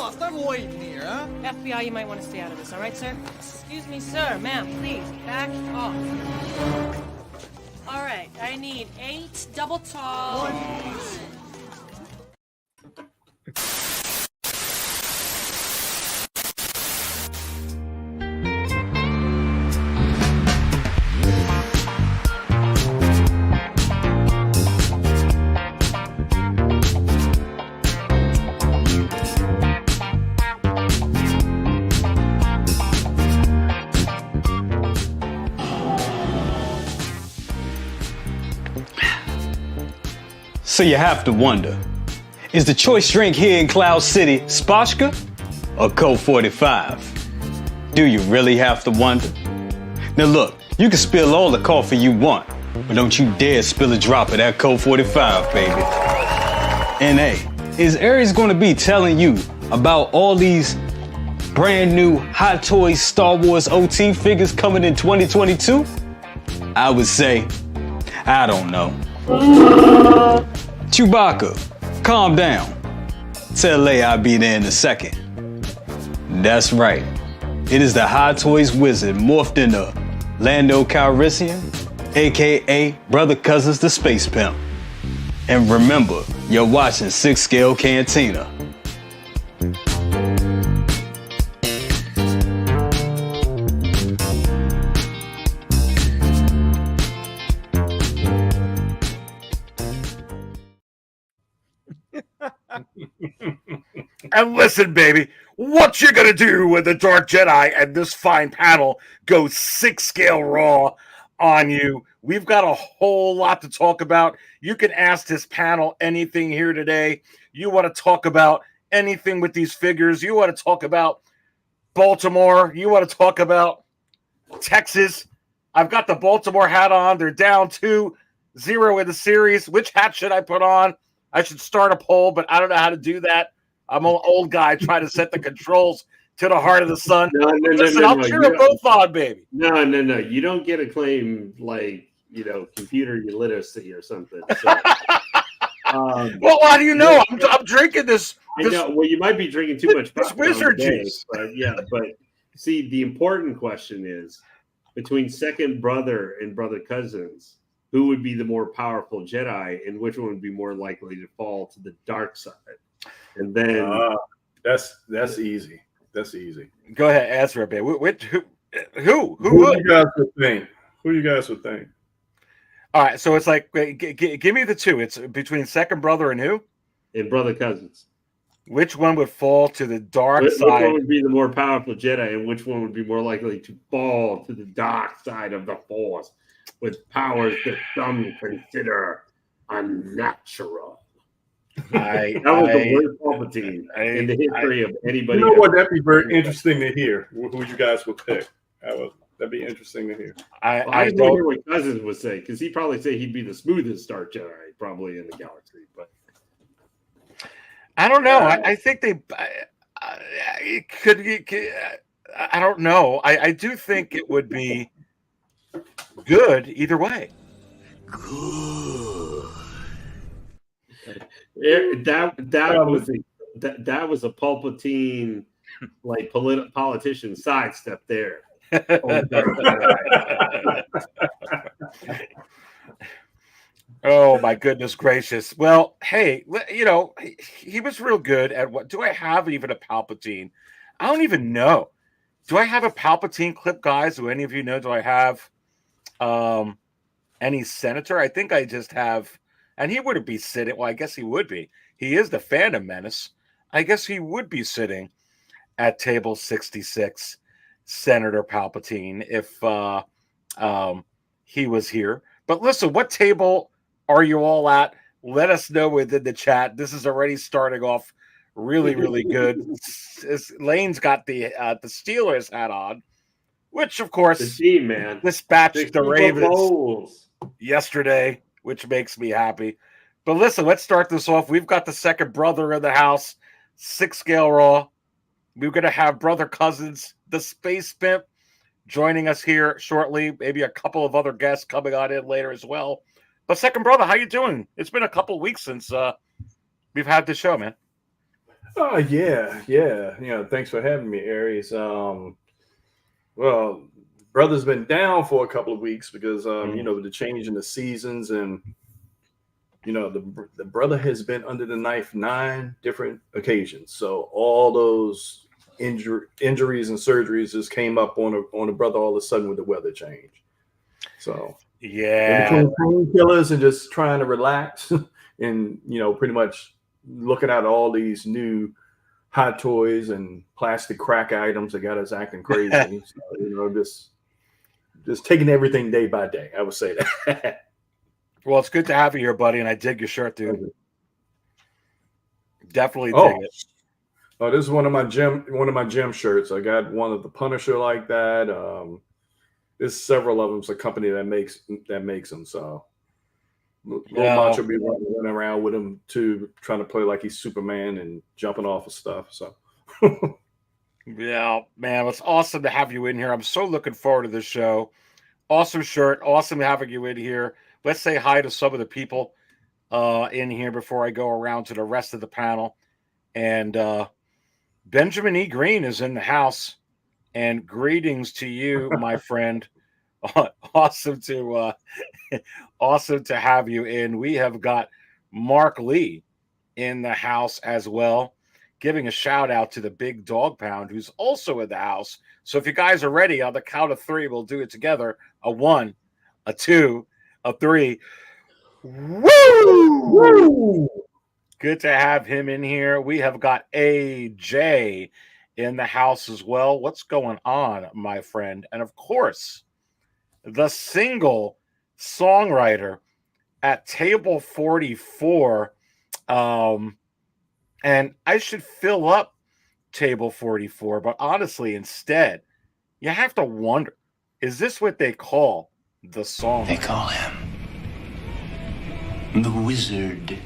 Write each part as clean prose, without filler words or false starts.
lost. I'm waiting here, huh? FBI, you might want to stay out of this, all right, sir? Excuse me, sir, ma'am, please, back off. All right, I need 8 double tall. So you have to wonder, is the choice drink here in Cloud City Spotchka or Colt 45? Do you really have to wonder? Now look, you can spill all the coffee you want, but don't you dare spill a drop of that Colt 45, baby. And hey, is Aries gonna be telling you about all these brand new Hot Toys Star Wars OT figures coming in 2022? I would say, I don't know. Chewbacca, calm down. Tell Leia I'll be there in a second. That's right. It is the Hot Toys Wizard morphed into Lando Calrissian, aka Brother Cousins the Space Pimp. And remember, you're watching 6 Scale Cantina. And listen, baby, what you gonna do when the Dark Jedi and this fine panel go 6 scale raw on you? We've got a whole lot to talk about. You can ask this panel anything here today. You want to talk about anything with these figures. You want to talk about Baltimore. You want to talk about Texas. I've got the Baltimore hat on. They're down 2-0 in the series. Which hat should I put on? I should start a poll, but I don't know how to do that. I'm an old guy trying to set the controls to the heart of the sun. Listen, I'll cheer them both on, baby. No. You don't get a claim like, computer literacy or something. So, well, how do you know? I'm drinking this. I know. Well, you might be drinking too much wizard juice. But see, the important question is, between second brother and brother cousins, who would be the more powerful Jedi, and which one would be more likely to fall to the dark side? And then that's easy. That's easy. Go ahead, answer it, babe. Who you guys would think? Who you guys would think? All right, so it's like, give me the two. It's between second brother and who? And brother cousins. Which one would fall to the dark side? Which one would be the more powerful Jedi, and which one would be more likely to fall to the dark side of the Force with powers that some consider unnatural? That was the worst Palpatine in the history of anybody. You know what? That'd be very interesting to hear who you guys would pick. That'd be interesting to hear. I don't hear what Cousins would say, because he'd probably say he'd be the smoothest Dark Jedi probably in the galaxy. But I don't know. I think they it could. I don't know. I do think it would be good either way. Good. That was a Palpatine like politician sidestep there. Oh my goodness gracious! Well, hey, he was real good at what? Do I have even a Palpatine? I don't even know. Do I have a Palpatine clip, guys? Do any of you know? Do I have any senator? I think I just have. And he wouldn't be sitting. Well, I guess he would be. He is the Phantom Menace. I guess he would be sitting at table 66, Senator Palpatine, if he was here. But listen, what table are you all at? Let us know within the chat. This is already starting off really, really good. Lane's got the Steelers hat on, which, of course, the team, man, dispatched the Ravens yesterday, which makes me happy. But listen, let's start this off. We've got the second brother in the house, 6 scale raw. We're going to have brother Cousins, the Space Pimp, joining us here shortly. Maybe a couple of other guests coming on in later as well. But second brother, how you doing? It's been a couple of weeks since we've had the show, man. Oh yeah, yeah. Thanks for having me, Aries. Well, brother's been down for a couple of weeks because the change in the seasons, and the brother has been under the knife 9 different occasions. So all those injuries and surgeries just came up on a brother all of a sudden with the weather change. So in Yeah. between painkillers and just trying to relax, and pretty much looking at all these new hot toys and plastic crack items that got us acting crazy. So, just taking everything day by day. I would say that. Well, it's good to have you here, buddy, and I dig your shirt, dude. Definitely Oh, dig it. oh, this is one of my gym shirts. I got one of the Punisher like that. There's several of them. It's a company that makes them. So little Macho be running around with him too, trying to play like he's Superman and jumping off of stuff. So yeah, man, it's awesome to have you in here. I'm so looking forward to this show. Awesome shirt. Awesome having you in here. Let's say hi to some of the people in here before I go around to the rest of the panel. And Benjamin E. Green is in the house. And greetings to you, my friend. Awesome to have you in. We have got Mark Lee in the house as well, giving a shout out to the Big Dog Pound, who's also in the house. So if you guys are ready, on the count of 3, we'll do it together. A 1, a 2, a 3. Woo! woo! Good to have him in here. We have got AJ in the house as well. What's going on, my friend? And of course, the single songwriter at table 44. And I should fill up table 44, but honestly, instead, you have to wonder, is this what they call the song? They call him the Wizard.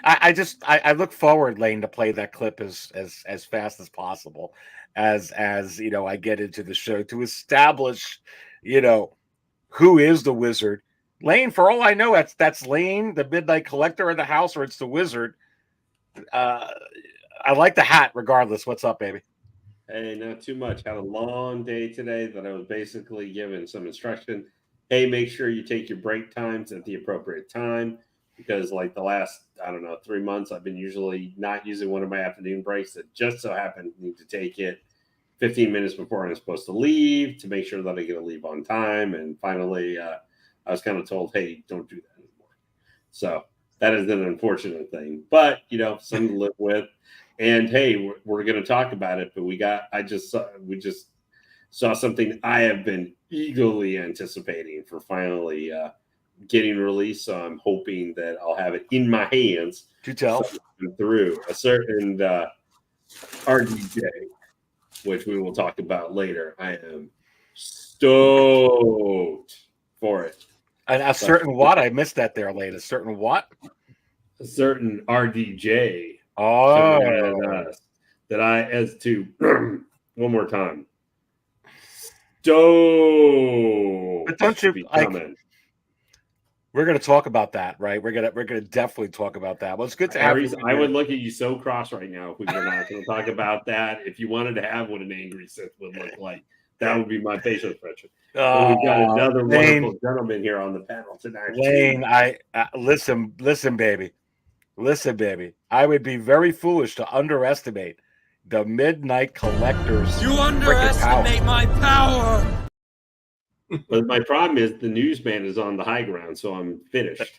I look forward, Lane, to play that clip as fast as possible, as I get into the show to establish, who is the Wizard. Lane, for all I know, that's Lane, the Midnight Collector in the house, or it's the Wizard. I like the hat, regardless. What's up, baby? Hey, not too much. Had a long day today that I was basically given some instruction. Hey, make sure you take your break times at the appropriate time, because like the last, 3 months, I've been usually not using one of my afternoon breaks that just so happen need to take it 15 minutes before I'm supposed to leave to make sure that I get to leave on time. And finally, I was kind of told, hey, don't do that anymore. So that is an unfortunate thing, but something to live with. And hey, we're going to talk about it, but we just saw something I have been eagerly anticipating for finally getting released. So I'm hoping that I'll have it in my hands to tell through a certain RDJ, which we will talk about later. I am stoked for it. And a certain what? I missed that there, Lane. A certain what? A certain RDJ. Oh, that I, as to one more time. Stoked. But don't you like? We're going to talk about that, right? We're gonna definitely talk about that. Well, it's good to have you. I would look at you so cross right now if we were not going to talk about that. If you wanted to have what an angry Sith would look like, that would be my facial expression. But we've got another wonderful gentleman here on the panel tonight. Lane, listen, baby. Listen, baby. I would be very foolish to underestimate the Midnight Collector's. You underestimate my power. But my problem is the newsman is on the high ground, so I'm finished.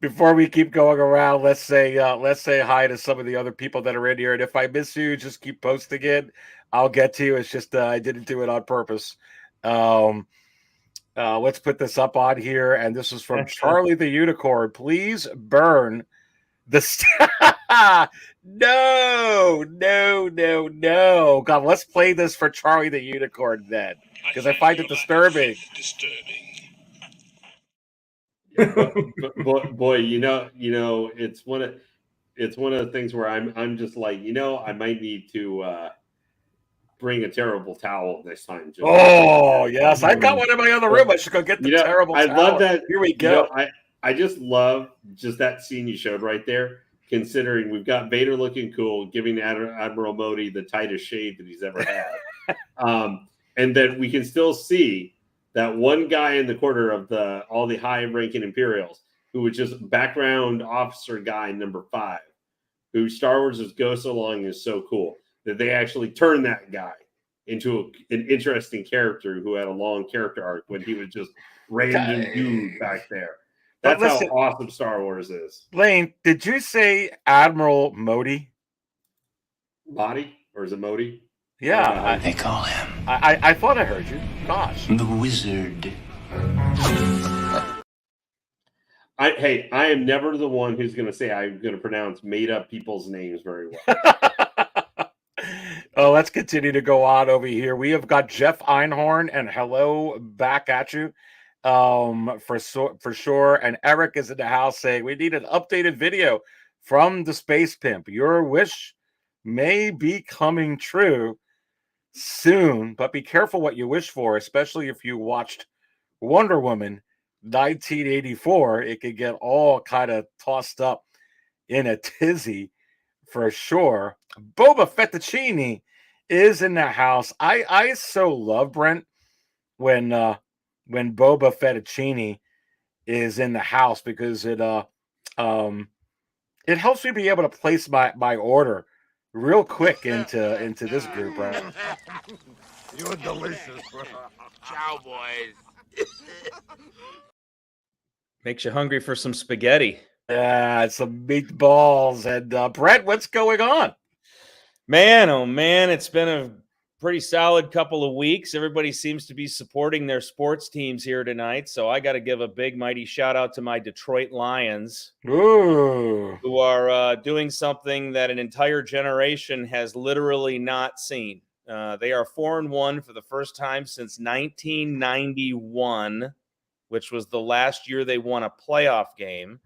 Before we keep going around, let's say hi to some of the other people that are in here. And if I miss you, just keep posting it. I'll get to you. It's just I didn't do it on purpose. Let's put this up on here. And this is from Charlie the Unicorn. Please burn the No. God, let's play this for Charlie the Unicorn then, because I find it disturbing. but boy, it's one of the things where I'm just like, I might need to bring a terrible towel next time. Just Oh yes, I've got one in my other room. I should go get the terrible I towel. love that. Here we go. I just love just that scene you showed right there. Considering we've got Vader looking cool, giving Admiral Modi the tightest shave that he's ever had, and that we can still see that one guy in the corner of all the high-ranking Imperials who was just background officer guy number 5, who Star Wars' Go So Long is so cool that they actually turned that guy into an interesting character who had a long character arc when he was just random dude back there. That's how awesome Star Wars is. Lane, did you say Admiral Modi? Modi? Or is it Modi? Yeah. They call him I thought I heard you. Gosh. the Wizard. I am never the one who's going to say I'm going to pronounce made-up people's names very well. Oh, let's continue to go on over here. We have got Jeff Einhorn, and hello back at you. For sure. And Eric is in the house saying we need an updated video from the Space Pimp. Your wish may be coming true soon, but be careful what you wish for, especially if you watched Wonder Woman 1984. It could get all kind of tossed up in a tizzy for sure. Boba Fettuccine is in the house. I so love, Brent, when Boba Fettuccine is in the house, because it helps me be able to place my order real quick into this group, right? You're delicious, bro. Ciao, boys. Makes you hungry for some spaghetti. Yeah, some meatballs. And Brett, what's going on? Man, oh man, it's been a pretty solid couple of weeks. Everybody seems to be supporting their sports teams here tonight. So I got to give a big, mighty shout out to my Detroit Lions, Ooh. who are doing something that an entire generation has literally not seen. They are 4-1 for the first time since 1991, which was the last year they won a playoff game.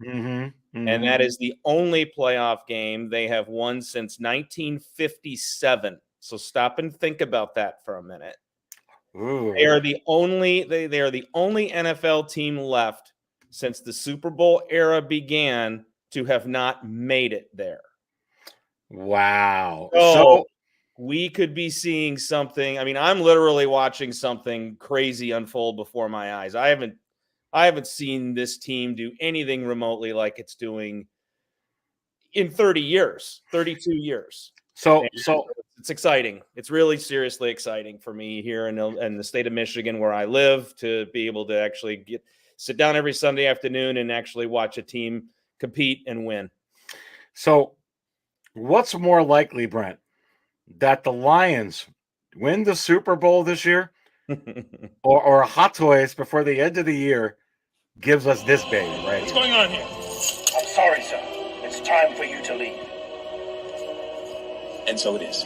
And that is the only playoff game they have won since 1957. So stop and think about that for a minute. Ooh. They are the only NFL team left since the Super Bowl era began to have not made it there. Wow. So we could be seeing something. I mean, I'm literally watching something crazy unfold before my eyes. I haven't seen this team do anything remotely like it's doing in 32 years. So it's exciting. It's really seriously exciting for me here in the state of Michigan, where I live, to be able to actually sit down every Sunday afternoon and actually watch a team compete and win. So what's more likely, Brent, that the Lions win the Super Bowl this year, or Hot Toys before the end of the year gives us this baby, right? What's going on here? I'm sorry, sir. It's time for you to leave. And so it is.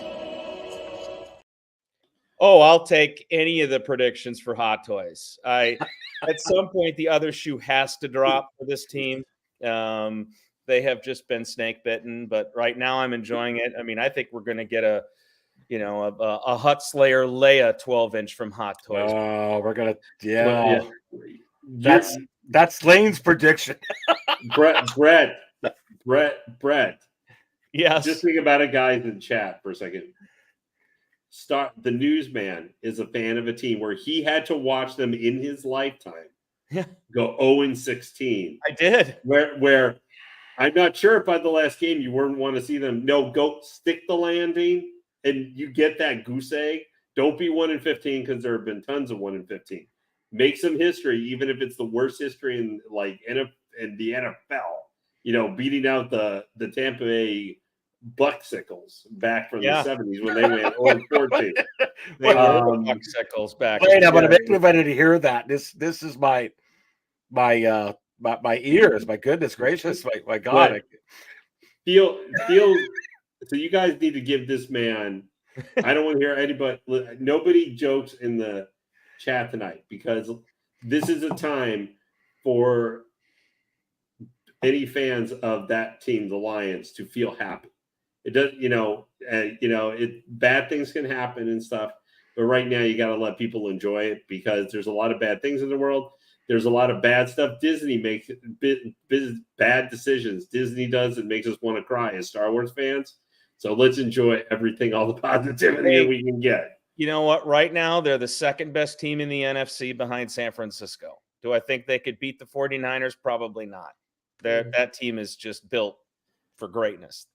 Oh, I'll take any of the predictions for Hot Toys. At some point, the other shoe has to drop for this team. They have just been snake bitten, but right now I'm enjoying it. I mean, I think we're going to get a Hut Slayer Leia 12-inch from Hot Toys. Oh, we're gonna, yeah. That's Lane's prediction. Brett. Yes. Just think about it, guys, in chat for a second. The newsman is a fan of a team where he had to watch them in his lifetime go 0-16. I did. Where I'm not sure if by the last game you wouldn't want to see them. No, go stick the landing and you get that goose egg. Don't be 1-15, because there have been tons of 1-15. Make some history, even if it's the worst history in the NFL. You know, beating out the Tampa Bay Bucksickles back from the 70s when they went 0-14. They were Bucksickles back. Wait, I'm gonna make everybody to hear that. This is my ears. My goodness gracious, my God. Feel. So you guys need to give this man. I don't want to hear anybody. Nobody jokes in the chat tonight, because this is a time for any fans of that team, the Lions, to feel happy. It does, bad things can happen and stuff. But right now, you got to let people enjoy it because there's a lot of bad things in the world. There's a lot of bad stuff. Disney makes bad decisions. Disney does it makes us want to cry as Star Wars fans. So let's enjoy everything, all the positivity we can get. You know what? Right now, they're the second best team in the NFC behind San Francisco. Do I think they could beat the 49ers? Probably not. That team is just built for greatness.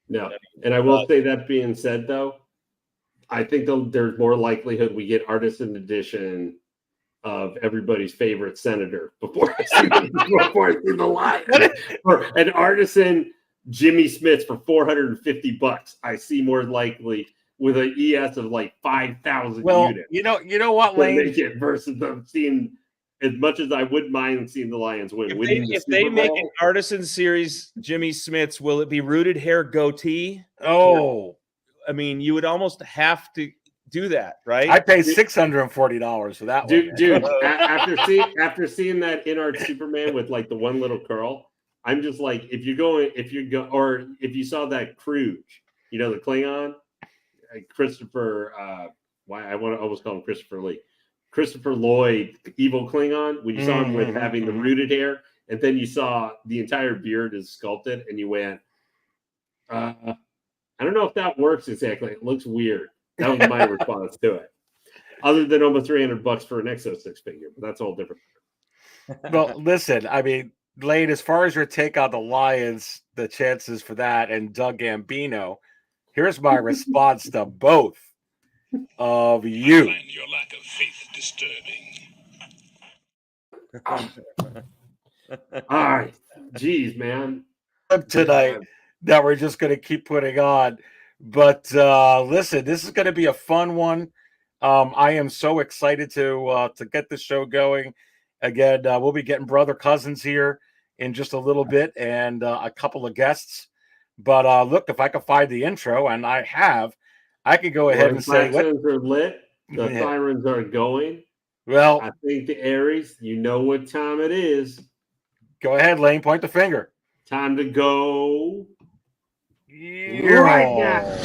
No. And I will say, that being said, though, I think there's more likelihood we get Artisan edition of everybody's favorite senator before I see the Lions. Or an Artisan Jimmy Smith for $450. I see more likely with an ES of like 5,000 units. You know what, Lane? Versus them seeing, as much as I wouldn't mind seeing the Lions win. If they make an Artisan Series Jimmy Smiths, will it be rooted hair goatee? Oh. I mean, you would almost have to do that, right? I paid $640 for that one. Dude, after seeing that in-art Superman with like the one little curl, I'm just like, if you saw that Kruge, the Klingon, Christopher, I want to almost call him Christopher Lee, Christopher Lloyd, evil Klingon, when you saw him with having the rooted hair, and then you saw the entire beard is sculpted, and you went, I don't know if that works exactly. It looks weird. That was my response to it. Other than almost $300 for an Exo 6 figure, but that's all different. Well, listen, I mean, Lane, as far as your take on the Lions, the chances for that, and Doug Gambino, here's my response to both of you. I find your lack of faith disturbing. All right. Jeez, man. Tonight that we're just going to keep putting on. But listen, this is going to be a fun one. I am so excited to get the show going. Again, we'll be getting Brother Cousins here in just a little bit and a couple of guests. But look, if I can find the intro, and I could go ahead and say what are lit. The sirens are going. Well, I think the Aries, you know what time it is. Go ahead, Lane. Point the finger. Time to go. Right now.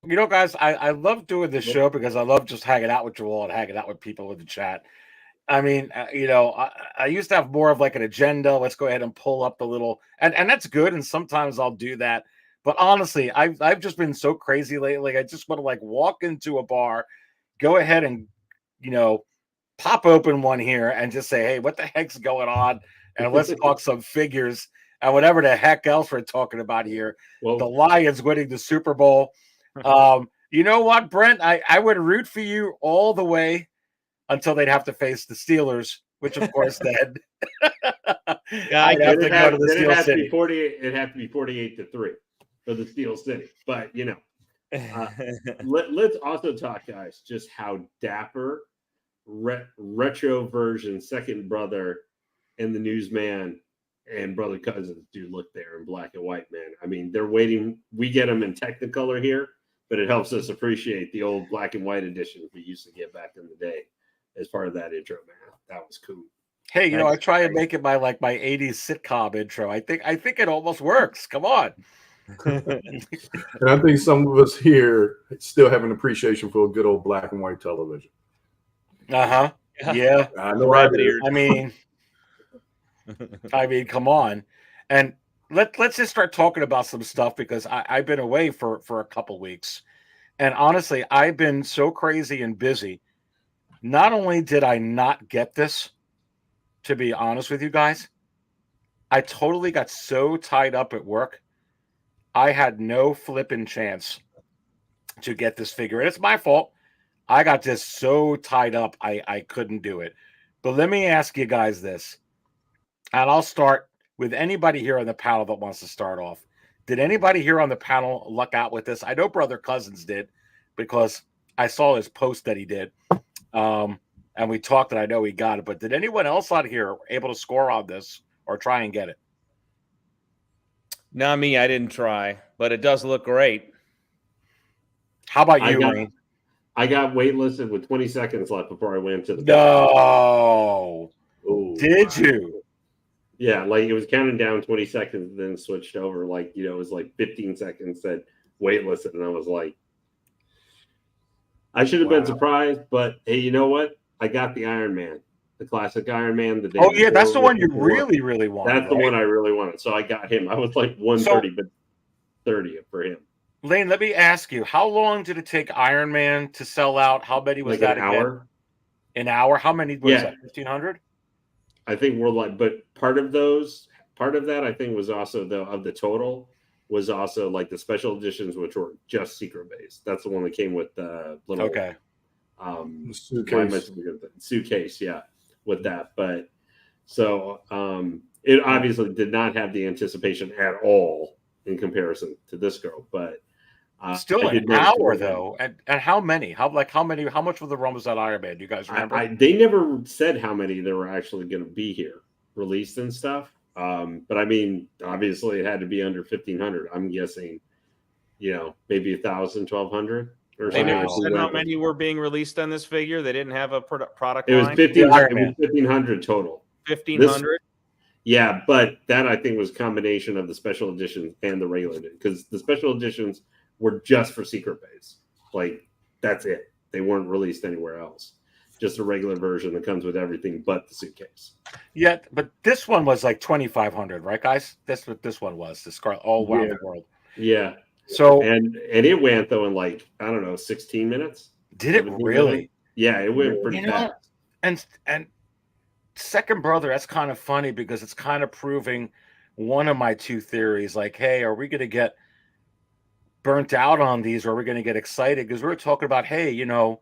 You know, guys, I love doing this show because I love just hanging out with you all and hanging out with people in the chat. I mean, I used to have more of like an agenda. Let's go ahead and pull up the little, and that's good. And sometimes I'll do that. But honestly, I've just been so crazy lately. I just want to like walk into a bar, go ahead and, pop open one here and just say, hey, what the heck's going on? And let's talk some figures and whatever the heck else we're talking about here. Well, the Lions winning the Super Bowl. You know what, Brent? I would root for you all the way until they'd have to face the Steelers, which of course then I'd have to go to the Steel City. It'd have to be 48-3 for the Steel City. But let's also talk, guys, just how dapper retro version second brother and the newsman and brother cousins do look there in black and white, man. I mean, they're waiting. We get them in Technicolor here, but it helps us appreciate the old black and white editions we used to get back in the day as part of that intro, man. That was cool. Hey, I try and make it my 80s sitcom intro. I think it almost works. Come on. And I think some of us here still have an appreciation for a good old black and white television. Uh-huh. Yeah. I know I do. I mean, come on. And let's just start talking about some stuff because I've been away for a couple weeks. And honestly, I've been so crazy and busy. Not only did I not get this, to be honest with you guys, I totally got so tied up at work. I had no flipping chance to get this figure. And it's my fault. I got just so tied up, I couldn't do it. But let me ask you guys this, and I'll start with anybody here on the panel that wants to start off. Did anybody here on the panel luck out with this? I know Brother Cousins did, because I saw his post that he did. And we talked, and I know he got it. But did anyone else out here able to score on this or try and get it? Not me. I didn't try, but it does look great. How about you, Wayne? I got waitlisted with 20 seconds left before I went to the No. Ooh, Did you? Yeah, like it was counting down 20 seconds, then switched over. Like, you know, it was like 15 seconds said waitlisted, and I was like, I should have been surprised, but hey, you know what? I got the Iron Man, the classic Iron Man. The day yeah, that's the one you really, really wanted. That's the one I really wanted. So I got him. I was like 130, but 30 for him. Lane, let me ask you, how long did it take Iron Man to sell out? How many was that an again? hour? An hour? How many was that? 1,500? I think worldwide, but part of that I think was also of the total was also like the special editions, which were just secret based. That's the one that came with the little suitcase, yeah, with that. But so it obviously did not have the anticipation at all in comparison to this girl, but still an hour though. And how many? How much of the run was that Iron Man? Do you guys remember? They never said how many there were actually going to be here released and stuff. But I mean, obviously it had to be under 1,500. I'm guessing, you know, maybe 1,000, 1,200 or They something. never said how many were being released on this figure. They didn't have a product It was line. 1,500 total. 1,500. Yeah, but that I think was a combination of the special editions and the regular edition, because the special editions were just for secret base. Like, that's it. They weren't released anywhere else. Just a regular version that comes with everything but the suitcase. Yeah, but this one was like 2,500, right, guys? That's what this one was. The Scarlet all around the world. Yeah. So and it went though in like, I don't know, 16 minutes. Did it really? Minutes? Yeah, it went pretty fast. And second brother, that's kind of funny because it's kind of proving one of my two theories. Like, hey, are we going to get burnt out on these, or are we going to get excited? Because we were talking about, hey, you know,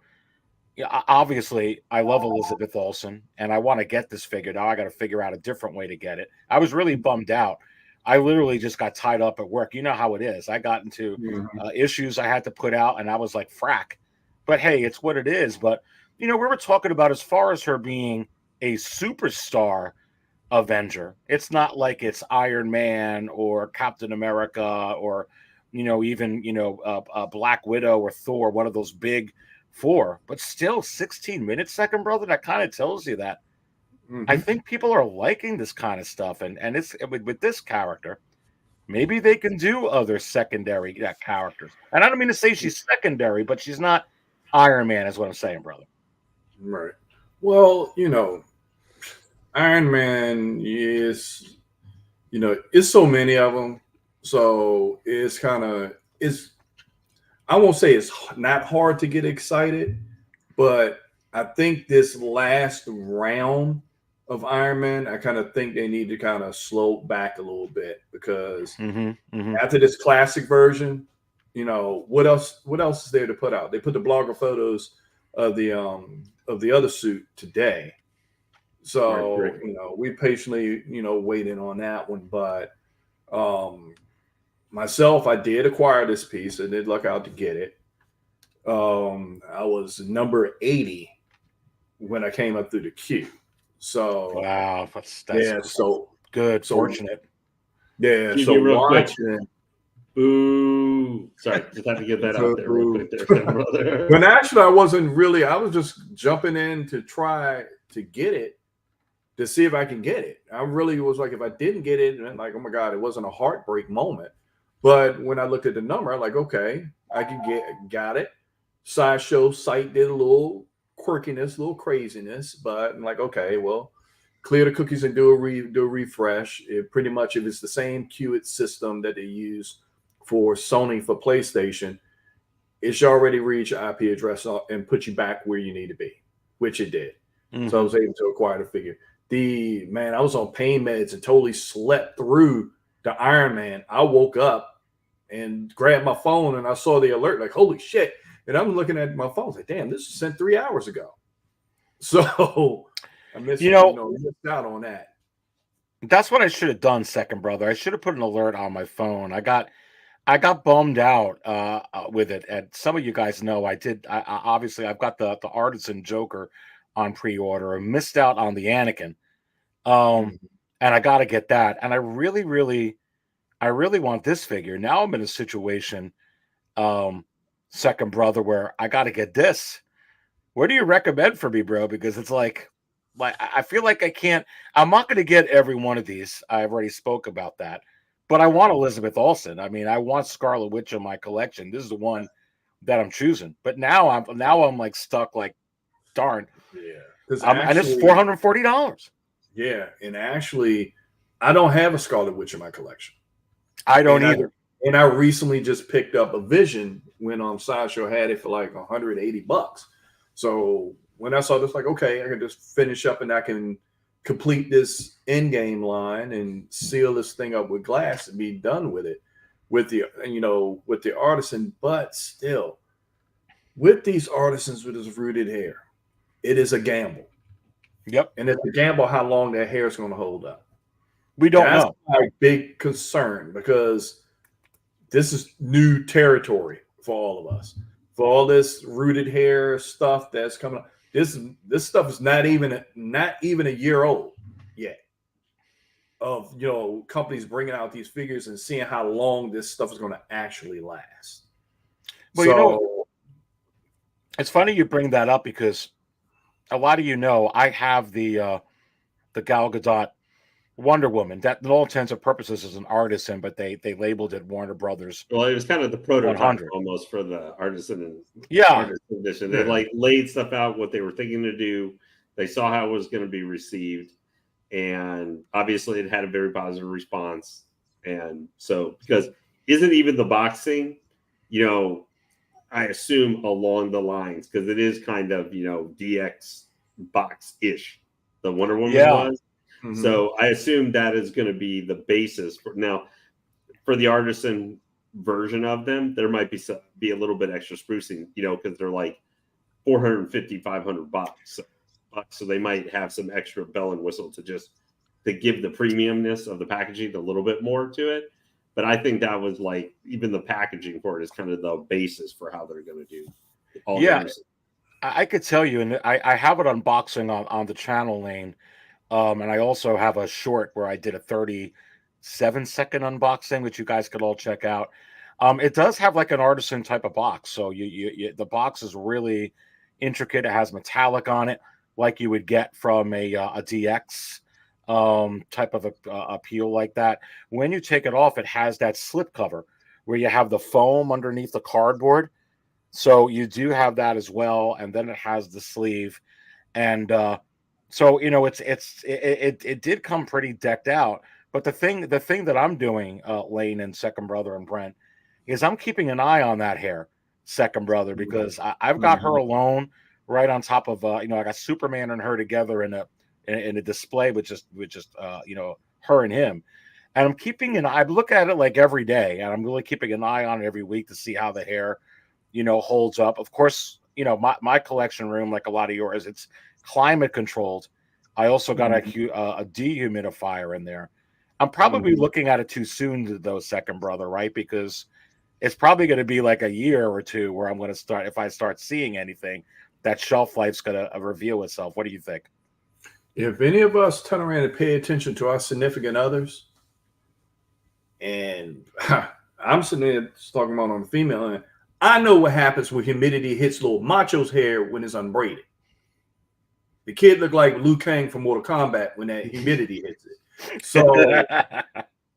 obviously I love Elizabeth Olsen and I want to get this figure. Now I got to figure out a different way to get it. I was really bummed out. I literally just got tied up at work. You know how it is. I got into issues I had to put out, and I was like, frack. But hey, it's what it is. But, you know, we were talking about as far as her being a superstar Avenger. It's not like it's Iron Man or Captain America or, you know, even, you know, Black Widow or Thor, one of those big four. But still, 16 minutes, second brother, that kind of tells you that. I think people are liking this kind of stuff, and it's with this character. Maybe they can do other secondary characters. And I don't mean to say she's secondary, but she's not Iron Man, is what I'm saying, brother. Right. Well, you know, Iron Man is, you know, it's so many of them. So it's kind of, I won't say it's not hard to get excited, but I think this last round of Iron Man, I kind of think they need to kind of slow back a little bit, because after this classic version, you know, what else is there to put out? They put the blogger photos of the other suit today. So, you know, we patiently, you know, waiting on that one. But myself, I did acquire this piece. I did luck out to get it. I was number 80 when I came up through the queue. So wow, that's so good, fortunate. Yeah, so watching. Boo! Sorry, just had to get that out there real quick, there, brother. But actually, I was just jumping in to try to get it, to see if I can get it. I really was like, if I didn't get it, and like, oh my God, it wasn't a heartbreak moment. But when I looked at the number, I'm like, okay, I can got it. Sideshow site did a little quirkiness, a little craziness, but I'm like, okay, well, clear the cookies and do a refresh. If it's the same Qt system that they use for Sony for PlayStation, it should already read your IP address and put you back where you need to be, which it did. So I was able to acquire the figure. I was on pain meds and totally slept through the Iron Man. I woke up and grabbed my phone and I saw the alert, like, holy shit. And I'm looking at my phone, like, damn, this was sent 3 hours ago. So I missed, missed out on that. That's what I should have done, second brother. I should have put an alert on my phone. I got bummed out with it. And some of you guys know I did. Obviously, I've got the Artisan Joker on pre-order. I missed out on the Anakin. And I got to get that. And I really want this figure. Now I'm in a situation, second brother, where I got to get this. What do you recommend for me, bro? Because it's like I feel like I'm not going to get every one of these. I've already spoke about that. But I want Elizabeth Olsen. I mean, I want Scarlet Witch in my collection. This is the one that I'm choosing. But now I'm like stuck, like, darn. Yeah. And it's $440. Yeah. And actually, I don't have a Scarlet Witch in my collection. I don't either. And I recently just picked up a Vision when Sideshow had it for like $180. So when I saw this, like, okay, I can just finish up and I can complete this in-game line and seal this thing up with glass and be done with it with the Artisan. But still, with these Artisans with his rooted hair, it is a gamble. Yep. And it's a gamble how long that hair is going to hold up. We don't know. That's my big concern, because this is new territory for all of us. For all this rooted hair stuff that's coming up. This stuff is not even a year old yet. Of companies bringing out these figures and seeing how long this stuff is going to actually last. Well, it's funny you bring that up, because a lot of I have the Gal Gadot Wonder Woman. That, in all intents and purposes, is an Artisan, but they labeled it Warner Brothers. Well, it was kind of the prototype 100. almost for the Artisan and Artisan edition. They like laid stuff out, what they were thinking to do. They saw how it was going to be received, and obviously it had a very positive response. And so, because isn't even the boxing, I assume along the lines, because it is kind of DX box-ish. The Wonder Woman was. Mm-hmm. So I assume that is going to be the basis for the Artisan version of them. There might be a little bit extra sprucing, because they're like $450, $500. So they might have some extra bell and whistle to give the premiumness of the packaging a little bit more to it. But I think that was like, even the packaging for it is kind of the basis for how they're going to do all the I could tell you, and I have it unboxing on the channel lane. And I also have a short where I did a 37-second unboxing, which you guys could all check out. It does have like an Artisan type of box. So the box is really intricate. It has metallic on it, like you would get from a DX type of a peel like that. When you take it off, it has that slip cover where you have the foam underneath the cardboard. So you do have that as well. And then it has the sleeve. And so it did come pretty decked out, but the thing that I'm doing, Lane and second brother and Brent, is I'm keeping an eye on that hair, second brother, because I've got her alone right on top of I got Superman and her together in a display with just her and him, and I'm keeping an eye. I look at it like every day, and I'm really keeping an eye on it every week to see how the hair holds up. Of course, my collection room, like a lot of yours, it's climate controlled. I also got a dehumidifier in there. I'm probably looking at it too soon, though, second brother, right? Because it's probably going to be like a year or two where I'm going to start, if I start seeing anything, that shelf life's going to reveal itself. What do you think? If any of us turn around and pay attention to our significant others, and I'm sitting there talking about on the female end, I know what happens when humidity hits little Macho's hair when it's unbraided. The kid looked like Liu Kang from Mortal Kombat when that humidity hits it. So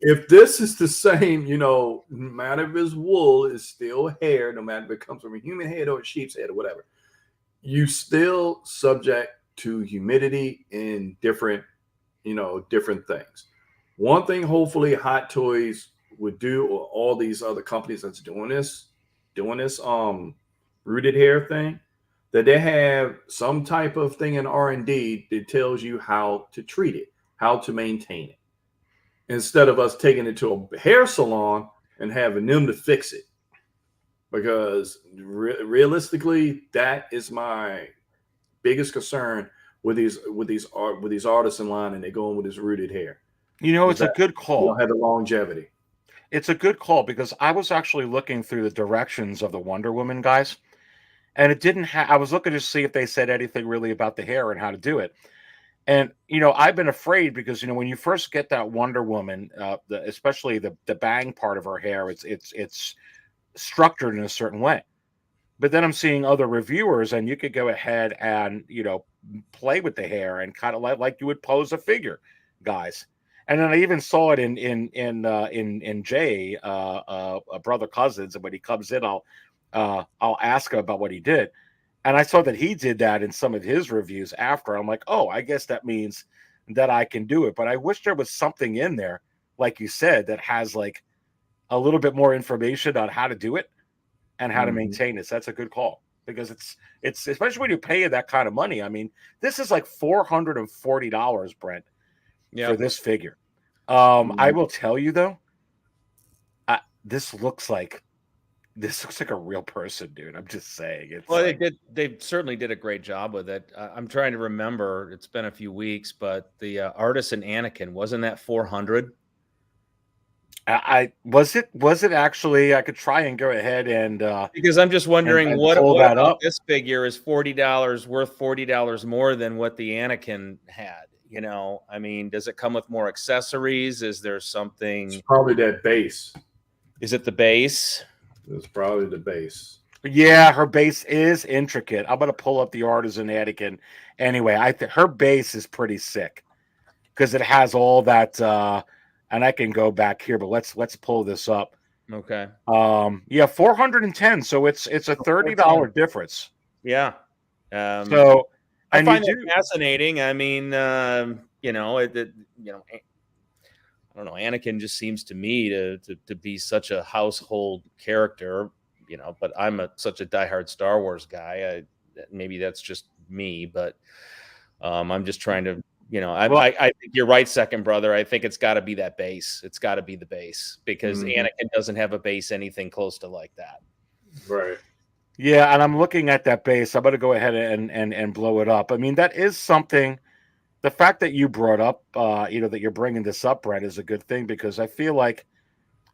if this is the same, no matter if it's wool, it's still hair, no matter if it comes from a human head or a sheep's head or whatever, you still subject to humidity in different things. One thing hopefully Hot Toys would do, or all these other companies that's doing this, doing this rooted hair thing, that they have some type of thing in R&D that tells you how to treat it, how to maintain it, instead of us taking it to a hair salon and having them to fix it. Because realistically, that is my biggest concern with these artisan line, and they're going with this rooted hair. You know, it's a good call. Don't have the longevity. It's a good call because I was actually looking through the directions of the Wonder Woman guys, and it didn't have. I was looking to see if they said anything really about the hair and how to do it. And you know, I've been afraid because you know when you first get that Wonder Woman, especially the bang part of her hair, it's structured in a certain way. But then I'm seeing other reviewers, and you could go ahead and you know play with the hair and kind of like you would pose a figure, guys. And then I even saw it in Jay, brother cousins, and when he comes in, I'll ask him about what he did. And I saw that he did that in some of his reviews after. I'm like, oh, I guess that means that I can do it. But I wish there was something in there, like you said, that has like a little bit more information on how to do it and how to maintain it. So that's a good call because it's especially when you're paying that kind of money. I mean, this is like $440, Brent, for this figure. I will tell you though, this looks like a real person, dude. I'm just saying. It's well, they certainly did a great job with it. I'm trying to remember. It's been a few weeks, but the Artisan Anakin, wasn't that 400? Was it actually? I could try and go ahead and because I'm just wondering and what pull that up. This figure is $40 worth $40 more than what the Anakin had. You know, I mean, does it come with more accessories? Is there something? It's probably that base. Is it the base? It's probably the base. Yeah, her base is intricate. I'm gonna pull up the Artisan Anakin. Anyway, I think her base is pretty sick because it has all that. And I can go back here, but let's pull this up. Okay. Yeah, 410. So it's a $30 difference. Yeah. So I find it fascinating. I mean, you know, I don't know. Anakin just seems to me to be such a household character, you know. But I'm such a diehard Star Wars guy. Maybe that's just me, but I'm just trying to. You know, I think you're right, second brother. I think it's got to be that base. It's got to be the base because Anakin doesn't have a base anything close to like that. Right. Yeah, and I'm looking at that base. I'm going to go ahead and blow it up. I mean, that is something. The fact that you brought up, you know, that you're bringing this up, Brett, is a good thing because I feel like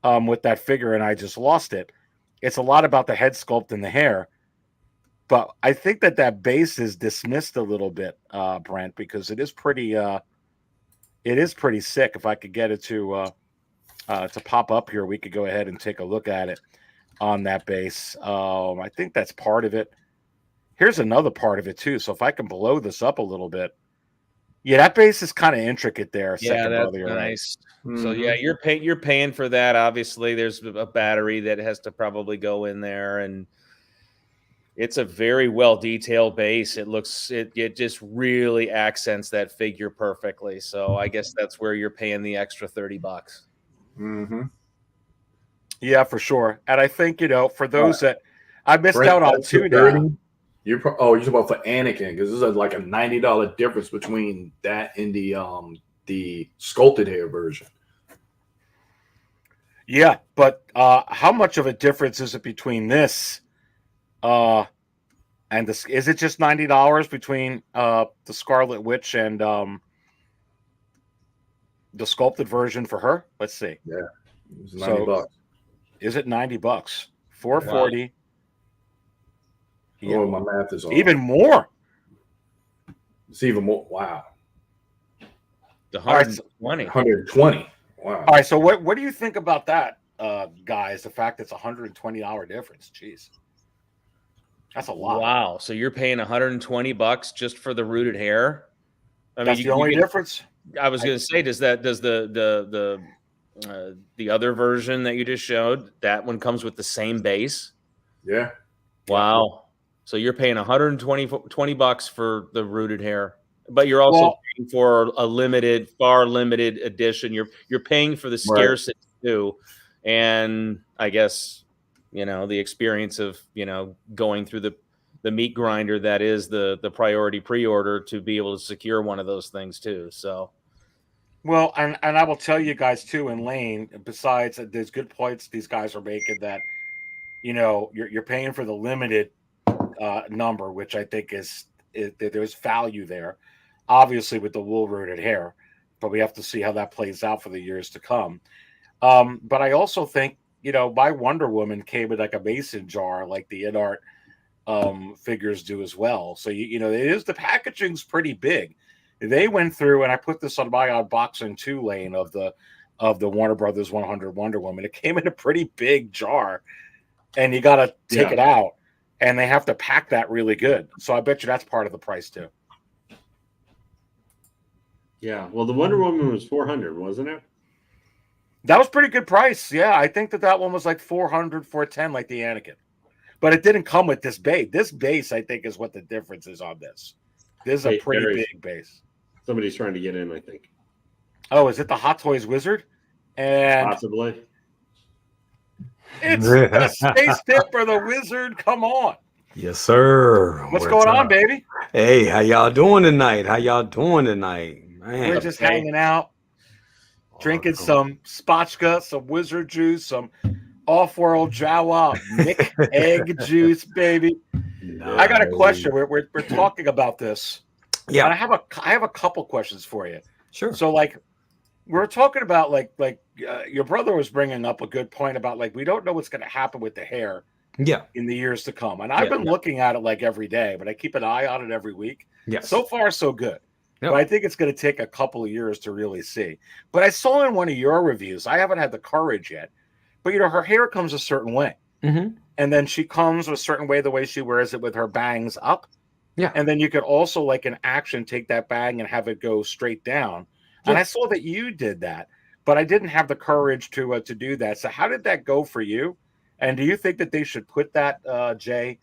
with that figure, and I just lost it. It's a lot about the head sculpt and the hair. But I think that base is dismissed a little bit, Brent, because it is pretty sick. If I could get it to pop up here, we could go ahead and take a look at it on that base. I think that's part of it. Here's another part of it too. So if I can blow this up a little bit, yeah, that base is kind of intricate there. Yeah, that's nice. Right. So yeah, you're paying for that. Obviously, there's a battery that has to probably go in there and. It's a very well detailed base. It just really accents that figure perfectly. So I guess that's where you're paying the extra $30. Mm-hmm. Yeah, for sure. And I think, you know, for those that I missed out on too now. You're talking about for Anakin because this is like a $90 difference between that and the sculpted hair version. Yeah, but how much of a difference is it between this? And this is it just $90 between the Scarlet Witch and the sculpted version for her? Let's see. Yeah, it's $90. Is it $90? $440. Wow. Yeah. Oh, my math is off. Even more. It's even more. Wow. The 120. 120. Wow. All right. So what do you think about that, guys? The fact it's $120 difference. Jeez. That's a lot. Wow. So you're paying $120 just for the rooted hair? I That's mean, the only difference. I was going to say, does the other version that you just showed, that one comes with the same base? Yeah. Wow. So you're paying $120 for the rooted hair, but you're also paying for a far limited edition. You're paying for the scarcity too, and I guess you know, the experience of, you know, going through the meat grinder that is the priority pre-order to be able to secure one of those things too. So Well, and I will tell you guys too, in Lane, besides there's good points these guys are making that, you know, you're paying for the limited number, which I think is there's value there, obviously with the wool rooted hair, but we have to see how that plays out for the years to come. But I also think, you know, my Wonder Woman came in like a mason jar, like the InArt figures do as well. So you know, it is, the packaging's pretty big. They went through, and I put this on my unboxing 2 lane of the Warner Brothers 100 Wonder Woman. It came in a pretty big jar, and you got to take it out, and they have to pack that really good. So I bet you that's part of the price too. Yeah, well, the Wonder Woman was 400, wasn't it? That was pretty good price. Yeah, I think that one was like 400, 410, like the Anakin. But it didn't come with this base. This base, I think, is what the difference is on this. This is a pretty big base. Somebody's trying to get in, I think. Oh, is it the Hot Toys Wizard? And possibly. It's the Space Dipper, the Wizard. Come on. Yes, sir. What's going on, baby? Hey, how y'all doing tonight? Man, we're just hanging out, drinking some spotchka, some wizard juice, some off-world Jawa Mick egg juice, baby. Nice. I got a question. We're talking about this. Yeah, and I have a couple questions for you. Sure. So, like, we're talking about like your brother was bringing up a good point about like we don't know what's going to happen with the hair. Yeah. In the years to come, and I've been looking at it like every day, but I keep an eye on it every week. Yeah. So far, so good. Yep. But I think it's going to take a couple of years to really see. But I saw in one of your reviews, I haven't had the courage yet, but you know, her hair comes a certain way. Mm-hmm. And then she comes a certain way, the way she wears it with her bangs up. Yeah. And then you could also, like in action, take that bang and have it go straight down. Yeah. And I saw that you did that, but I didn't have the courage to do that. So how did that go for you? And do you think that they should put that, Jay,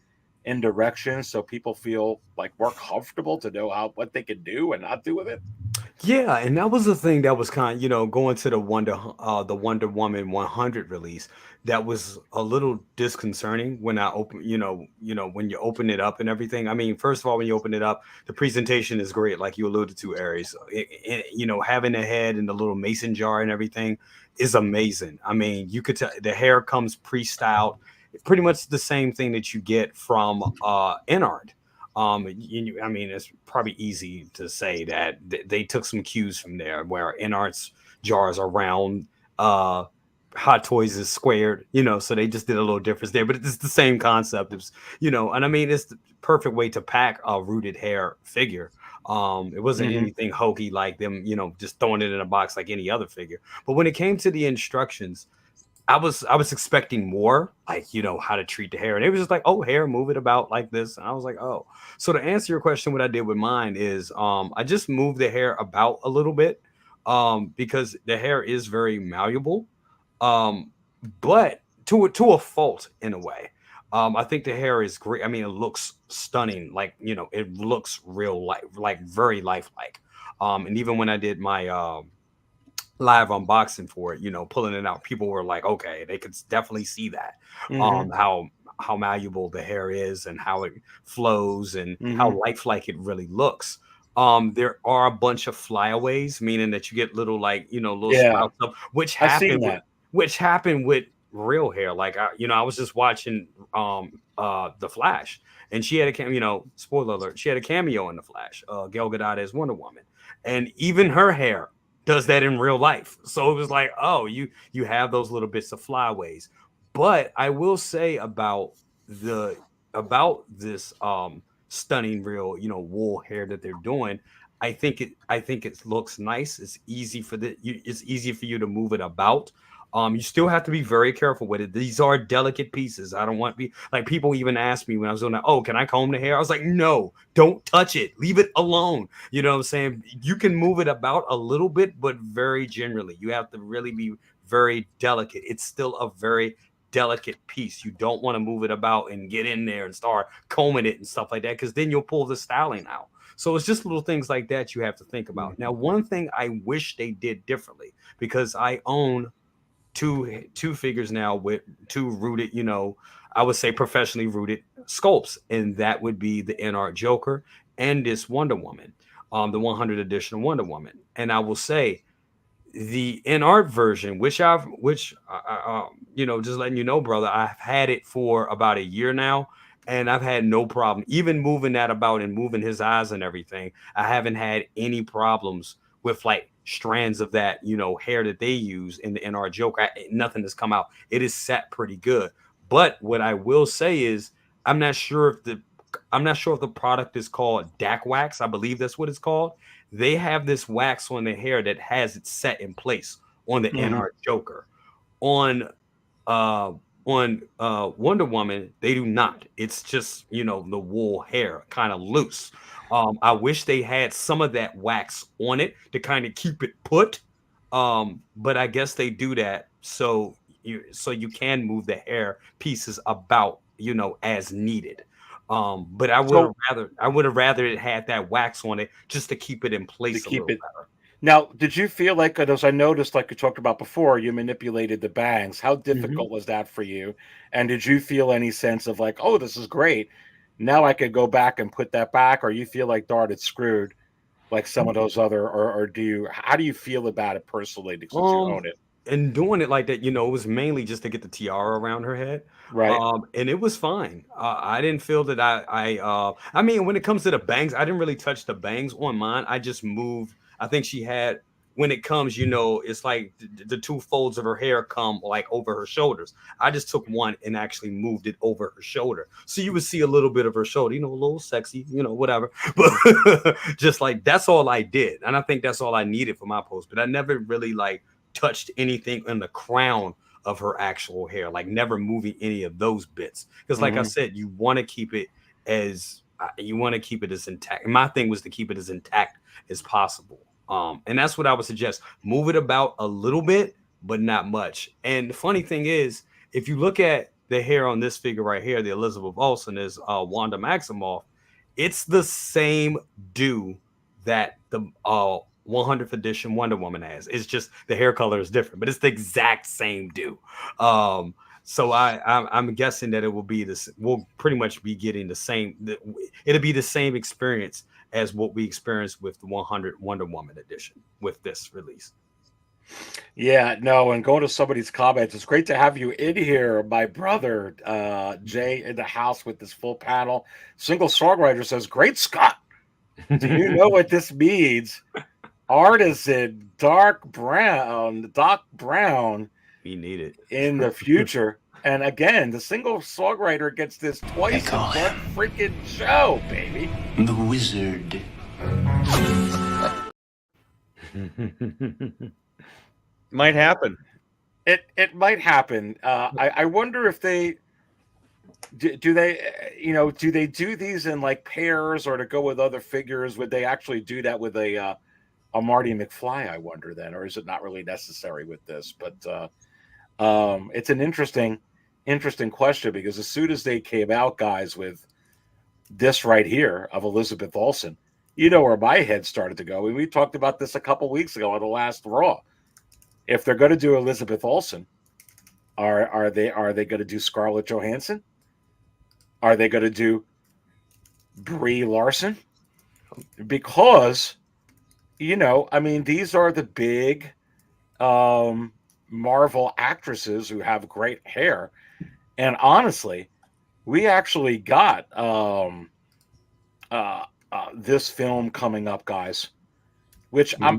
in direction so people feel like more comfortable to know what they can do and not do with it? Yeah, and that was the thing that was kind of, you know, going to the Wonder Woman 100 release. That was a little disconcerting when I open, you know, when you open it up and everything. I mean, first of all, when you open it up, the presentation is great, like you alluded to, Aries. You know, having the head and the little mason jar and everything is amazing. I mean, you could tell the hair comes pre-styled, pretty much the same thing that you get from InArt. I mean, it's probably easy to say that they took some cues from there, where InArt's jars are round, Hot Toys is squared, you know, so they just did a little difference there, but it's the same concept. It's, you know, and I mean, it's the perfect way to pack a rooted hair figure. It wasn't anything hokey like them, you know, just throwing it in a box like any other figure. But when it came to the instructions, I was expecting more, like, you know, how to treat the hair. And it was just like, oh, hair, move it about like this. And I was like, oh. So to answer your question, what I did with mine is I just moved the hair about a little bit because the hair is very malleable, but to a fault in a way. I think the hair is great. I mean, it looks stunning. Like, you know, it looks real life, like very lifelike. And even when I did my live unboxing for it, you know, pulling it out, people were like, okay, they could definitely see that. How malleable the hair is and how it flows and how lifelike it really looks. There are a bunch of flyaways, meaning that you get little, like, you know, little sprouts up, which happened with real hair. Like, I was just watching The Flash, and she had a spoiler alert, she had a cameo in The Flash, Gal Gadot as Wonder Woman, and even her hair does that in real life. So it was like, oh, you have those little bits of flyaways. But I will say about this stunning real, you know, wool hair that they're doing, I think it looks nice. It's easy for you to move it about. You still have to be very careful with it. These are delicate pieces. I don't want to be like, people even asked me when I was doing that, oh, can I comb the hair? I was like, no, don't touch it. Leave it alone. You know what I'm saying? You can move it about a little bit, but very generally. You have to really be very delicate. It's still a very delicate piece. You don't want to move it about and get in there and start combing it and stuff like that, because then you'll pull the styling out. So it's just little things like that you have to think about. Now, one thing I wish they did differently, because I own two figures now with two rooted, I would say professionally rooted sculpts, and that would be the NR Joker and this Wonder Woman, the 100 edition Wonder Woman. And I will say the NR version, which just letting you know, brother, I've had it for about a year now, and I've had no problem even moving that about and moving his eyes and everything. I haven't had any problems with like strands of that, hair that they use in the NR Joker. Nothing has come out. It is set pretty good. But what I will say is I'm not sure if the product is called DAC wax. I believe that's what it's called. They have this wax on the hair that has it set in place on the NR Joker. On Wonder Woman, they do not. It's just, the wool hair kind of loose. I wish they had some of that wax on it to kind of keep it put. But I guess they do that so you can move the hair pieces about, as needed. But I would have rather it had that wax on it just to keep it in place a little better. Now, did you feel like, as I noticed, like you talked about before, you manipulated the bangs? How difficult was that for you? And did you feel any sense of like, oh, this is great, now I could go back and put that back? Or you feel like, darn, it's screwed, like some of those other, or how do you feel about it personally since you own it? And doing it like that, it was mainly just to get the tiara around her head. Right. And it was fine. I didn't feel that I mean, when it comes to the bangs, I didn't really touch the bangs on mine. I just moved. I think she had, when it comes, it's like the two folds of her hair come like over her shoulders. I just took one and actually moved it over her shoulder. So you would see a little bit of her shoulder, a little sexy, whatever. But just like, that's all I did. And I think that's all I needed for my post. But I never really like touched anything in the crown of her actual hair, like never moving any of those bits. Because like I said, you want to keep it as intact. And my thing was to keep it as intact as possible. And that's what I would suggest. Move it about a little bit, but not much. And the funny thing is, if you look at the hair on this figure right here, the Elizabeth Olsen is Wanda Maximoff, it's the same do that the 100th edition Wonder Woman has. It's just the hair color is different, but it's the exact same do. So I'm guessing that it will be this. We'll pretty much be getting the same. It'll be the same experience as what we experienced with the 100 Wonder Woman edition with this release. Yeah, no, and going to somebody's comments, it's great to have you in here, my brother Jay, in the house with this full panel. Single Songwriter says, "Great Scott, do you know what this means? Artisan, Doc Brown, we need it in the future." And again, the Single Songwriter gets this twice in one freaking show, baby. The Wizard. Might happen. It might happen. I wonder if they do they do these in like pairs, or to go with other figures? Would they actually do that with a Marty McFly? I wonder then, or is it not really necessary with this? But it's an interesting question, because as soon as they came out, guys, with this right here of Elizabeth Olsen, where my head started to go. And we talked about this a couple weeks ago on the last Raw. If they're going to do Elizabeth Olsen, are they going to do Scarlett Johansson? Are they going to do Brie Larson? Because, I mean, these are the big Marvel actresses who have great hair. And honestly, we actually got this film coming up, guys, which I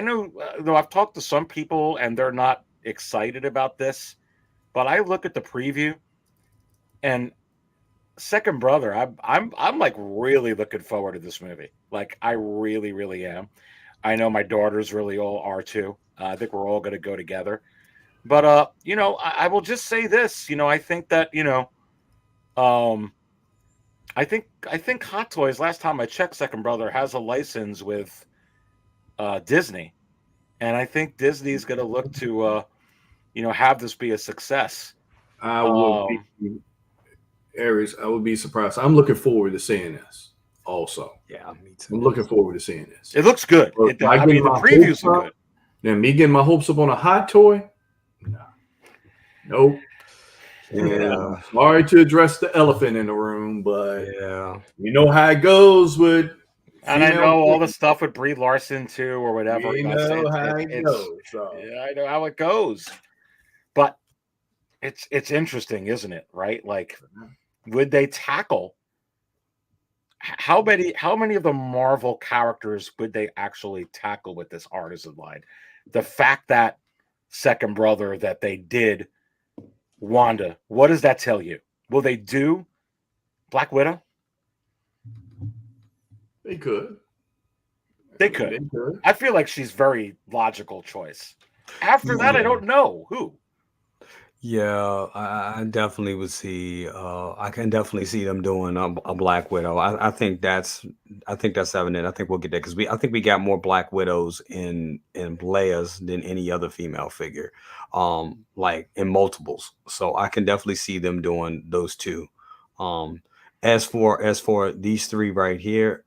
know, though I've talked to some people and they're not excited about this, but I look at the preview and Second Brother, I'm like really looking forward to this movie. Like, I really, really am. I know my daughters really all are too. I think we're all going to go together. But I will just say this. I think that I think Hot Toys, last time I checked, Second Brother has a license with Disney, and I think Disney's going to look to have this be a success. I would be surprised. I'm looking forward to seeing this also. Yeah, me too. I'm looking forward to seeing this. It looks good. The previews look good. Now, me getting my hopes up on a hot toy? Nah. Nope. Yeah. Sorry to address the elephant in the room, but Yeah. you know how it goes with And I female know all the figures. stuff with Brie Larson too, or whatever. You know how it goes. So. Yeah, I know how it goes. But it's interesting, isn't it? Right? Like, would they tackle how many of the Marvel characters would they actually tackle with this Artisan line? The fact that second brother that they did Wanda, what does that tell you? Will they do Black Widow? They could. They could. I feel like she's very logical choice. After that, I don't know who. Yeah, I definitely would see. I can definitely see them doing a Black Widow. I think that's evident. I think we'll get there because I think we got more Black Widows in Leia's than any other female figure, like in multiples. So I can definitely see them doing those two. As for these three right here,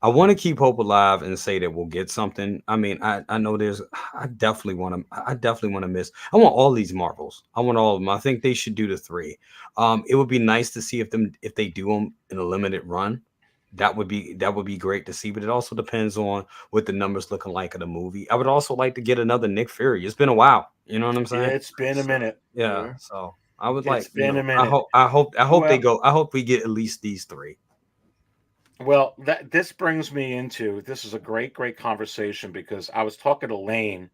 I want to keep hope alive and say that we'll get something. I mean, I know I definitely want to miss. I want all these Marvels. I want all of them. I think they should do the three. It would be nice to see if they do them in a limited run. That would be great to see, but it also depends on what the numbers looking like of the movie. I would also like to get another Nick Fury. It's been a while. You know what I'm saying? Yeah, it's been a minute. Yeah. So I would It's been a minute. I hope they go. I hope we get at least these three. Well, this brings me into this is a great conversation because I was talking to Lane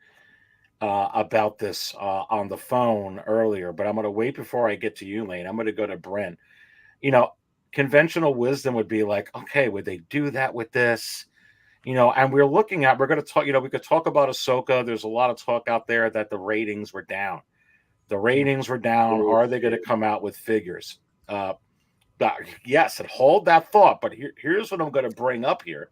about this on the phone earlier, but I'm going to wait before I get to you, Lane. I'm going to go to Brent. You know, conventional wisdom would be like, okay, would they do that with this? You know, and we're going to talk, we could talk about Ahsoka. There's a lot of talk out there that the ratings were down. The ratings were down. Are they going to come out with figures? Yes, and hold that thought. But here's what I'm going to bring up here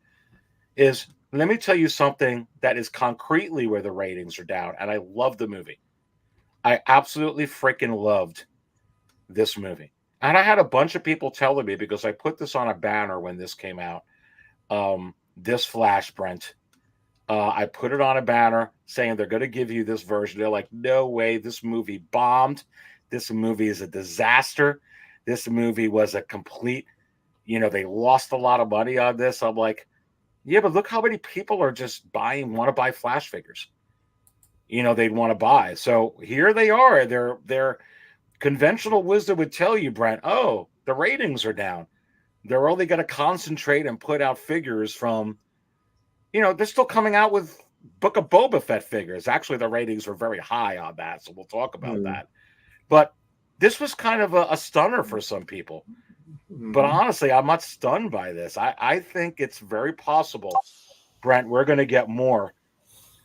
is let me tell you something that is concretely where the ratings are down. And I love the movie. I absolutely freaking loved this movie. And I had a bunch of people telling me because I put this on a banner when this came out. This Flash, Brent. I put it on a banner saying they're going to give you this version. They're like, no way. This movie bombed. This movie is a disaster. This movie was a complete, they lost a lot of money on this. I'm like, yeah, but look how many people are just want to buy Flash figures. They'd want to buy. So here they are. Their conventional wisdom would tell you, Brent, oh, the ratings are down. They're only going to concentrate and put out figures from, they're still coming out with Book of Boba Fett figures. Actually, the ratings were very high on that. So we'll talk about that. But this was kind of a stunner for some people. But honestly, I'm not stunned by this. I think it's very possible, Brent, we're going to get more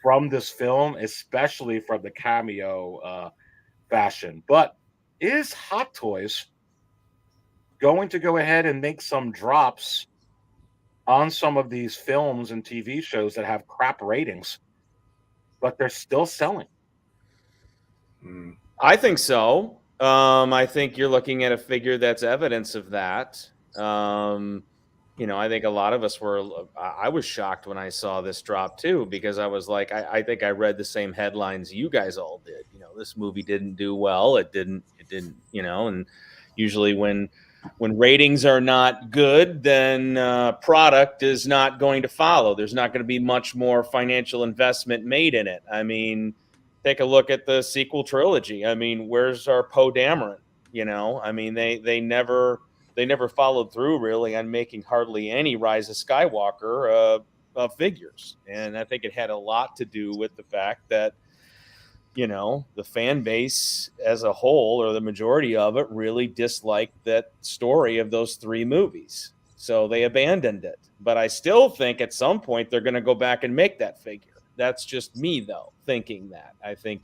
from this film, especially from the cameo fashion. But is Hot Toys going to go ahead and make some drops on some of these films and TV shows that have crap ratings, but they're still selling? I think so. I think you're looking at a figure that's evidence of that. I think a lot of us I was shocked when I saw this drop too, because I was like, I think I read the same headlines you guys all did. This movie didn't do well. It didn't, and usually when ratings are not good, then product is not going to follow. There's not going to be much more financial investment made in it. I mean, take a look at the sequel trilogy. I mean, where's our Poe Dameron? I mean, they never followed through really on making hardly any Rise of Skywalker figures. And I think it had a lot to do with the fact that, the fan base as a whole, or the majority of it, really disliked that story of those three movies. So they abandoned it. But I still think at some point they're going to go back and make that figure. That's just me, though, thinking that. I think,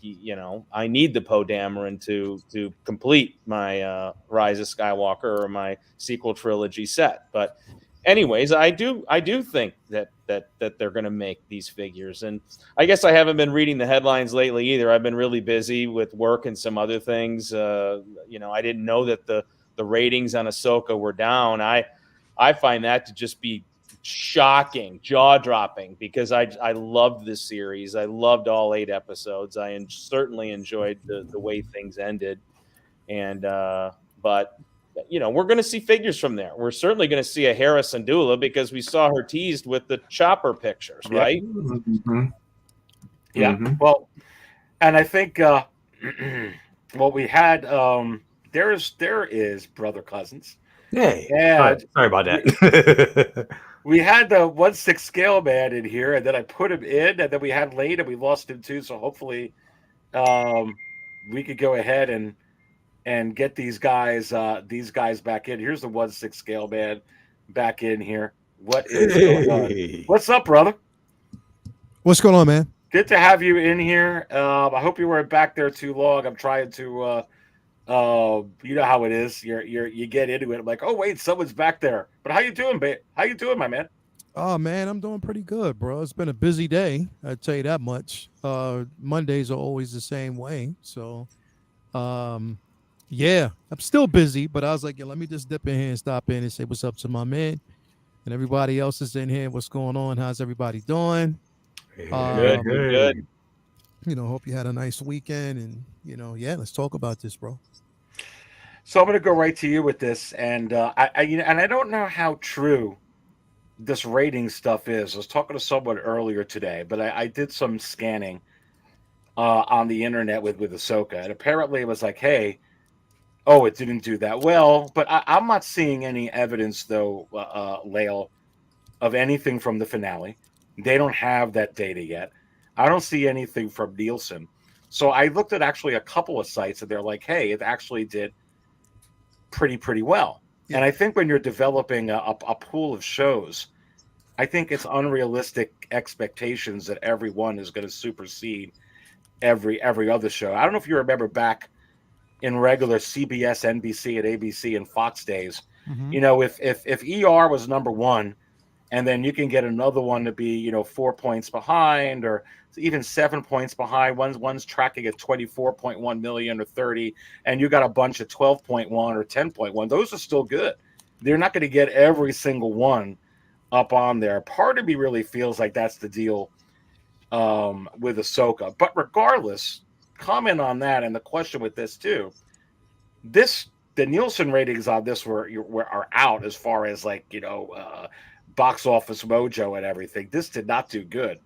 I need the Poe Dameron to complete my Rise of Skywalker or my sequel trilogy set. But anyways, I do think that they're going to make these figures. And I guess I haven't been reading the headlines lately either. I've been really busy with work and some other things. I didn't know that the ratings on Ahsoka were down. I find that to just be shocking, jaw-dropping, because I loved this series. I loved all 8 episodes. I certainly enjoyed the way things ended. And but we're going to see figures from there. We're certainly going to see a Hera Syndulla because we saw her teased with the chopper pictures, right? Mm-hmm. Yeah. Mm-hmm. Well, and I think well, we had there is brother cousins. Hey, And sorry about that. we had the 1/6 scale man in here, and then I put him in, and then we had late, and we lost him too. So hopefully, we could go ahead and get these guys back in. Here's the 1/6 scale man back in here. What is going on? What's up, brother? What's going on, man? Good to have you in here. I hope you weren't back there too long. I'm trying to you know how it is. You get into it. I'm like, oh wait, someone's back there. But how you doing, babe? How you doing, my man? Oh man, I'm doing pretty good, bro. It's been a busy day. I'd tell you that much. Mondays are always the same way. So yeah, I'm still busy, but I was like, yeah, let me just dip in here and stop in and say what's up to my man and everybody else is in here. What's going on? How's everybody doing? Good. Hope you had a nice weekend, and yeah, let's talk about this, bro. So I'm going to go right to you with this, and I don't know how true this rating stuff is. I was talking to someone earlier today, but I did some scanning on the internet with Ahsoka, and apparently it was like, hey, it didn't do that well, but I'm not seeing any evidence though, Lael, of anything from the finale. They don't have that data yet. I don't see anything from Nielsen. So I looked at actually a couple of sites, and they're like, hey, it actually did pretty well. Yeah. And I think when you're developing a pool of shows, I think it's unrealistic expectations that everyone is going to supersede every other show. I don't know if you remember back in regular CBS, NBC, and ABC and Fox days, if ER was number one, and then you can get another one to be, 4 points behind, or even 7 points behind. One's tracking at 24.1 million or 30, and you got a bunch of 12.1 or 10.1. Those are still good. They're not going to get every single one up on there. Part of me really feels like that's the deal with Ahsoka. But regardless, comment on that, and the question with this too. The Nielsen ratings on this are out as far as Box Office Mojo and everything. This did not do good.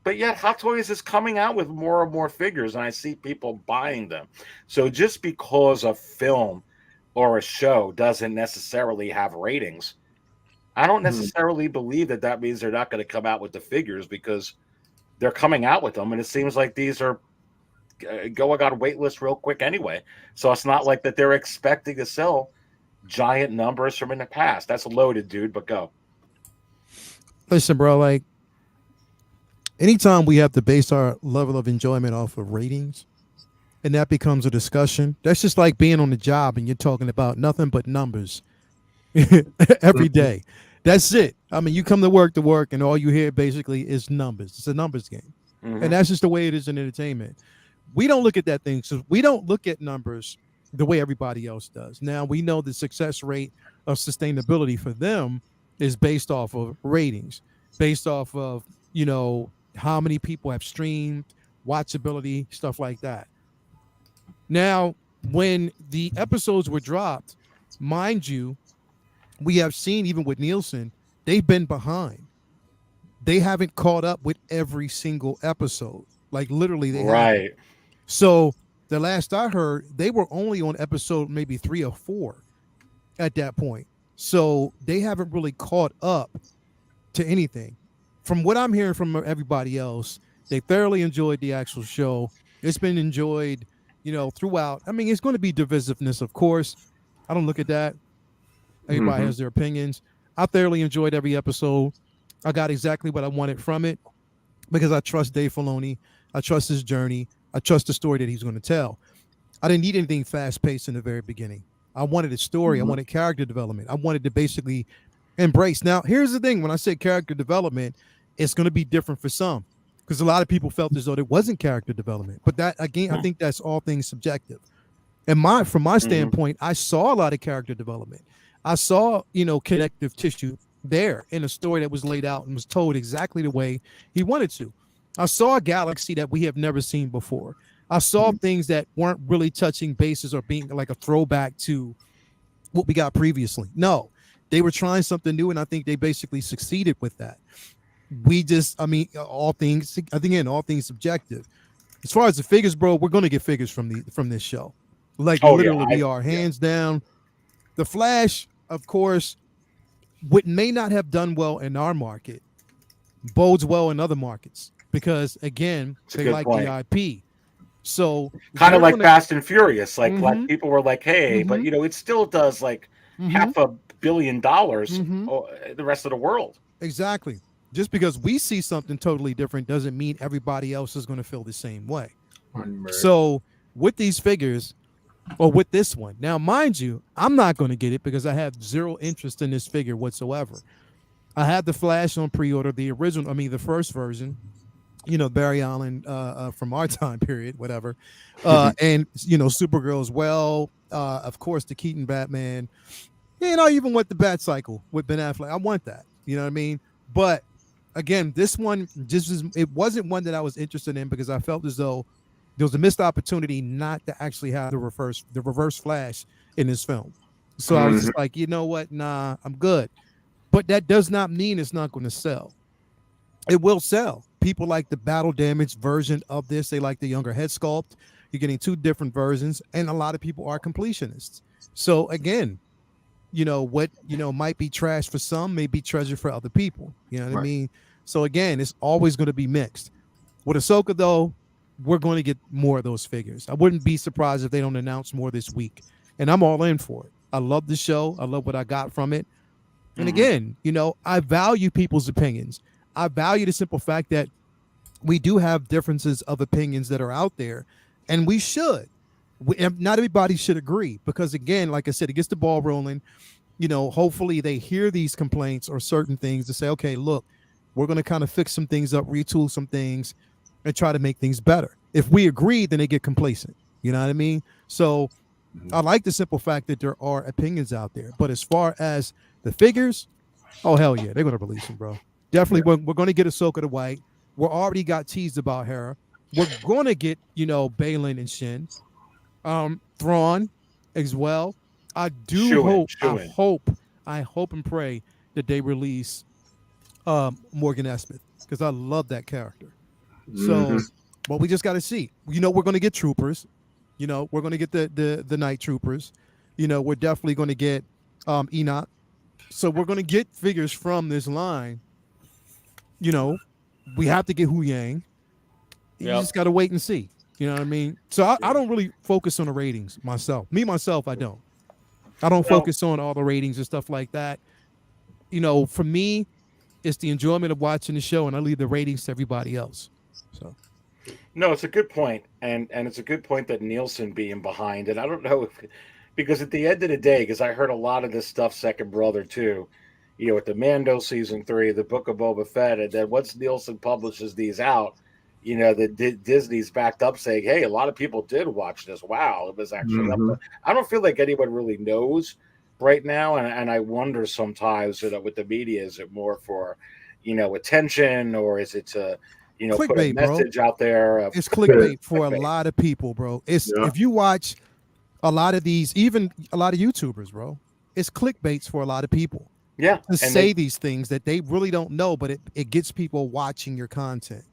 But yet Hot Toys is coming out with more and more figures, and I see people buying them. So just because a film or a show doesn't necessarily have ratings, I don't necessarily believe that means they're not going to come out with the figures, because they're coming out with them, and it seems like these are going on wait list real quick anyway. So it's not like that they're expecting to sell giant numbers from in the past. That's loaded, dude, but go. Listen, bro, anytime we have to base our level of enjoyment off of ratings, and that becomes a discussion, that's just like being on the job and you're talking about nothing but numbers every day. That's it. I mean, you come to work, and all you hear basically is numbers. It's a numbers game. Mm-hmm. And that's just the way it is in entertainment. We don't look at that thing. So we don't look at numbers the way everybody else does. Now, we know the success rate of sustainability for them is based off of ratings, based off of, how many people have streamed, watchability, stuff like that. Now, when the episodes were dropped, mind you, we have seen, even with Nielsen, they've been behind. They haven't caught up with every single episode. Like literally they haven't. So the last I heard, they were only on episode maybe 3 or 4 at that point. So they haven't really caught up to anything. From what I'm hearing from everybody else, they thoroughly enjoyed the actual show. It's been enjoyed, throughout. I mean, it's going to be divisiveness, of course. I don't look at that. Everybody has their opinions. I thoroughly enjoyed every episode. I got exactly what I wanted from it because I trust Dave Filoni. I trust his journey. I trust the story that he's going to tell. I didn't need anything fast-paced in the very beginning. I wanted a story. I wanted character development. I wanted to basically embrace. Now, here's the thing. When I say character development, it's going to be different for some because a lot of people felt as though it wasn't character development. But that, again, I think that's all things subjective. And from my standpoint, I saw a lot of character development. I saw, connective tissue there in a story that was laid out and was told exactly the way he wanted to. I saw a galaxy that we have never seen before. I saw things that weren't really touching bases or being like a throwback to what we got previously. No, they were trying something new, and I think they basically succeeded with that. All things subjective. As far as the figures, bro, we're gonna get figures from this show. Like literally, we are hands down. The Flash, of course, what may not have done well in our market bodes well in other markets because again, they like the IP. So kind of like Fast and Furious, like people were like, "Hey," but it still does like $500 million the rest of the world. Exactly. Just because we see something totally different doesn't mean everybody else is going to feel the same way. Right. So with these figures, or with this one, now mind you, I'm not going to get it because I have zero interest in this figure whatsoever. I had the Flash on pre-order, the original, the first version, Barry Allen from our time period, whatever. And, Supergirl as well. Of course, the Keaton Batman. Even with the Bat Cycle with Ben Affleck, I want that. You know what I mean? But again, this one it wasn't one that I was interested in because I felt as though there was a missed opportunity not to actually have the reverse Flash in this film. So I was just like, you know what? Nah, I'm good. But that does not mean it's not going to sell. It will sell. People like the battle damage version of this. They like the younger head sculpt. You're getting 2 different versions, and a lot of people are completionists. So again, what might be trash for some may be treasure for other people. You know what I mean? So again, it's always going to be mixed. With Ahsoka, though, we're going to get more of those figures. I wouldn't be surprised if they don't announce more this week. And I'm all in for it. I love the show. I love what I got from it. And again, I value people's opinions. I value the simple fact that we do have differences of opinions that are out there, and we should. Not everybody should agree because, again, like I said, it gets the ball rolling. Hopefully they hear these complaints or certain things to say, okay, look, we're going to kind of fix some things up, retool some things, and try to make things better. If we agree, then they get complacent. You know what I mean? So I like the simple fact that there are opinions out there. But as far as the figures, oh, hell yeah, they're going to release them, bro. Definitely, we're going to get Ahsoka the White. We're already got teased about Hera. We're going to get, Balin and Shin. Thrawn as well. I hope and pray that they release Morgan Esmith because I love that character. So, but we just got to see. We're going to get troopers. We're going to get the night troopers. We're definitely going to get Enoch. So we're going to get figures from this line. We have to get Hu Yang. You just got to wait and see. You know what I mean? So I don't really focus on the ratings myself. I don't. I don't focus on all the ratings and stuff like that. For me, it's the enjoyment of watching the show, and I leave the ratings to everybody else. So, no, it's a good point, and it's a good point that Nielsen being behind. And I don't know because at the end of the day, because I heard a lot of this stuff, Second Brother too, with the Mando season 3, the Book of Boba Fett, and then once Nielsen publishes these out, Disney's backed up saying, hey, a lot of people did watch this. Wow, it was actually up there. I don't feel like anyone really knows right now, and I wonder sometimes with the media, is it more for attention, or is it to clickbait, put a message out there? It's clickbait for a lot of people, bro. It's if you watch a lot of these, even a lot of YouTubers, bro, it's clickbaits for a lot of people. Yeah, to say these things that they really don't know, but it gets people watching your content.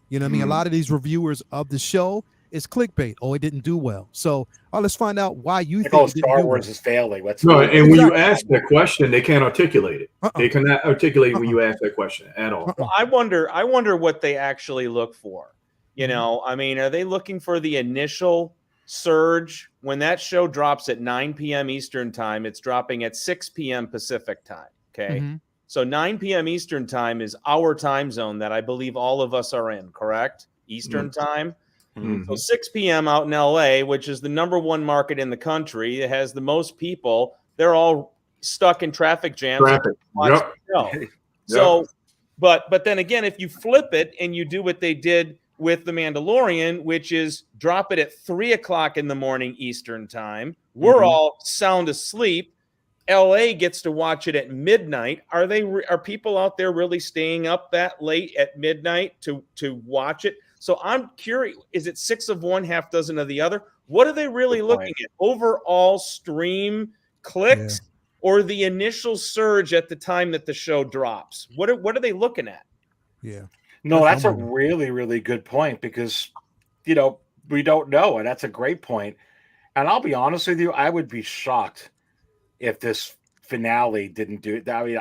You know what I mean? A lot of these reviewers of the show is clickbait. Oh, it didn't do well. So let's find out why you think Star Wars is failing. And when you ask that question, they can't articulate it. They cannot articulate when you ask that question at all. Well, I wonder what they actually look for. Are they looking for the initial surge? When that show drops at 9 p.m. Eastern time, it's dropping at 6 p.m. Pacific time. Okay. So 9 p.m. Eastern time is our time zone that I believe all of us are in, correct? Eastern time. So 6 p.m. out in LA, which is the number 1 market in the country. It has the most people. They're all stuck in traffic jams. So, but then again, if you flip it and you do what they did with The Mandalorian, which is drop it at 3 o'clock in the morning Eastern time, we're all sound asleep. LA gets to watch it at midnight. Are people out there really staying up that late at midnight to watch it? So I'm curious, is it 6 of one, half dozen of the other? What are they really looking at? Overall stream clicks or the initial surge at the time that the show drops? What are they looking at? Yeah. No, that's a really, really good point because, we don't know. And that's a great point. And I'll be honest with you, I would be shocked if this finale didn't do it. I mean,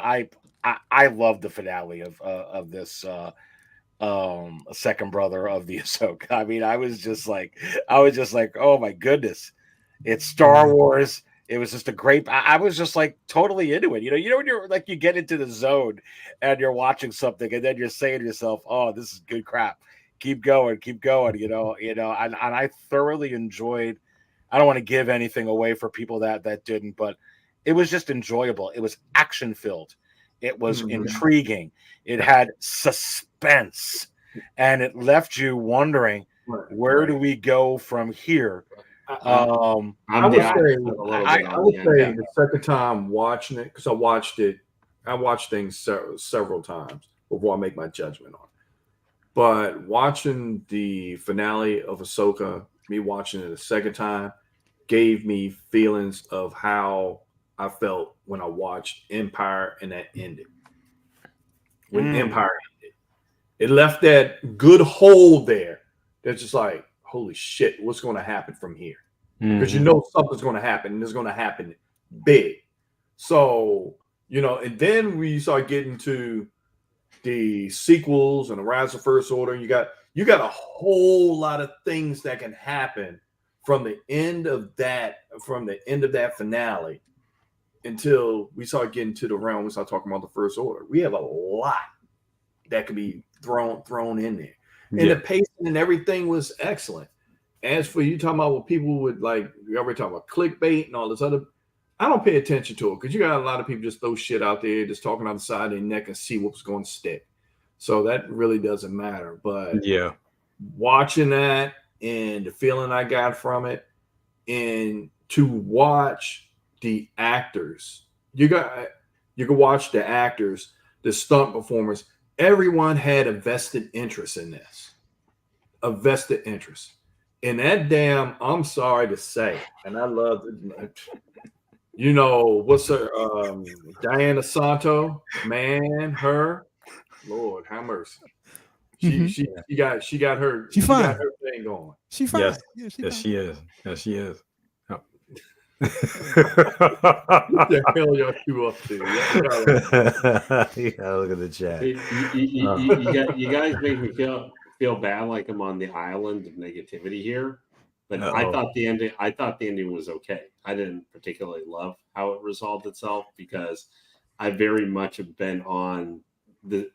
I love the finale of this second brother of the Ahsoka. I mean, I was just like, oh my goodness, it's Star Wars. It was just a great. I was just like totally into it. When you're like you get into the zone and you're watching something, and then you're saying to yourself, "Oh, this is good crap. Keep going." And I thoroughly enjoyed. I don't want to give anything away for people that didn't, but it was just enjoyable. It was action filled. It was intriguing. It had suspense, and it left you wondering, where do we go from here? I would say the second time watching it, because I watch things several times before I make my judgment on it. But watching the finale of Ahsoka, me watching it a second time, gave me feelings of how I felt when I watched Empire and that ended. When Empire ended, it left that good hole there. That's just like, holy shit, what's going to happen from here? Because something's going to happen, and it's going to happen big. So, and then we start getting to the sequels and the Rise of First Order. You got a whole lot of things that can happen from the end of that finale until we start getting to the realm. We start talking about the First Order. We have a lot that could be thrown in there, and the pacing and everything was excellent. As for you talking about what people would like, we already talking about clickbait and all this other. I don't pay attention to it because you got a lot of people just throw shit out there, just talking on the side of their neck and see what's going to stick. So that really doesn't matter. But watching that and the feeling I got from it, and to watch the actors, you can watch the actors, the stunt performers. Everyone had a vested interest in this, a vested interest. And that damn, I'm sorry to say, and I love it. What's her Diana Santo, man, her Lord have mercy. She got her thing going. She fine. Yes, she is. Oh. What the hell y'all two up to? Look at the chat. You guys make me feel bad like I'm on the island of negativity here. But I thought the ending was okay. I didn't particularly love how it resolved itself because I very much have been on the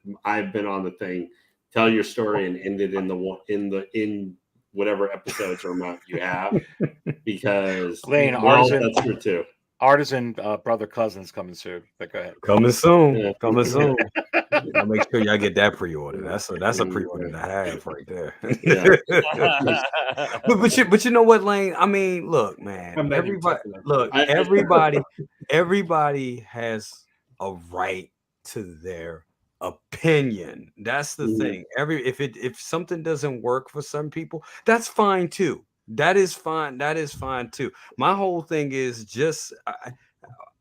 thing. Tell your story and end it in whatever episodes or amount you have, because Lane, that's true too. Artisan brother cousins coming soon. But go ahead. Coming soon. I'll make sure y'all get that pre-order. That's a pre-order to have right there. but you know what, Lane? I mean, look, man. Everybody has a right to their opinion. That's the thing. If something doesn't work for some people, that's fine too. That is fine too. My whole thing is just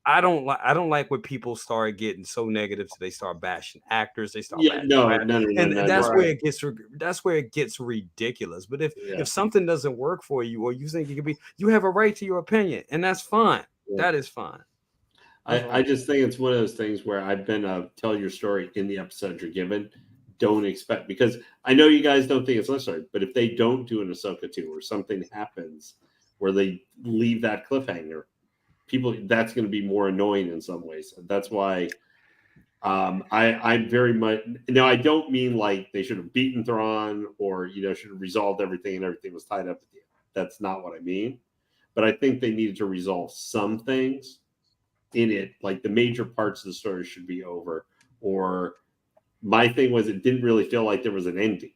I don't like when people start getting so negative, so they start bashing actors. They start bashing that's where it gets ridiculous. But if something doesn't work for you, or you think it could be, you have a right to your opinion, and that's fine. That is fine. I just think it's one of those things where I've been tell your story in the episode you're given. Don't expect, because I know you guys don't think it's necessary, but if they don't do an Ahsoka 2 or something happens where they leave that cliffhanger, that's going to be more annoying in some ways. That's why I very much now. I don't mean like they should have beaten Thrawn or should have resolved everything and everything was tied up at the end. That's not what I mean. But I think they needed to resolve some things in it, like the major parts of the story should be over. Or my thing was, it didn't really feel like there was an ending.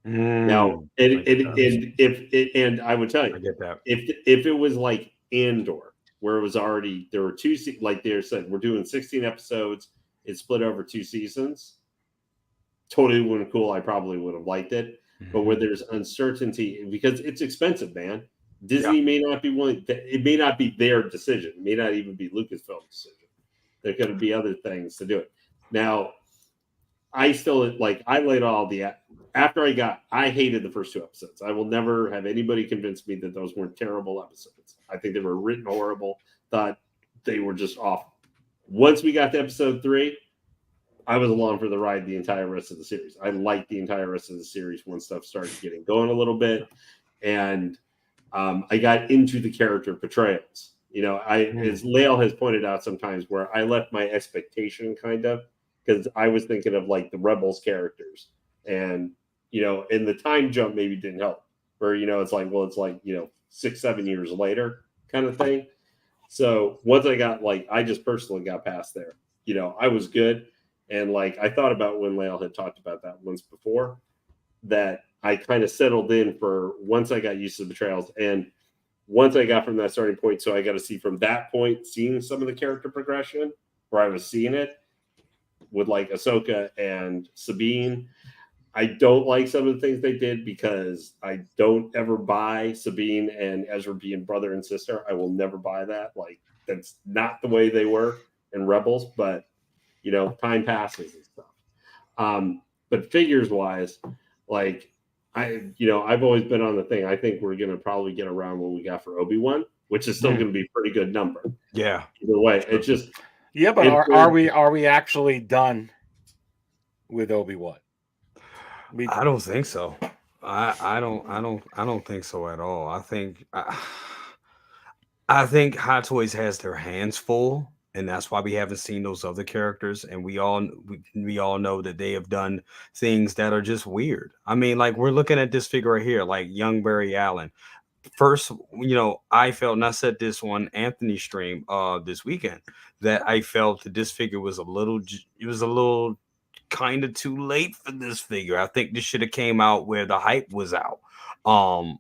Now, and I would tell you, I get that. If it was like Andor, where it was already there were two like they said we're doing 16 episodes. It's split over 2 seasons. Totally would have been cool. I probably would have liked it. But where there's uncertainty because it's expensive, man. Disney may not be willing. It may not be their decision. It may not even be Lucasfilm's decision. There could be other things to do it. Now, I still like. I laid all the after I hated the first 2 episodes. I will never have anybody convince me that those weren't terrible episodes. I think they were written horrible. Thought they were just awful. Once we got to episode 3, I was along for the ride the entire rest of the series. I liked the entire rest of the series when stuff started getting going a little bit, and I got into the character portrayals. You know, as Lael has pointed out sometimes, where I left my expectation kind of because I was thinking of like the Rebels characters, and you know, and the time jump maybe didn't help. Where you know, it's like 6-7 years later kind of thing. So once I just personally got past there. You know, I was good. And like I thought about when Lael had talked about that once before, that I kind of settled in for once I got used to the betrayals, and once I got from that starting point, so I got to see from that point, seeing some of the character progression where I was seeing it with like Ahsoka and Sabine. I don't like some of the things they did because I don't ever buy Sabine and Ezra being brother and sister. I will never buy that. Like that's not the way they were in Rebels, but you know, time passes and stuff. But figures wise, like I've always been on the thing. I think we're going to probably get around what we got for Obi-Wan, which is still going to be a pretty good number. Yeah. Either way, it's just but are we actually done with Obi-Wan? I don't think so. I don't think so at all. I think Hot Toys has their hands full. And that's why we haven't seen those other characters. And we all know that they have done things that are just weird. I mean, like we're looking at this figure right here, like young Barry Allen. First, you know, I felt, and I said this on Anthony's stream this weekend, that I felt that this figure was a little kind of too late for this figure. I think this should have came out where the hype was out. And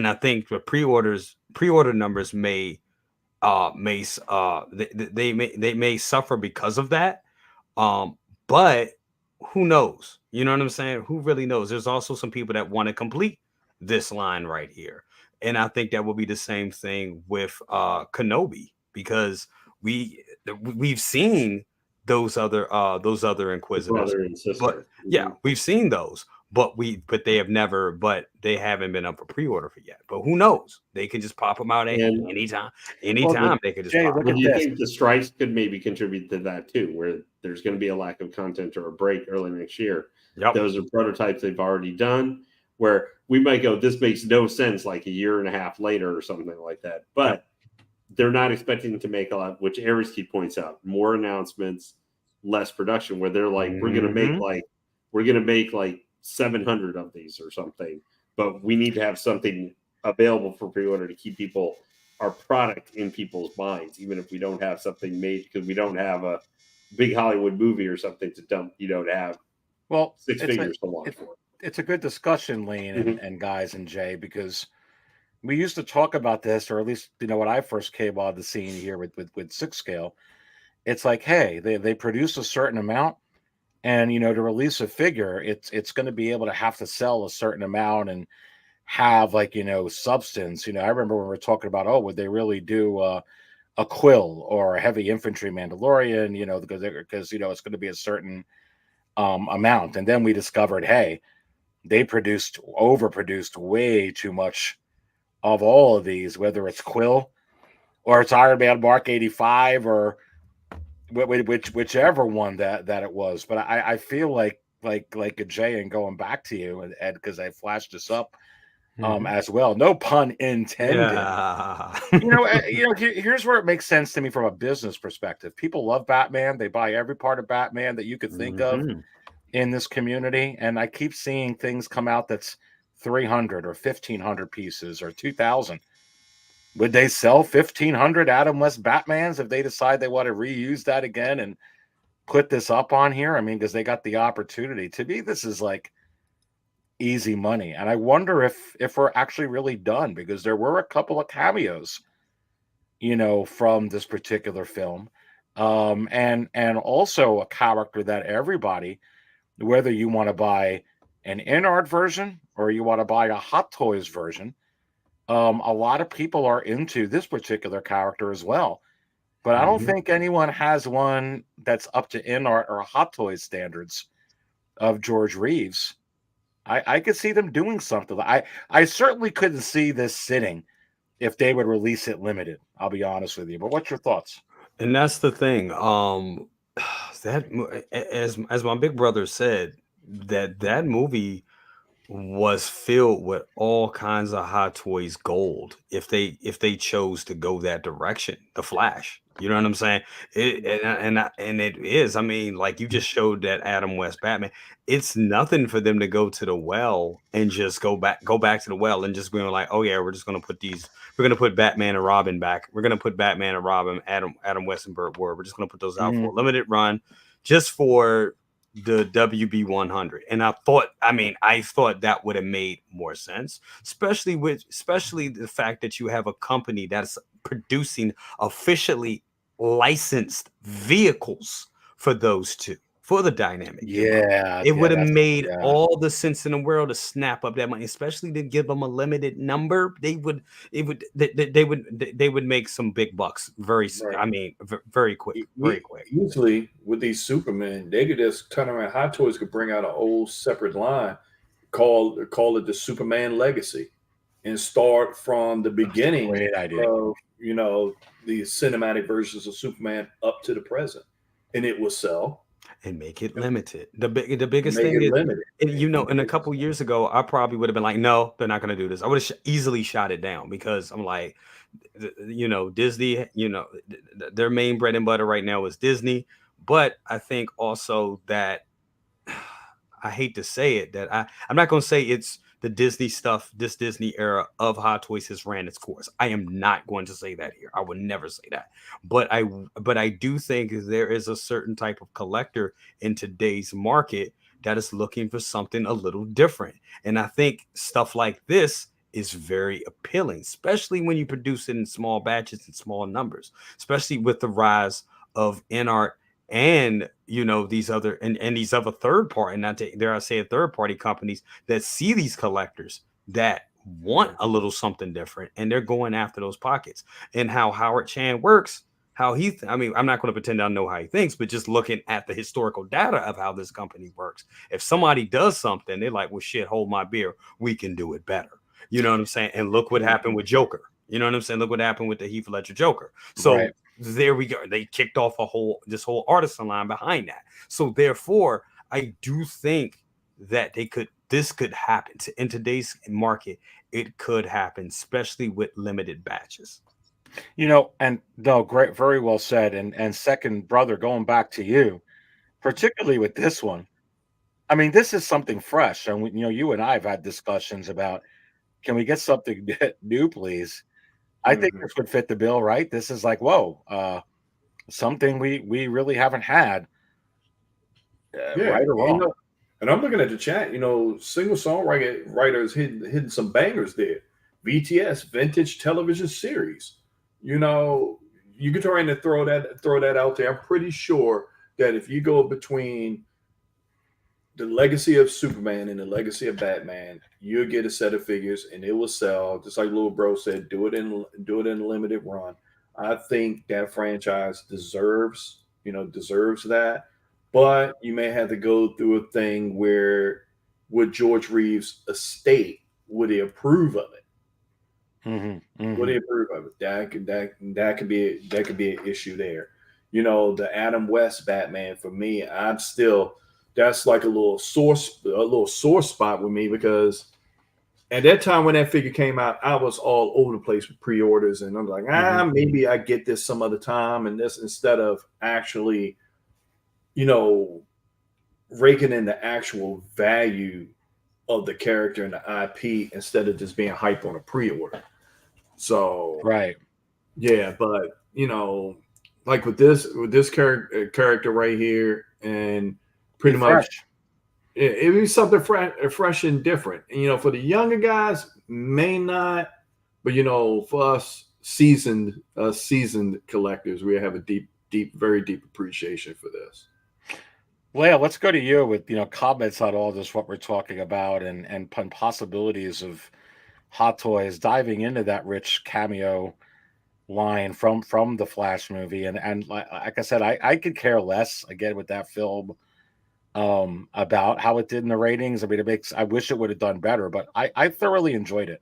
I think the pre-order numbers may suffer because of that. But who knows? You know what I'm saying? Who really knows? There's also some people that want to complete this line right here. And I think that will be the same thing with Kenobi, because we've seen those other Inquisitors. But yeah, we've seen those. But they haven't been up for pre-order for yet. But who knows? They can just pop them out anytime. They could just pop them. Do you think the strikes could maybe contribute to that too, where there's going to be a lack of content or a break early next year? Yep. Those are prototypes they've already done, where we might go, this makes no sense like a year and a half later or something like that. But they're not expecting to make a lot, which Ariski points out, more announcements, less production, where they're like, we're going to make like 700 of these or something, but we need to have something available for pre-order to keep our product in people's minds, even if we don't have something made, because we don't have a big Hollywood movie or something to dump, to have 6 figures to launch for. It's a good discussion, Lane and guys and Jay, because we used to talk about this, or at least when I first came on the scene here with 6 scale. It's like, hey, they produce a certain amount. And, to release a figure, it's going to be able to have to sell a certain amount and have substance. I remember when we were talking about, would they really do a Quill or a heavy infantry Mandalorian, because it's going to be a certain amount. And then we discovered, hey, they overproduced way too much of all of these, whether it's Quill or it's Iron Man Mark 85 or whichever one that it was. But I feel like a Jay, and going back to you, Ed, because I flashed this up as well, no pun intended. Here's where it makes sense to me from a business perspective. People love Batman. They buy every part of Batman that you could think of in this community, and I keep seeing things come out that's 300 or 1,500 pieces or 2,000. Would they sell 1,500 Adam West Batmans if they decide they want to reuse that again and put this up on here? I mean, because they got the opportunity. To me, this is like easy money. And I wonder if we're actually really done, because there were a couple of cameos from this particular film. And also a character that everybody, whether you want to buy an in-art version or you want to buy a Hot Toys version, a lot of people are into this particular character as well. But I don't think anyone has one that's up to in-art or Hot Toys standards of George Reeves. I could see them doing something. I certainly couldn't see this sitting if they would release it limited. I'll be honest with you. But what's your thoughts? And that's the thing. As my big brother said, that movie was filled with all kinds of Hot Toys gold if they chose to go that direction. The Flash, you know what I'm saying? And it is. I mean, like you just showed that Adam West Batman. It's nothing for them to go to the well and just go back to the well and just being like, oh yeah, we're just gonna put these. We're gonna put Batman and Robin back. We're gonna put Batman and Robin, Adam West and Burt Ward. We're just gonna put those out for a limited run, just for the WB 100. And I thought that would have made more sense, especially the fact that you have a company that's producing officially licensed vehicles for those two, for the dynamic. It would have made all the sense in the world to snap up that money, especially to give them a limited number. They would make some big bucks very quick. Usually with these Supermen, they could just turn around. Hot Toys could bring out an old separate line, call it the Superman Legacy, and start from the beginning Great idea. of the cinematic versions of Superman up to the present, and it will sell. And make it limited. The biggest thing is, and a couple years ago, I probably would have been like, no, they're not going to do this. I would have easily shot it down because I'm like, Disney, their main bread and butter right now is Disney. But I think also that I hate to say it, that I'm not going to say it's the Disney stuff, this Disney era of Hot Toys has ran its course. I am not going to say that here. I would never say that. But I do think there is a certain type of collector in today's market that is looking for something a little different. And I think stuff like this is very appealing, especially when you produce it in small batches and small numbers, especially with the rise of in-art and these other third party, not to, dare I say, third party companies that see these collectors that want a little something different, and they're going after those pockets. And how Howard Chan works, I'm not going to pretend I know how he thinks, but just looking at the historical data of how this company works, if somebody does something, they're like, well, shit, hold my beer, we can do it better. You know what I'm saying? And look what happened with Joker. You know what I'm saying? Look what happened with the Heath Ledger Joker. So there we go. They kicked off this whole Artisan line behind that. So therefore, I do think that this could happen in today's market. It could happen, especially with limited batches. And no, great, very well said. And second, brother, going back to you, particularly with this one, I mean, this is something fresh. And you and I have had discussions about, can we get something new, please? I think this would fit the bill, right? This is like, whoa, something we really haven't had, right or wrong. And I'm looking at the chat. Single songwriters hitting some bangers there. VTS, Vintage Television Series. You can try and throw that out there. I'm pretty sure that if you go between the legacy of Superman and the legacy of Batman, you'll get a set of figures and it will sell. Just like little bro said, do it in a limited run. I think that franchise deserves that, but you may have to go through a thing where would George Reeves' estate, would he approve of it? Would he approve of it? That could be an issue there. The Adam West Batman, for me, that's like a little sore spot with me, because at that time when that figure came out, I was all over the place with pre-orders, and I'm like, maybe I get this some other time, and this, instead of actually, raking in the actual value of the character and the IP instead of just being hyped on a pre-order. So yeah, but like with this character right here, and pretty much it was something fresh and different. And, for the younger guys, may not, but for us seasoned collectors, we have a very deep appreciation for this. Well, let's go to you with comments on all this, what we're talking about, and possibilities of Hot Toys diving into that rich cameo line from the Flash movie, and like I said, I could care less again with that film about how it did in the ratings. I mean, I wish it would have done better, but I thoroughly enjoyed it.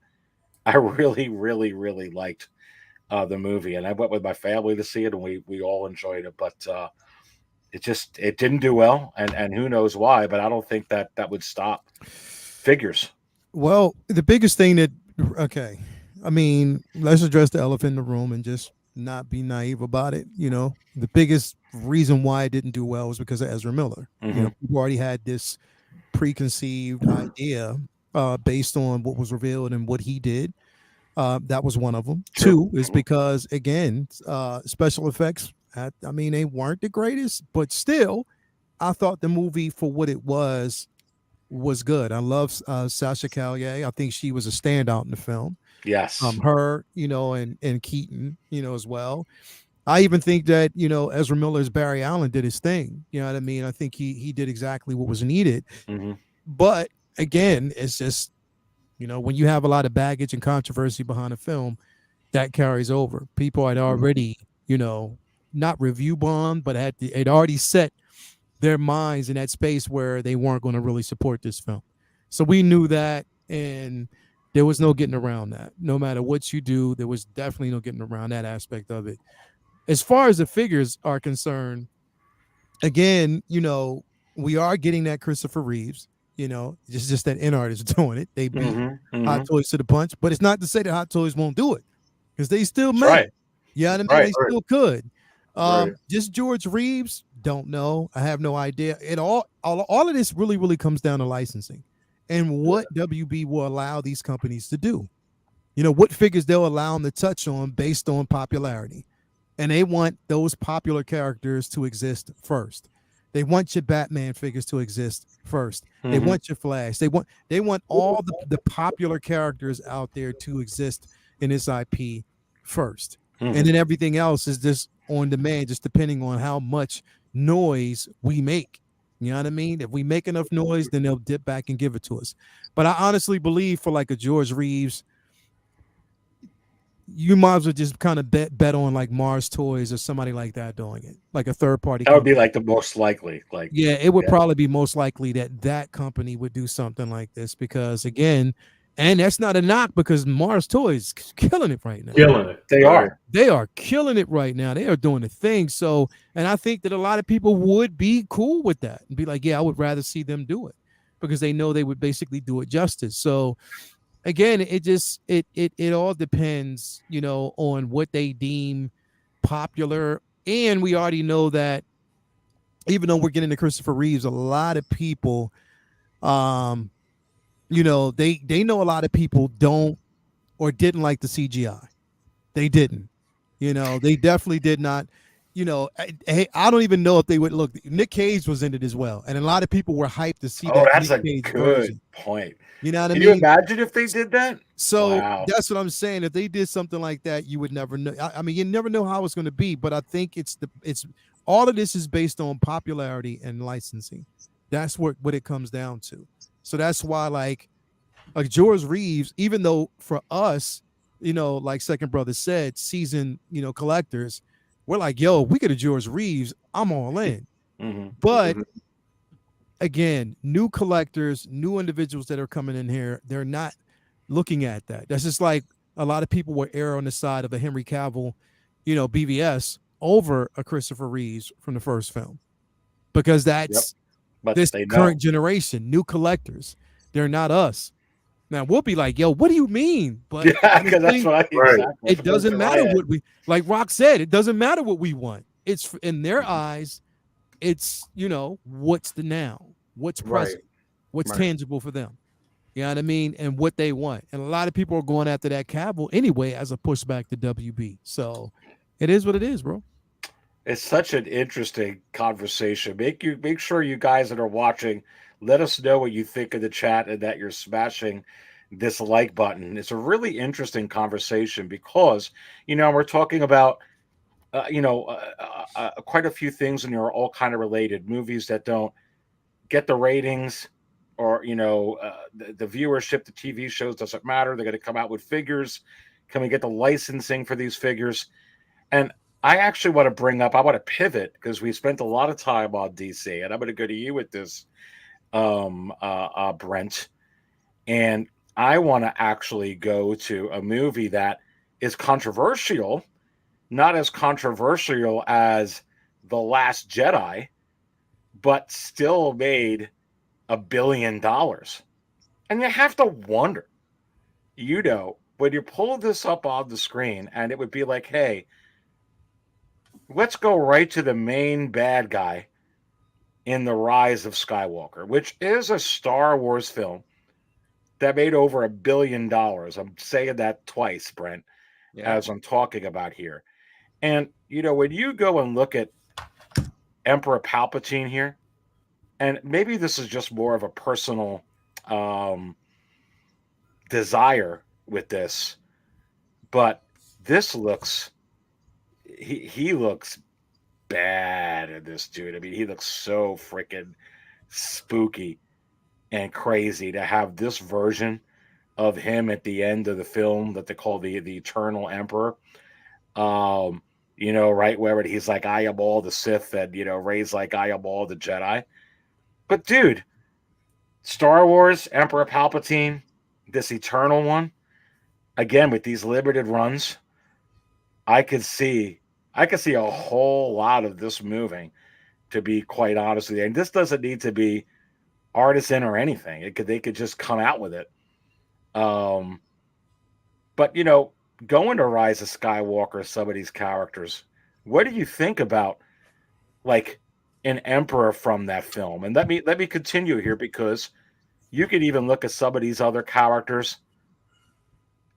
I really, really, really liked the movie, and I went with my family to see it, and we all enjoyed it. But it didn't do well, and who knows why? But I don't think that would stop figures. Well, the biggest thing okay, I mean, let's address the elephant in the room and just not be naive about it. The biggest reason why it didn't do well was because of Ezra Miller. Mm-hmm. People already had this preconceived idea based on what was revealed and what he did. That was one of them. Sure. Two is because, again, special effects, I mean, they weren't the greatest, but still, I thought the movie for what it was good. I love Sasha Callier. I think she was a standout in the film. Yes. Her, and Keaton, as well. I even think that, Ezra Miller's Barry Allen did his thing. You know what I mean? I think he did exactly what was needed. Mm-hmm. But again, it's just, when you have a lot of baggage and controversy behind a film, that carries over. People had already, not review bombed, but had already set their minds in that space where they weren't going to really support this film. So we knew that, and there was no getting around that. No matter what you do, there was definitely no getting around that aspect of it. As far as the figures are concerned, again, we are getting that Christopher Reeves. It's just that InArt is doing it. They beat Hot Toys to the punch, but it's not to say that Hot Toys won't do it, because they still may. Right. Yeah, I mean, they still could. Just George Reeves, don't know. I have no idea. All of this really, really comes down to licensing and what WB will allow these companies to do. What figures they'll allow them to touch on based on popularity. And they want those popular characters to exist first. They want your Batman figures to exist first. Mm-hmm. They want your Flash. They want all the popular characters out there to exist in this IP first. Mm-hmm. And then everything else is just on demand, just depending on how much noise we make. You know what I mean? If we make enough noise, then they'll dip back and give it to us. But I honestly believe for like a George Reeves, you might as well just kind of bet on like Mars Toys or somebody like that doing it, like a third party. That would be like the most likely. It would probably be most likely that company would do something like this, because again, and that's not a knock, because Mars Toys is killing it right now. Killing it. They are killing it right now. They are doing the thing. So, and I think that a lot of people would be cool with that and be like, yeah, I would rather see them do it, because they know they would basically do it justice. So again, it all depends, on what they deem popular. And we already know that even though we're getting to Christopher Reeves, a lot of people, they know a lot of people don't or didn't like the CGI. They didn't. They definitely did not. I don't even know if they would look. Nick Cage was in it as well, and a lot of people were hyped to see. That's Nick Cage good version. Point. You know what I mean? Can you imagine if they did that? So that's what I'm saying. If they did something like that, you would never know. I mean, you never know how it's going to be. But I think it's all of this is based on popularity and licensing. That's what it comes down to. So that's why, like George Reeves, even though for us, like Second Brother said, seasoned, collectors, we're like, yo, we get a George Reeves, I'm all in. Mm-hmm. But again, new collectors, new individuals that are coming in here, they're not looking at that. That's just like a lot of people will err on the side of a Henry Cavill, BVS over a Christopher Reeves from the first film, because that's this current generation, new collectors. They're not us. Now we'll be like, yo, what do you mean? But because that's what it doesn't matter what we, like Rock said, it doesn't matter what we want. It's in their eyes, it's what's the now, what's present, what's tangible for them. You know what I mean? And what they want. And a lot of people are going after that Cavill anyway as a pushback to WB. So it is what it is, bro. It's such an interesting conversation. Make sure you guys that are watching, let us know what you think in the chat and that you're smashing this like button. It's a really interesting conversation because, we're talking about, quite a few things, and they're all kind of related. Movies that don't get the ratings, or the viewership, the TV shows doesn't matter. They're going to come out with figures. Can we get the licensing for these figures? And I actually want to bring up, I want to pivot because we spent a lot of time on DC, and I'm going to go to you with this, Brent. And I want to actually go to a movie that is controversial, not as controversial as The Last Jedi, but still made $1 billion. And you have to wonder, when you pull this up on the screen, and it would be like, hey, let's go right to the main bad guy in The Rise of Skywalker, which is a Star Wars film that made over $1 billion. I'm saying that twice, Brent, as I'm talking about here. And, when you go and look at Emperor Palpatine here, and maybe this is just more of a personal desire with this, but this looks, he looks bad in this, dude. I mean, he looks so freaking spooky and crazy to have this version of him at the end of the film that they call the Eternal Emperor. Right where he's like, I am all the Sith, and Rey's like, I am all the Jedi. But dude, Star Wars, Emperor Palpatine, this Eternal one, again with these limited runs, I could see a whole lot of this moving, to be quite honest with you. And this doesn't need to be Artisan or anything. They could just come out with it. But going to Rise of Skywalker, some of these characters, what do you think about like an Emperor from that film? And let me continue here, because you could even look at some of these other characters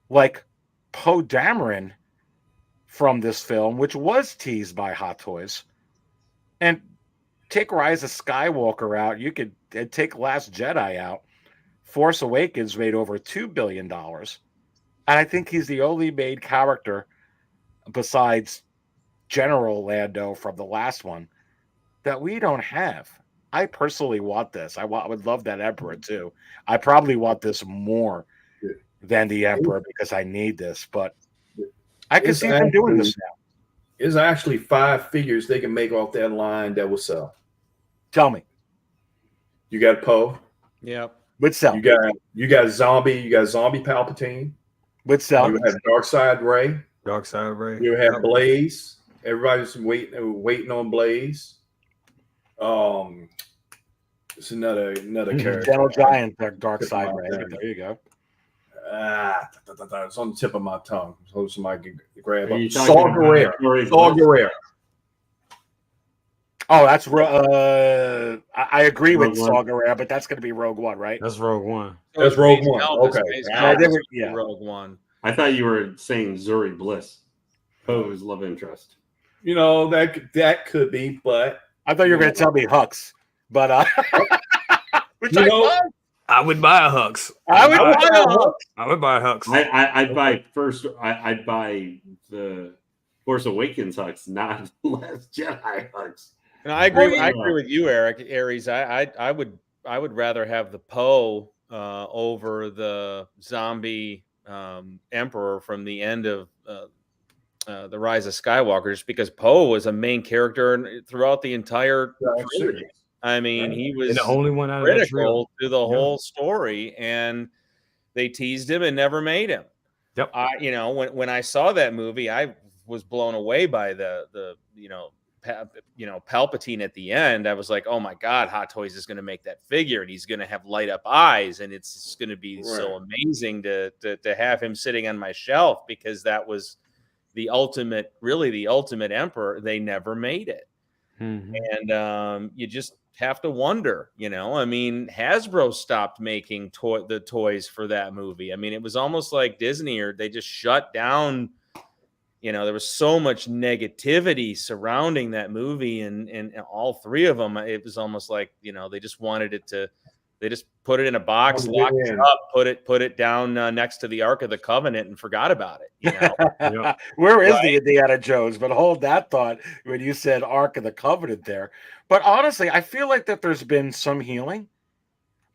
like Poe Dameron from this film, which was teased by Hot Toys, and take Rise of Skywalker out. You could take Last Jedi out. Force Awakens made over $2 billion. And I think he's the only made character besides General Lando from the last one that we don't have. I personally want this. I would love that Emperor too. I probably want this more than the Emperor because I need this, but I can see them doing this now. There's actually 5 figures they can make off that line that will sell. Tell me. You got Poe. Yep. Would sell. You got Zombie Palpatine. Would sell. You have Darkseid Rey. You have Blaze. Everybody's waiting on Blaze. It's another character. Gentle Giant, Darkseid Rey. There you go. It's on the tip of my tongue. So somebody can grab it. Saw Gerrera. Oh, that's I agree with Saw Gerrera, but that's going to be Rogue One, right? That's Rogue One. That's Rogue One. Okay. Rogue One. I thought you were saying Zuri Bliss, Poe's love interest. That could be, but I thought you were going to tell me Hux, but which I would buy a Hux. I would buy a Hux. I'd buy the Force Awakens Hux, not Last Jedi Hux. And I agree. I agree with you, Eric. Aries. I would rather have the Poe over the zombie Emperor from the end of the Rise of Skywalker, just because Poe was a main character throughout the entire trilogy. I mean, he was the only one out of critical to the whole story, and they teased him and never made him. Yep. When I saw that movie, I was blown away by the Palpatine at the end. I was like, oh my God, Hot Toys is going to make that figure, and he's going to have light up eyes, and it's going to be so amazing to have him sitting on my shelf, because that was the ultimate Emperor. They never made it. Mm-hmm. And you just have to wonder, I mean, Hasbro stopped making the toys for that movie. I mean, it was almost like Disney, or they just shut down. There was so much negativity surrounding that movie, and all 3 of them. It was almost like, they just wanted it to They just put it in a box, locked it up, put it down next to the Ark of the Covenant, and forgot about it. You know, Where is the Indiana Jones? But hold that thought when you said Ark of the Covenant there. But honestly, I feel like that there's been some healing.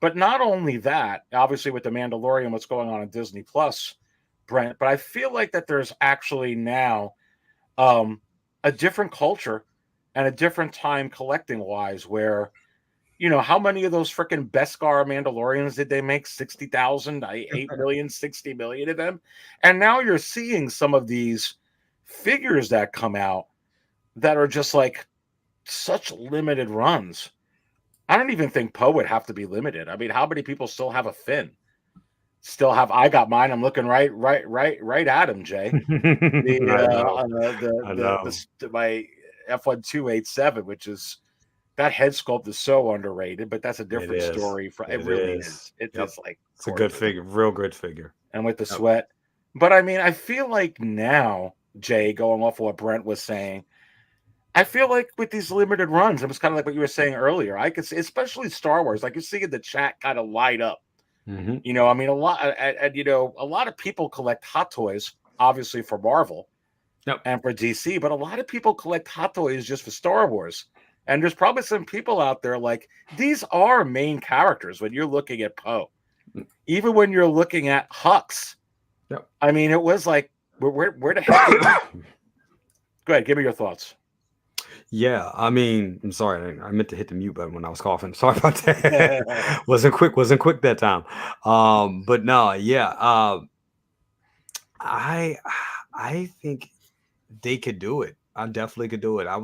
But not only that, obviously with the Mandalorian, what's going on Disney Plus, Brent. But I feel like that there's actually now a different culture and a different time collecting wise where. You know, how many of those freaking Beskar Mandalorians did they make? 60,000, 8 million, 60 million of them. And now you're seeing some of these figures that come out that are just like such limited runs. I don't even think Poe would have to be limited. I mean, how many people still have a Finn? I got mine. I'm looking right at him, Jay. My F1287, which is that head sculpt is so underrated, but that's a different story. It really is. It's like it's a good figure, real good figure. And with the sweat. But I mean, I feel like now, Jay, going off of what Brent was saying, I feel like with these limited runs, it was kind of like what you were saying earlier. I could see, especially Star Wars, like you're seeing the chat kind of light up. Mm-hmm. You know, I mean, a lot of people collect Hot Toys, obviously for Marvel and for DC, but a lot of people collect Hot Toys just for Star Wars. And there's probably some people out there like these are main characters when you're looking at Poe, even when you're looking at Hux. Yep. I mean, it was like, where the heck? Go ahead, give me your thoughts. Yeah, I mean, I'm sorry, I meant to hit the mute button when I was coughing. Sorry about that. wasn't quick that time. But no, yeah, I think they could do it. I definitely could do it. I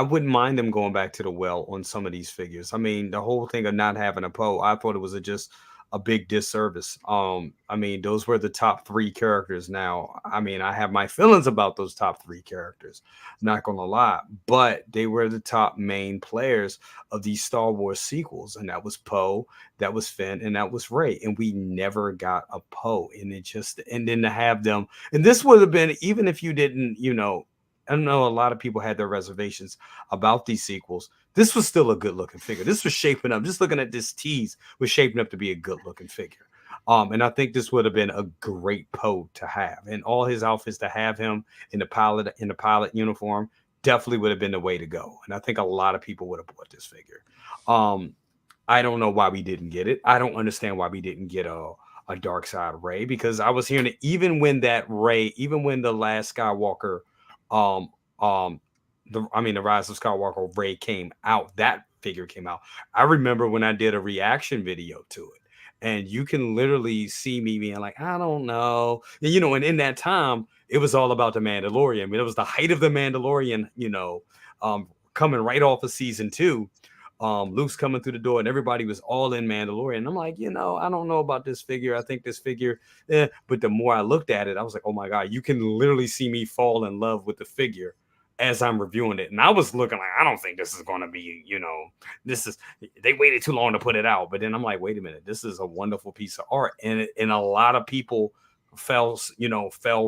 wouldn't mind them going back to the well on some of these figures. I mean, the whole thing of not having a Poe, I thought it was just a big disservice. I mean, those were the top 3 characters. Now, I mean, I have my feelings about those top 3 characters, not gonna lie, but they were the top main players of these Star Wars sequels, and that was Poe, that was Finn, and that was Rey, and we never got a Poe, and then to have them, and this would have been, even if you didn't, you know, I know a lot of people had their reservations about these sequels. This was still a good looking figure. This was shaping up. Just looking at this tease was shaping up to be a good looking figure. And I think this would have been a great Poe to have, and all his outfits to have him in the pilot uniform definitely would have been the way to go. And I think a lot of people would have bought this figure. I don't know why we didn't get it. I don't understand why we didn't get a Dark Side Rey, because I was hearing it even when the last Skywalker. The Rise of Skywalker Rey came out, that figure came out. I remember when I did a reaction video to it, and you can literally see me being like, I don't know. And, you know, and in that time, it was all about the Mandalorian. I mean, it was the height of the Mandalorian, you know, coming right off of season 2. Luke's coming through the door and everybody was all in Mandalorian. And I'm like, you know, I don't know about this figure. I think this figure, but the more I looked at it, I was like, oh my God, you can literally see me fall in love with the figure as I'm reviewing it. And I was looking like, I don't think this is going to be, you know, they waited too long to put it out. But then I'm like, wait a minute, this is a wonderful piece of art. And a lot of people fell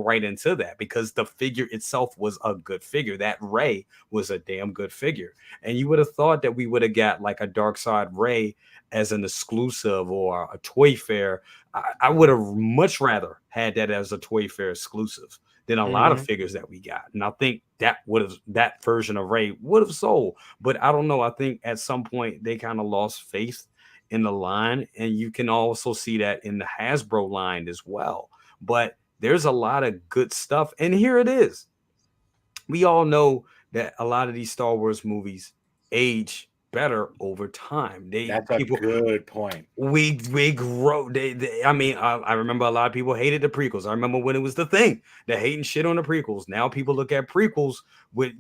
right into that because the figure itself was a good figure. That Rey was a damn good figure. And you would have thought that we would have got like a Dark Side Rey as an exclusive or a Toy Fair. I would have much rather had that as a Toy Fair exclusive than a lot of figures that we got. And I think that version of Rey would have sold. But I don't know. I think at some point they kind of lost faith in the line. And you can also see that in the Hasbro line as well. But there's a lot of good stuff. And here it is. We all know that a lot of these Star Wars movies age better over time. That's a good point. We grow. I remember a lot of people hated the prequels. I remember when it was the thing, the hating shit on the prequels. Now people look at prequels with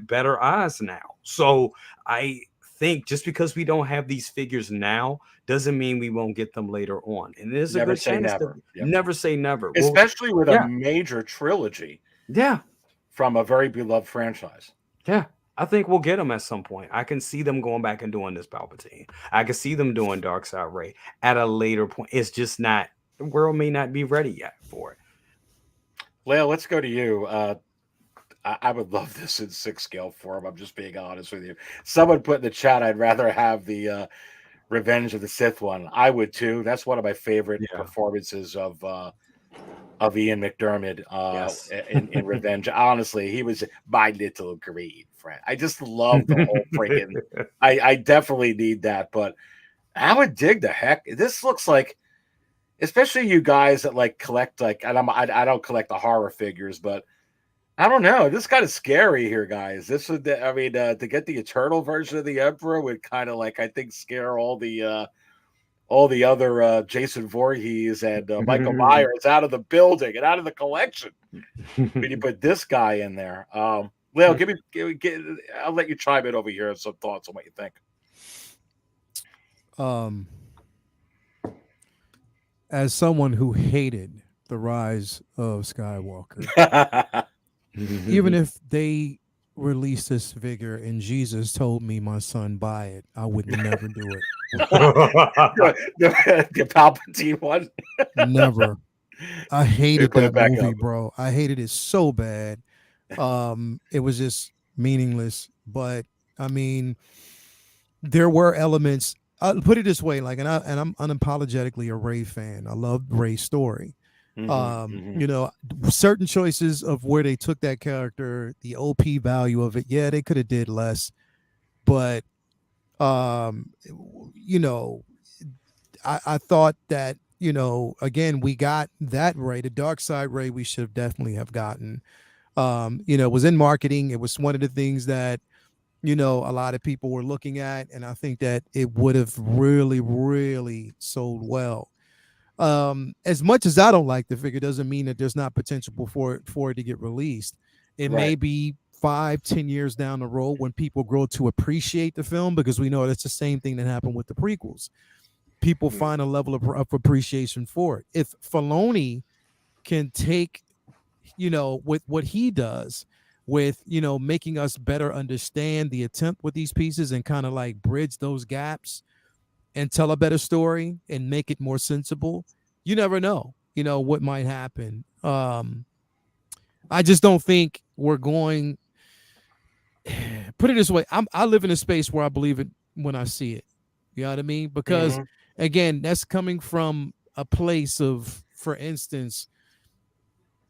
better eyes now. So I think just because we don't have these figures now doesn't mean we won't get them later on. And there's a good chance to never say never. Especially with a major trilogy. Yeah. From a very beloved franchise. Yeah. I think we'll get them at some point. I can see them going back and doing this Palpatine. I can see them doing Dark Side Rey at a later point. It's just not, the world may not be ready yet for it. Leia, let's go to you. I would love this in 6 scale form. I'm just being honest with you. Someone put in the chat, I'd rather have the Revenge of the Sith one. I would too. That's one of my favorite performances of Ian McDermott Yes. in Revenge. Honestly, he was my little green friend. I just love the whole freaking. I definitely need that, but I would dig the heck. This looks like, especially you guys that like collect and I don't collect the horror figures, but I don't know. This is kind of scary here, guys. This would, I mean, to get the Eternal version of the Emperor would kind of like, I think, scare all the other Jason Voorhees and Michael Myers out of the building and out of the collection. When you put this guy in there, Leo, I'll let you chime in over here. Some thoughts on what you think. As someone who hated the rise of Skywalker. Even if they released this figure and Jesus told me, my son, buy it, I would never do it. The Palpatine one? Never. I hated that movie, bro. I hated it so bad. It was just meaningless. But I mean, there were elements. I'll put it this way, like, and I'm unapologetically a Rey fan. I love Rey's story. You know, certain choices of where they took that character, the OP value of it, yeah, they could have did less, but you know, I thought that, you know, again, we got that Rey, the dark side Rey, we should definitely have gotten. You know, it was in marketing. It was one of the things that, you know, a lot of people were looking at, and I think that it would have really, really sold well. As much as I don't like the figure, doesn't mean that there's not potential for it to get released. It may be 5-10 years down the road when people grow to appreciate the film, because we know that's the same thing that happened with the prequels. People find a level of appreciation for it. If Filoni can take, you know, with what he does with, you know, making us better understand the attempt with these pieces and kind of like bridge those gaps and tell a better story and make it more sensible, you never know, you know, what might happen. I just don't think we're going, put it this way, I live in a space where I believe it when I see it. You know what I mean? Because again, that's coming from a place of, for instance,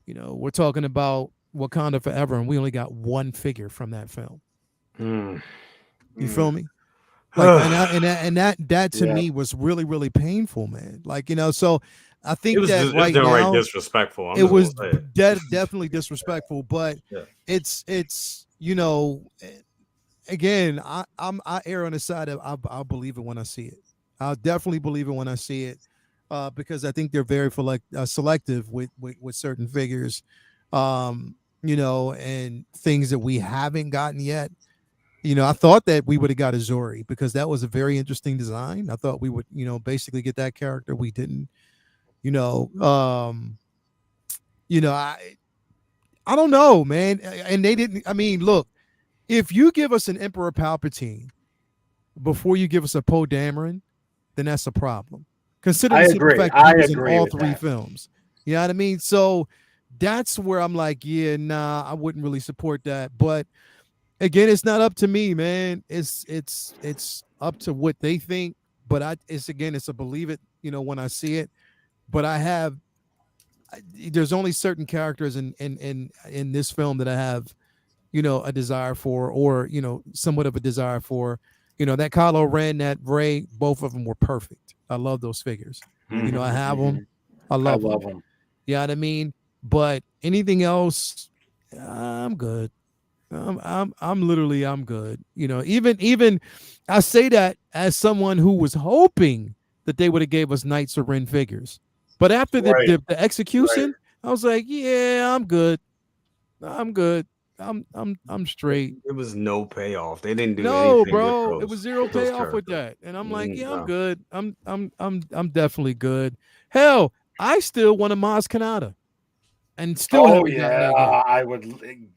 you know, we're talking about Wakanda Forever, and we only got one figure from that film. You feel me? Like, and that to me was really, really painful, man. Like, you know, so I think that right now disrespectful. It was definitely disrespectful, but it's you know, again, I err on the side of I'll believe it when I see it. I'll definitely believe it when I see it, because I think they're very selective with certain figures, you know, and things that we haven't gotten yet. You know, I thought that we would have got a Zori because that was a very interesting design. I thought we would, you know, basically get that character. We didn't, you know, I don't know, man. And they didn't. I mean, look, if you give us an Emperor Palpatine before you give us a Poe Dameron, then that's a problem. Considering the fact that he was in all three films. You know what I mean? So that's where I'm like, yeah, nah, I wouldn't really support that. But again, it's not up to me, man. It's up to what they think. But it's a believe it, you know, when I see it. But there's only certain characters in this film that I have, you know, a desire for, or, you know, somewhat of a desire for. You know, that Kylo Ren, that Rey, both of them were perfect. I love those figures. You know, I have them. I love them. You know what I mean? But anything else, I'm good. I'm literally good. You know, even I say that as someone who was hoping that they would have gave us Knights of Ren figures. But after the execution, I was like, yeah, I'm good. I'm good. I'm straight. It was no payoff. They didn't do no, anything. Bro. It was zero payoff with that. And I'm like, yeah, I'm good. I'm definitely good. Hell, I still want a Maz Kanata. And still I would. We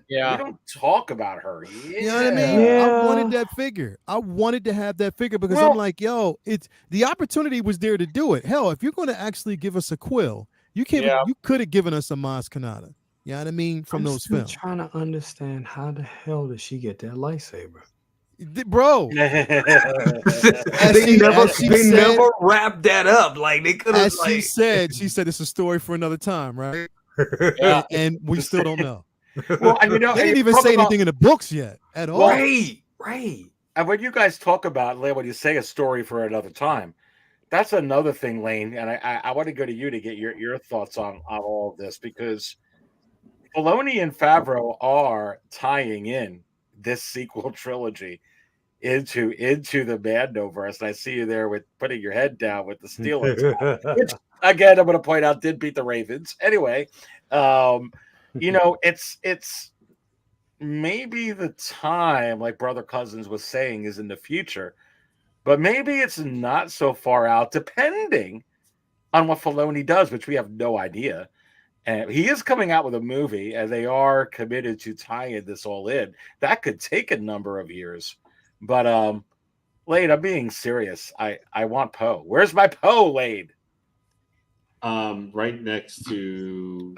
don't talk about her. Yeah. You know what I mean? I wanted that figure. I wanted to have that figure because I'm like, yo, it's the opportunity was there to do it. Hell, if you're going to actually give us a Quill, you could have given us a Maz Kanata. You know what I mean? From I'm those still films. trying to understand how the hell did she get that lightsaber? Bro, they said, never wrapped that up. Like they could have as she said it's a story for another time, right? Yeah. And we still don't know. Well, and you know, They and didn't you even talk say about- anything in the books yet at all. Right. And when you guys talk about, when you say a story for another time, that's another thing, Lane. And I want to go to you to get your thoughts on all of this, because Filoni and Favreau are tying in this sequel trilogy into the Mandoverse. And I see you there with putting your head down with the Steelers, which again I'm going to point out did beat the Ravens. Anyway, you know, it's maybe the time, like Brother Cousins was saying, is in the future, but maybe it's not so far out, depending on what Filoni does, which we have no idea. And he is coming out with a movie, and they are committed to tying this all in. That could take a number of years. But Lade, I'm being serious. I want Poe. Where's my Poe, Lade? Right next to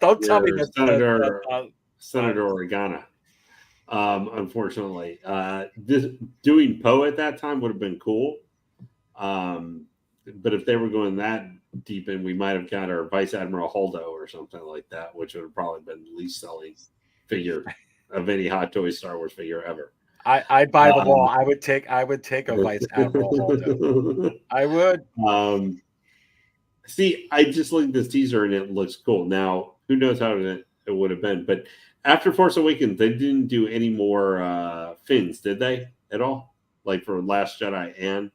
Don't tell me that Senator Organa. Unfortunately, doing Poe at that time would have been cool. But if they were going that deep in, we might have got our Vice Admiral Holdo or something like that, which would have probably been the least selling figure of any Hot Toys Star Wars figure ever. I'd buy them all. I would take a Vice Admiral Holdo. I would. See, I just looked at this teaser and it looks cool. Now, who knows how it would have been? But after Force Awakens, they didn't do any more fins, did they? At all? Like for Last Jedi and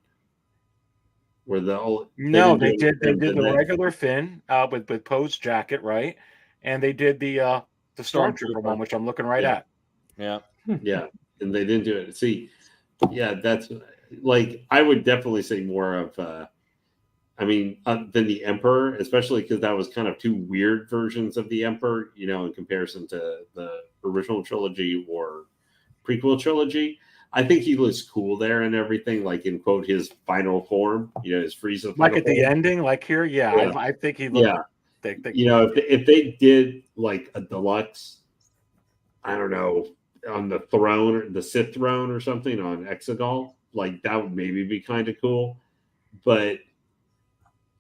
where they did the regular fin with Poe's jacket, right? And they did the Stormtrooper one, which I'm looking at. Yeah. Yeah. And they didn't do it. See, yeah, that's like I would definitely say more of than the Emperor, especially because that was kind of two weird versions of the Emperor, you know, in comparison to the original trilogy or prequel trilogy. I think he looks cool there and everything, like in quote his final form, you know, his Frieza. Like at the ending, like here, yeah. I think he looked. Yeah, you know, if they did like a deluxe, I don't know, on the throne, the Sith throne or something on Exegol, like that would maybe be kind of cool. But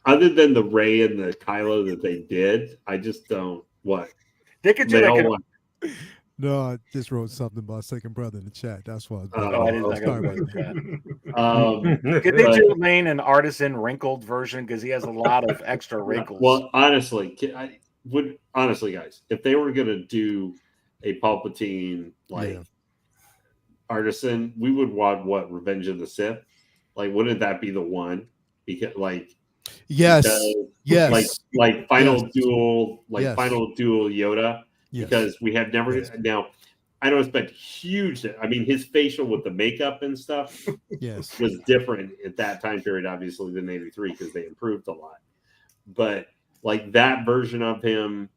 other than the Rey and the Kylo that they did, I just don't. What they could do like No, I just wrote something about second brother in the chat. That's why. I didn't could they do Lane an Artisan wrinkled version, because he has a lot of extra wrinkles? Well, honestly, guys, if they were going to do a Palpatine Artisan, we would want what Revenge of the Sith. Like, wouldn't that be the one? Because yes, like final duel, final duel Yoda. Yes. Because we have never now. I don't expect huge. I mean, his facial with the makeup and stuff, was different at that time period, obviously, than '83 because they improved a lot. But like that version of him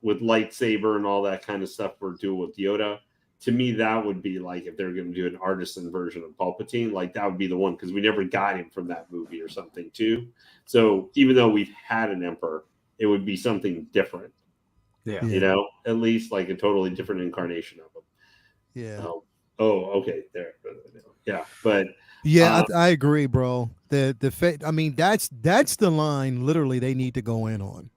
with lightsaber and all that kind of stuff for duel with Yoda, to me, that would be like if they're going to do an Artisan version of Palpatine, like that would be the one because we never got him from that movie or something too. So even though we've had an Emperor, it would be something different. Yeah. You know, at least like a totally different incarnation of them. Yeah. Okay. There. Yeah. But yeah, I agree, bro. I mean, that's the line literally they need to go in on.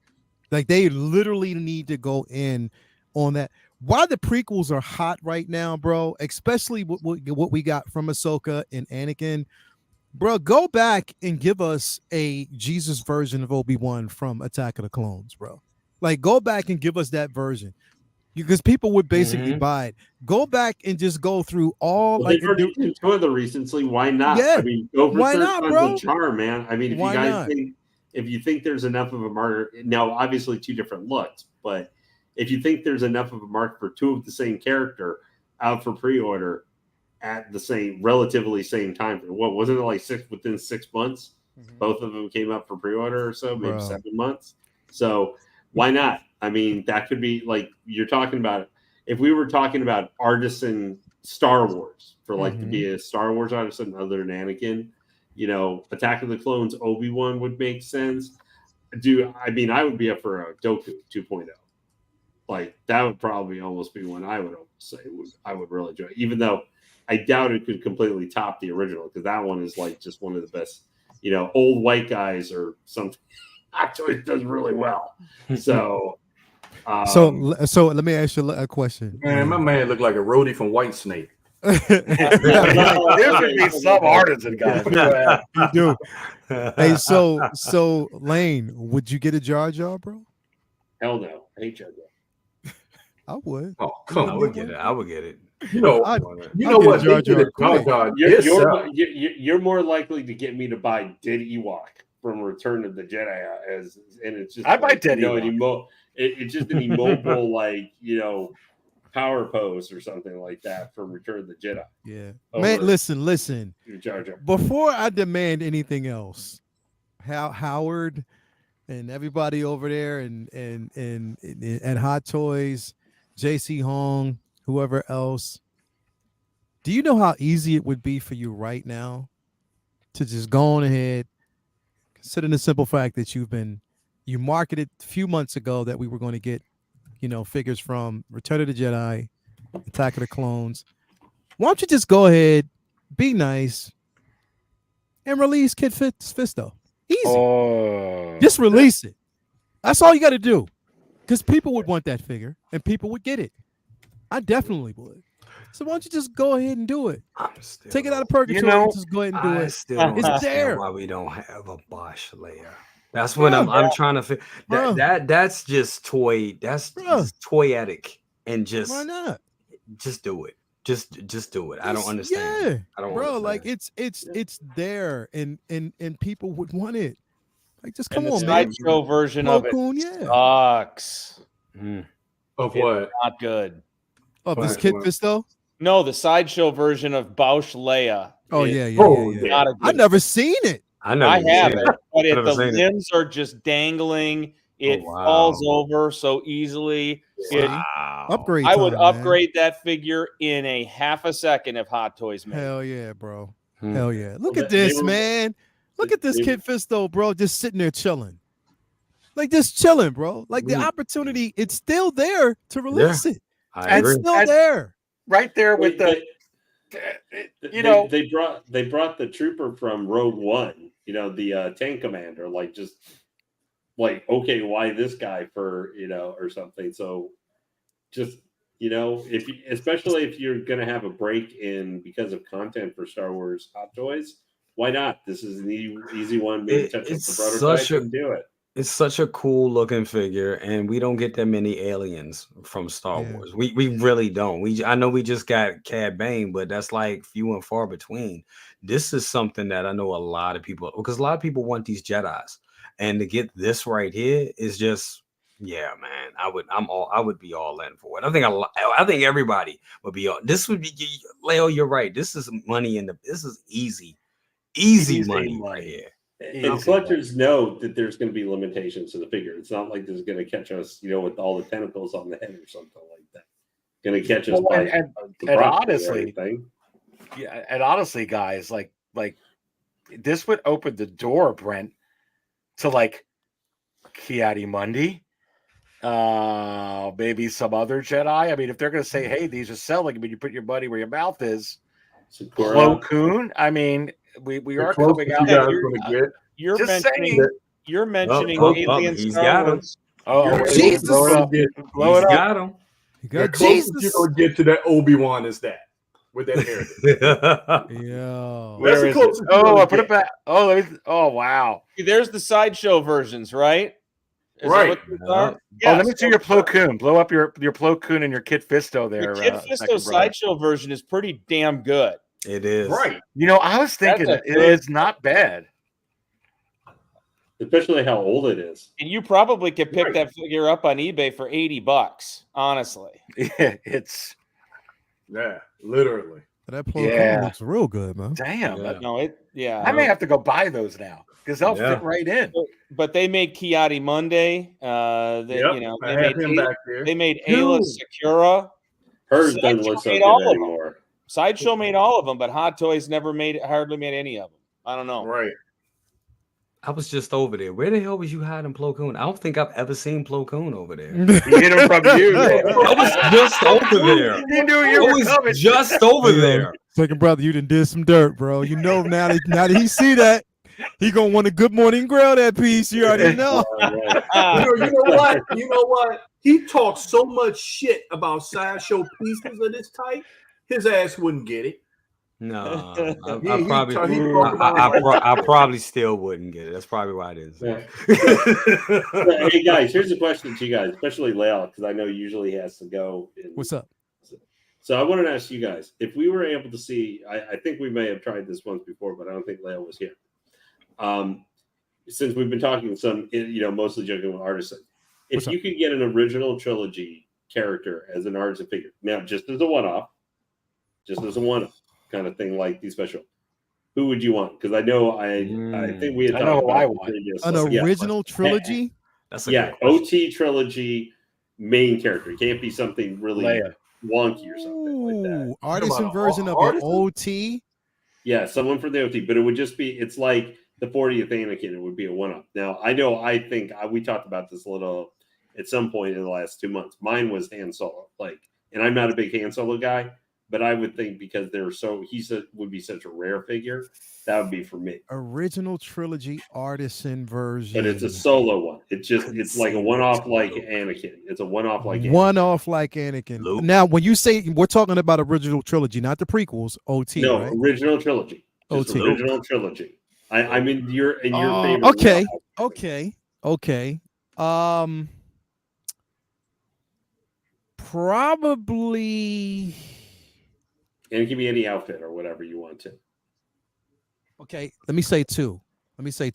Like they literally need to go in on that. Why the prequels are hot right now, bro, especially what we got from Ahsoka and Anakin. Bro, go back and give us a Jesus version of Obi-Wan from Attack of the Clones, bro. Like, go back and give us that version, because people would basically buy it. Go back and just go through all. Well, they've already done two of the recently. Why not? Yeah. I mean, go for Why third not, time's bro? a charm, man. I mean, if Why you guys not? if you think there's enough of a marker, now obviously two different looks, but if you think there's enough of a mark for two of the same character out for pre-order at the relatively same time, what wasn't it like within 6 months? Both of them came up for pre-order or so, maybe 7 months. So why not? I mean, that could be like you're talking about. If we were talking about Artisan Star Wars for like to be a Star Wars Artisan other than Anakin, you know, Attack of the Clones Obi-Wan would make sense. I mean, I would be up for a Doku 2.0. Like that would probably almost be one I would almost say I would really enjoy, even though I doubt it could completely top the original because that one is like just one of the best, old white guys or something. Actually, it does really well. So, so let me ask you a question. Man, my man looked like a roadie from White Snake. There should be some artisan guys. You do. Hey, so Lane, would you get a Jar Jar, bro? Hell no, I hate Jar Jar. I would. Oh, come I on. would get it. I would get it. You know I'd what? Jar Jar You're more likely to get me to buy Dead Ewok from Return of the Jedi, and it's just I buy Dead Ewok. It's just an immobile power pose or something like that from Return of the Jedi. Yeah, man. Listen. Jar Jar. Before I demand anything else, Howard and everybody over there, and Hot Toys, JC Hong, whoever else. Do you know how easy it would be for you right now to just go on ahead, considering the simple fact that you marketed a few months ago that we were going to get, figures from Return of the Jedi, Attack of the Clones. Why don't you just go ahead, be nice, and release Kid Fisto? Easy. Just release it. That's all you got to do. Because people would want that figure, and people would get it. I definitely would. So why don't you just go ahead and do it? Take it out of purgatory and just go ahead and do it. It's there. Why we don't have a Bosch layer? That's what I'm trying to figure. That's just toy. That's just toyetic, and just why not? Just do it. Just do it. I don't understand. Yeah, I don't bro. understand. Like it's there, and people would want it. Like just come and on, the man. sideshow version of it sucks. Of what? Not good. Of this Kid Fisto? No, the sideshow version of Bausch Leia. Oh yeah. Yeah. I've never seen it. I have it, but the limbs are just dangling. It falls over so easily. Upgrade. I would upgrade that figure in a half a second if Hot Toys made. Hell yeah, bro. Hell yeah. Look at this, man. Look at this Kid Fisto, bro, just sitting there chilling. Like just chilling, bro. Like the opportunity, it's still there to release it. It's still there. Right there with they brought the trooper from Rogue One, the tank commander, okay, why this guy for, or something. So just, especially if you're going to have a break in because of content for Star Wars Hot Toys, why not? This is an easy one. Maybe touch up the prototype and do it. It's such a cool looking figure, and we don't get that many aliens from Star Wars. We really don't. I know we just got Cad Bane, but that's like few and far between. This is something that I know a lot of people, because a lot of people want these Jedis, and to get this right here is just, yeah, man. I would be all in for it. I think everybody would be all. This would be, Leo, you're right. This is money this is easy money right here. And collectors know that there's going to be limitations to the figure. It's not like this is going to catch us, with all the tentacles on the head or something like that. Going to catch us and honestly, guys, like this would open the door, Brent, to Ki-Adi-Mundi, maybe some other Jedi. I mean, if they're going to say, "Hey, these are selling," I mean, you put your money where your mouth is. Plo Koon. I mean, we are coming out. You're mentioning alien he's Star got him. Wars. Oh, Jesus! He's got him. You got Jesus. You're gonna get to that Obi-Wan is that with that hair. Yeah. Where is it? Oh, I put it back. Oh, oh wow. There's the sideshow versions, right? Is right. Let me see your Plo Koon. Blow up your Plo Koon and your Kid Fisto there. The Kid Fisto sideshow version is pretty damn good. It is. Right. I was thinking it is not bad. Especially how old it is. And you probably could pick that figure up on eBay for $80, honestly. Yeah, That literally. Plo Koon looks real good, man. Damn. Yeah. I may have to go buy those now because they'll fit right in. But they made Ki-Adi-Mundi. They made Ayla Secura. Hers doesn't look so good anymore. Sideshow made all of them, but Hot Toys hardly made any of them. I don't know. Right. I was just over there. Where the hell was you hiding Plo Koon? I don't think I've ever seen Plo Koon over there. He hit him from you. I was just over there. He knew you I were was coming. just over there. Second brother, you done did some dirt, bro. You know now that he see that, he gonna want a Good Morning Grill that piece. You already know. You know what? He talks so much shit about sideshow pieces of this type, his ass wouldn't get it. No, I I probably still wouldn't get it. That's probably why it is. Yeah. Hey guys, here's a question to you guys, especially Leal, because I know usually he has to go. What's up? So I wanted to ask you guys, if we were able to see, I think we may have tried this once before, but I don't think Leal was here. Since we've been talking some, mostly joking with Artisan, if you could get an original trilogy character as an Artisan figure, now just as a one-off kind of thing, like these special, who would you want? Because I know I think we had talked about I want an original trilogy. That's a OT trilogy main character. It can't be something really wonky or something like that. Artisan version of an OT. Yeah, someone from the OT, but it would just be, it's like the 40th Anakin. It would be a one-up. Now, I think we talked about this a little at some point in the last 2 months. Mine was Han Solo. And I'm not a big Han Solo guy, but I would think because would be such a rare figure, that would be for me. Original trilogy Artisan version. But it's a solo one. It's like a one-off like Anakin. It's a one-off like Anakin. One-off like Anakin. Luke. Now, when you say we're talking about original trilogy, not the prequels, OT. No, right? Original trilogy. Just OT. Original trilogy. I'm in your favorite. Okay. Probably. And it can be any outfit or whatever you want to. Okay, let me say two. Okay,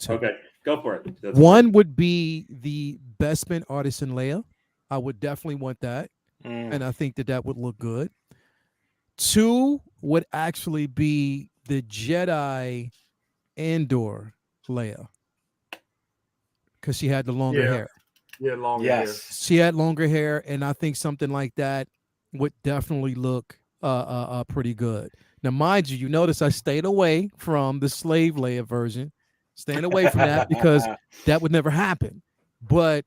go for it. One would be the Bespin Artisan Leia. I would definitely want that. And I think that would look good. Two would actually be the Jedi Andor Leia. Because she had the longer hair. Yeah, longer hair. She had longer hair, and I think something like that would definitely look pretty good. Now, mind you, notice I stayed away from the slave Leia version, staying away from that because that would never happen. But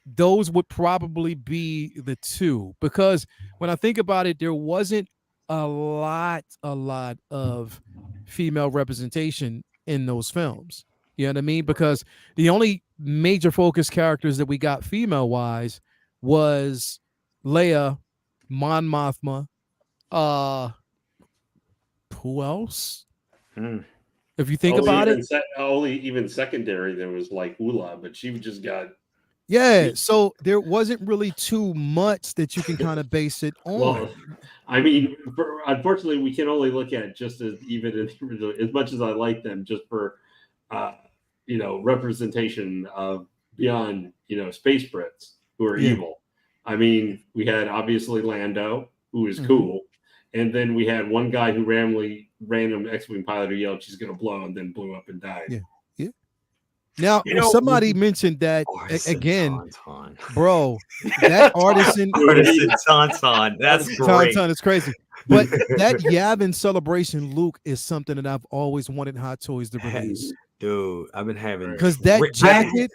those would probably be the two, because when I think about it, there wasn't a lot of female representation in those films. You know what I mean? Because the only major focus characters that we got female wise was Leia, Mon Mothma, who else? If you think about it, only even secondary there was like Ula, but she just got so there wasn't really too much that you can kind of base it on. Well, I mean, unfortunately, we can only look at it just as as much as I like them, just for representation of beyond space Brits who are evil. I mean, we had obviously Lando, who is cool. And then we had one guy who random X-Wing pilot who yelled, "She's going to blow," and then blew up and died. Yeah. Now, somebody mentioned that again, bro, that Artisan. That's great. Tauntaun is crazy. But that Yavin Celebration Luke is something that I've always wanted Hot Toys to release. Dude, I've been having because that jacket,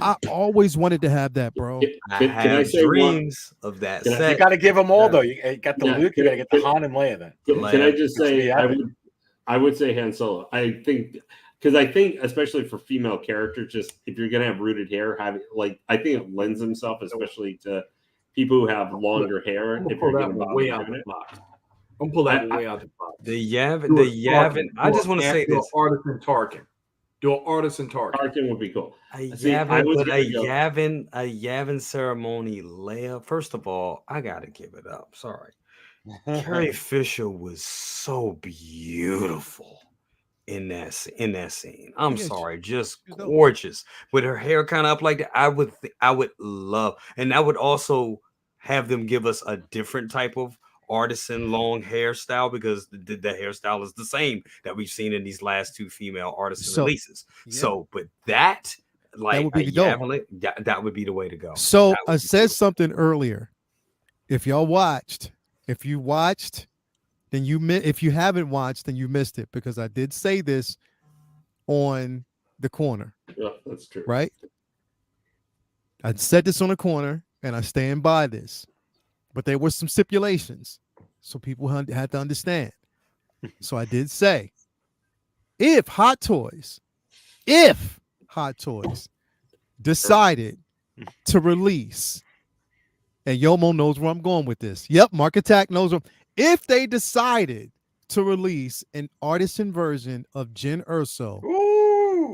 I always wanted to have that, bro. I have dreams of that set. You got to give them all though. You got the Luke, you got to get the Han and Leia. Then can I just say, I would say Han Solo. I think especially for female characters, just if you're gonna have rooted hair, I think it lends himself especially to people who have longer hair. If you're getting way out the box. I'm pull that way out the box. The Yavin. I just want to say this. Artisan Tarkin. Do an Artisan Tarkin. Tarkin would be cool. A Yavin ceremony Leia. First of all, I gotta give it up. Sorry. Carrie Fisher was so beautiful in that scene. I'm sorry, just gorgeous with her hair kind of up like that. I would love, and I would also have them give us a different type of Artisan long hairstyle, because the hairstyle is the same that we've seen in these last two female Artisan releases. So, but that would be that would be the way to go. So I said something earlier. If you watched, then if you haven't watched, then you missed it, because I did say this on the corner, Yeah, that's true. right? I said this on the corner, and I stand by this. But there were some stipulations, so people had to understand. So I did say, if Hot Toys decided to release, and Yomo knows where I'm going with this. Yep, Mark Attack knows where. If they decided to release an artisan version of Jin Urso,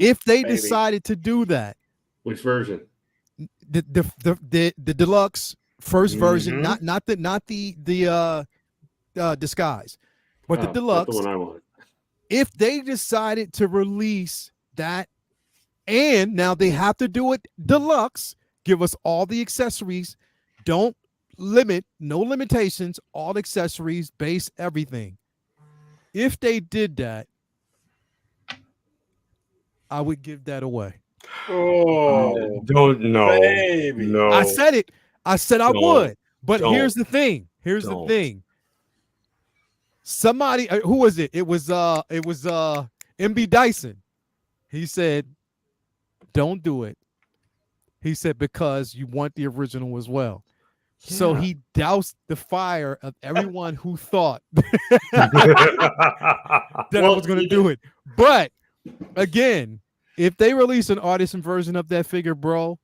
if they decided to do that, which version? The deluxe first version, not the disguise, but the deluxe. That's the one I want. If they decided to release that, and now they have to do it deluxe, give us all the accessories, don't limit, no limitations, all accessories, base, everything. If they did that, I would give that away. Oh, don't know. Baby. No. I said it. I said I would. But here's the thing. Somebody, who was it? It was MB Dyson. He said, don't do it. He said, because you want the original as well. Yeah. So he doused the fire of everyone who thought that I was going to do it. But again, if they release an artisan version of that figure, bro,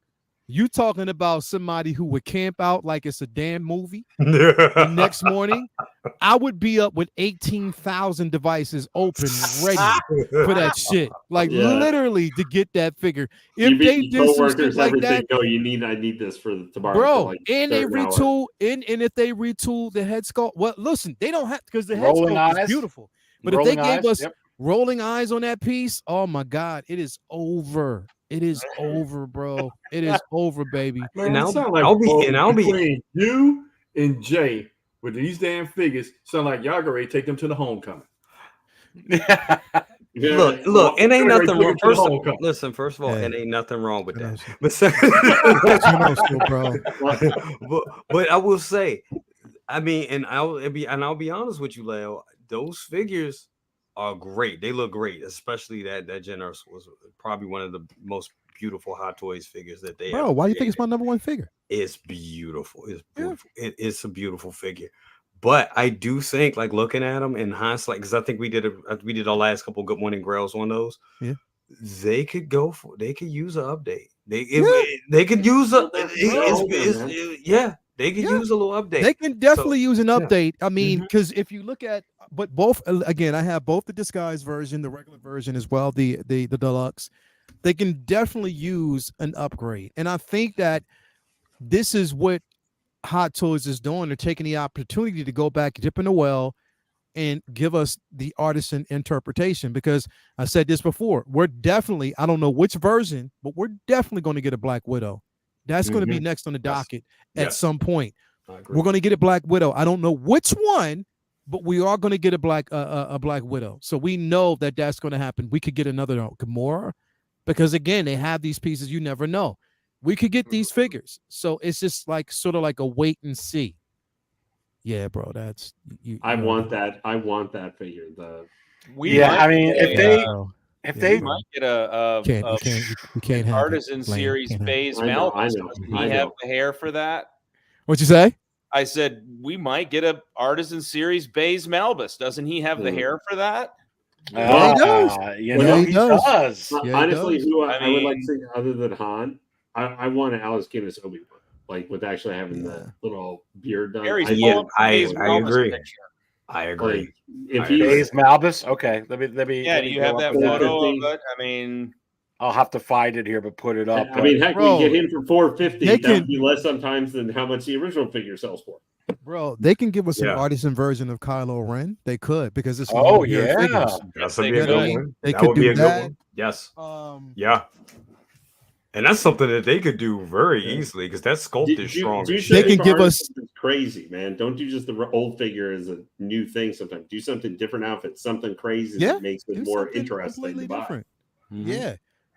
you talking about somebody who would camp out like it's a damn movie. The next morning, I would be up with 18,000 devices open, ready for that shit. Like literally to get that figure. If they did some shit like that, no, I need this for tomorrow. Bro, like and they retool, and if they retool the head sculpt, well, listen, they don't have, because the head sculpt is beautiful. But if they gave us rolling eyes on that piece, oh my God, it is over. It is over, bro. It is over, baby. Man, I'll be you and Jay with these damn figures. Sound like y'all ready to take them to the homecoming. Look, it ain't nothing wrong. First of all, it ain't nothing wrong with that. But I will say, I mean, and I'll be honest with you, Leo. Those figures are great. They look great, especially that Jin Urso was probably one of the most beautiful Hot Toys figures that they. Bro, why do you think it's my number one figure? It's beautiful. It's beautiful. Yeah. It's a beautiful figure. But I do think, like, looking at them in hindsight, because I think we did our last couple Good Morning Grails on those. Yeah, they could use an update. They could use they could use a little update. They can definitely use an update. I mean, because if you look at, but both, again, I have both the disguise version, the regular version as well, the deluxe. They can definitely use an upgrade. And I think that this is what Hot Toys is doing. They're taking the opportunity to go back, dip in the well, and give us the artisan interpretation. Because I said this before, we're definitely, I don't know which version, but we're definitely going to get a Black Widow. That's going to be next on the docket at some point. We're going to get a Black Widow. I don't know which one, but we are going to get a Black Widow. So we know that that's going to happen. We could get another Gamora, because again, they have these pieces. You never know. We could get these figures. So it's just like sort of like a wait and see. Yeah, bro. That's I want that figure. I mean, if they might get an Artisan Series phase Malbus, doesn't he have the hair for that? What'd you say? I said we might get a Artisan Series Baze Malbus. Doesn't he have the hair for that? He does. He does. Honestly, who I would like to see other than Han, I want an Alice Guinness Obi-Wan, like with actually having the little beard done. I agree. I agree. Like, if he's Malbus, okay. Let me. Yeah, do you have that photo of it? I mean, I'll have to find it here, but put it up. I mean, heck, we get him for $450. That would be less sometimes than how much the original figure sells for. Bro, they can give us an artisan version of Kylo Ren. They could, because it's figures. That's a good one. That would be a good one. Yes. Yeah. And that's something that they could do very easily, because that sculpt is strong. They can give us crazy, man. Don't do just the old figure as a new thing. Sometimes do something different outfit, something crazy that makes it more interesting to buy. Different. Yeah,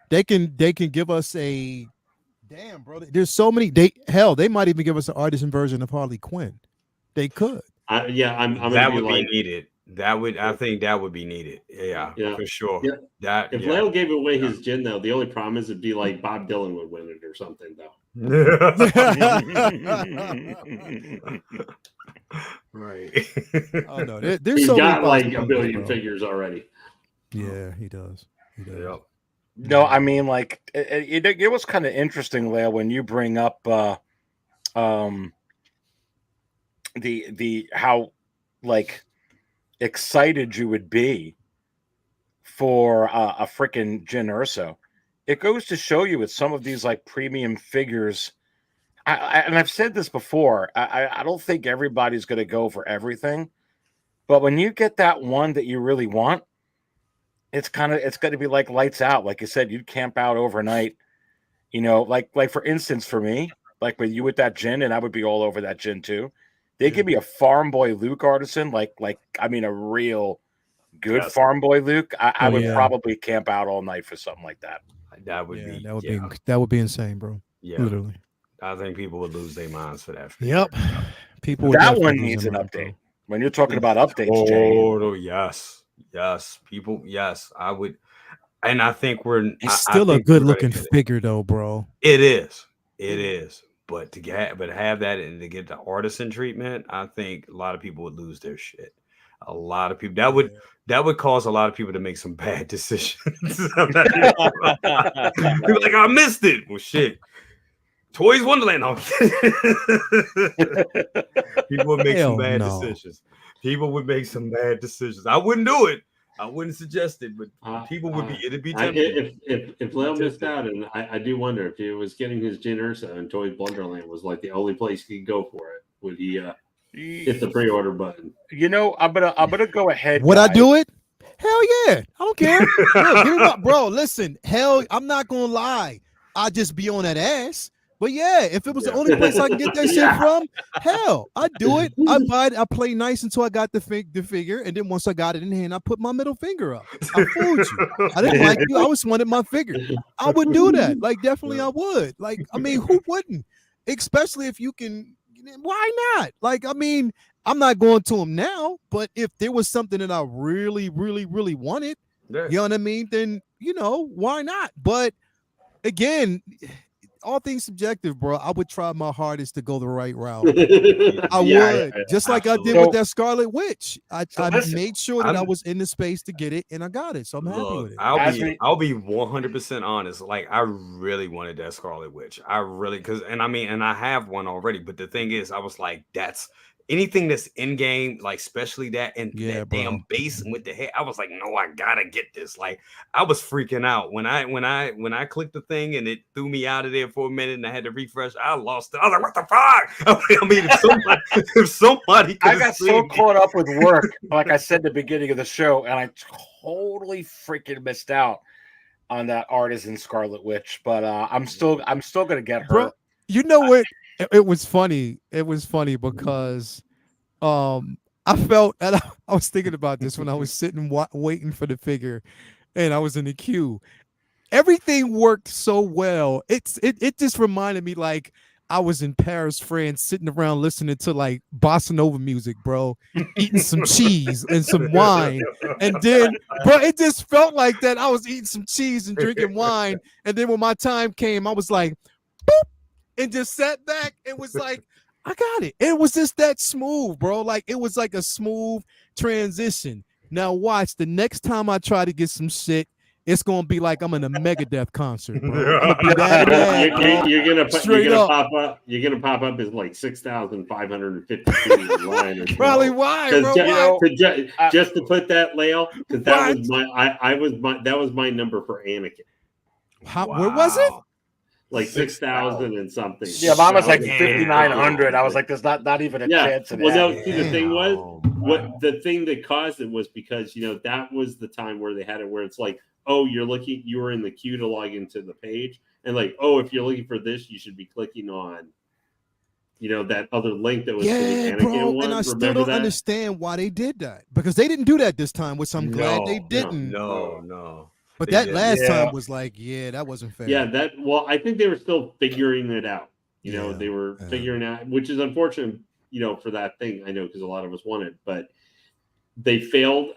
they can give us a damn, bro. There's so many. They might even give us an artisan version of Harley Quinn. They could. I'm that would be needed. I think that would be needed. Yeah, for sure. Yeah. If Lale gave away his gin, though, the only problem is it'd be like Bob Dylan would win it or something, though. Right. Oh no, there's He's so got many like a possibilities, billion bro. figures already. Yeah, he does. He does. Yep. No, I mean, like it was kind of interesting, Lale, when you bring up the how like excited you would be for a freaking Jyn Erso. It goes to show you with some of these like premium figures. And I've said this before. I don't think everybody's going to go for everything, but when you get that one that you really want, it's going to be like lights out. Like you said, you'd camp out overnight. You know, like for instance, for me, like with you with that Jyn, and I would be all over that Jyn too. They give me a Farm Boy Luke Artisan, like I mean a real good Farm Boy Luke. I would probably camp out all night for something like that. That would be that would be insane, bro. Yeah, literally. I think people would lose their minds for that. Yep. People would that one definitely needs lose an their update. mind, When you're talking about updates, Oh yes, people. Yes, I would, and I think It's still a good looking figure, though, bro. It is. But have that and to get the artisan treatment, I think a lot of people would lose their shit. A lot of people that would cause a lot of people to make some bad decisions. People like, I missed it. Well, shit. Toys Wonderland. No. People would make some bad decisions. People would make some bad decisions. I wouldn't do it. I wouldn't suggest it, but people would be. It'd be tempting. If Lale missed out, and I do wonder if he was getting his Jyn Erso and Toys Wonderland was like the only place he could go for it, would he hit the pre-order button? You know, I'm gonna go ahead. Would I do it? Hell yeah, I don't care. Look, give me my, bro, listen, hell, I'm not gonna lie. I'd just be on that ass. But yeah, if it was the only place I can get that shit from, hell, I'd do it. I'd buy it. I play nice until I got the figure, and then once I got it in hand, I put my middle finger up. I fooled you. I didn't like you. I just wanted my figure. I would do that. Like, definitely I would. Like, I mean, who wouldn't? Especially if you can. Why not? Like, I mean, I'm not going to them now, but if there was something that I really, really, really wanted, you know what I mean? Then, you know, why not? But again, all things subjective, bro. I would try my hardest to go the right route. I would, just like I did with that Scarlet Witch. I made sure that I was in the space to get it, and I got it. So I'm happy with it. I'll be 100% honest. Like, I really wanted that Scarlet Witch. I really, and I have one already. But the thing is, I was like, that's anything that's in game, like especially that and that damn base with the head. I was like, no, I gotta get this. Like, I was freaking out when I clicked the thing and it threw me out of there for a minute and I had to refresh. I lost it. I was like, what the fuck? I mean, if somebody I got so caught up with work, like I said at the beginning of the show, and I totally freaking missed out on that Artisan Scarlet Witch. But I'm still gonna get her. Bro, you know what? It was funny. It was funny because I felt, and I was thinking about this when I was sitting waiting for the figure, and I was in the queue. Everything worked so well. It just reminded me like I was in Paris, France, sitting around listening to like bossa nova music, bro, eating some cheese and some wine, and then, bro, it just felt like that. I was eating some cheese and drinking wine, and then when my time came, I was like, boop. And just sat back. It was like, I got it. It was just that smooth, bro. Like, it was like a smooth transition. Now watch, the next time I try to get some shit, it's gonna be like I'm in a Megadeth concert, bro. You're gonna pop up as like 6,550 line. Probably why, bro? Just to put that, Lale, because that was my number for Anakin. Where was it? Like 6,000 and something. Yeah, mine was like 5,900. I was like, there's not even a chance of that. Well, no, see, the thing was, what the thing that caused it was because, you know, that was the time where they had it where it's like, oh, you were in the queue to log into the page. And like, oh, if you're looking for this, you should be clicking on, you know, that other link that was for the Anakin one. And I still don't understand why they did that. Because they didn't do that this time, which I'm glad they didn't. No. But that last time was like, that wasn't fair. Yeah, I think they were still figuring it out. You know, they were figuring out, which is unfortunate, you know, for that thing. I know because a lot of us want it, but they failed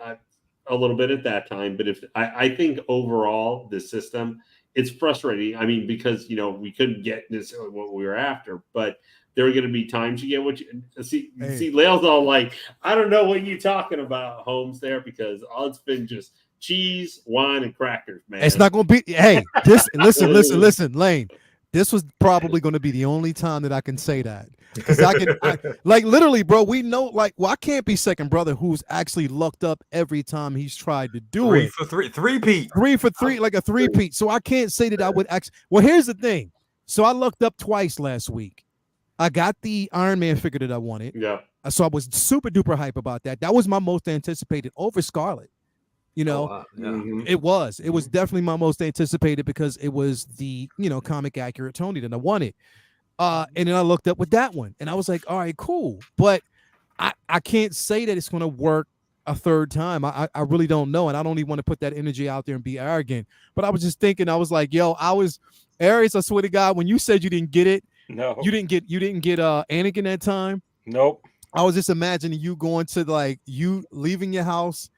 a little bit at that time. But if I think overall the system, it's frustrating. I mean, because we couldn't get necessarily what we were after, but there are going to be times you get what you see. Hey. See, Lael's all like, I don't know what you're talking about, Holmes, there, because all it's been just cheese, wine, and crackers, man. It's not going to be. Hey, this listen, Lane. This was probably going to be the only time that I can say that, because like literally, bro. We know, like, well, I can't be second brother who's actually lucked up every time he's tried to do Three it. for three, three-peat. 3 for 3, like a 3-peat. So I can't say that I would actually. Well, here's the thing. So I lucked up twice last week. I got the Iron Man figure that I wanted. Yeah. So I was super duper hype about that. That was my most anticipated over Scarlet. It was definitely my most anticipated because it was the comic accurate Tony that I wanted. And then I looked up with that one and I was like, all right, cool. But I can't say that it's going to work a third time. I really don't know. And I don't even want to put that energy out there and be arrogant. But I was just thinking, I was like, Aries, I swear to God, when you said you didn't get it, No, you didn't get Anakin that time. Nope. I was just imagining you going to like you leaving your house,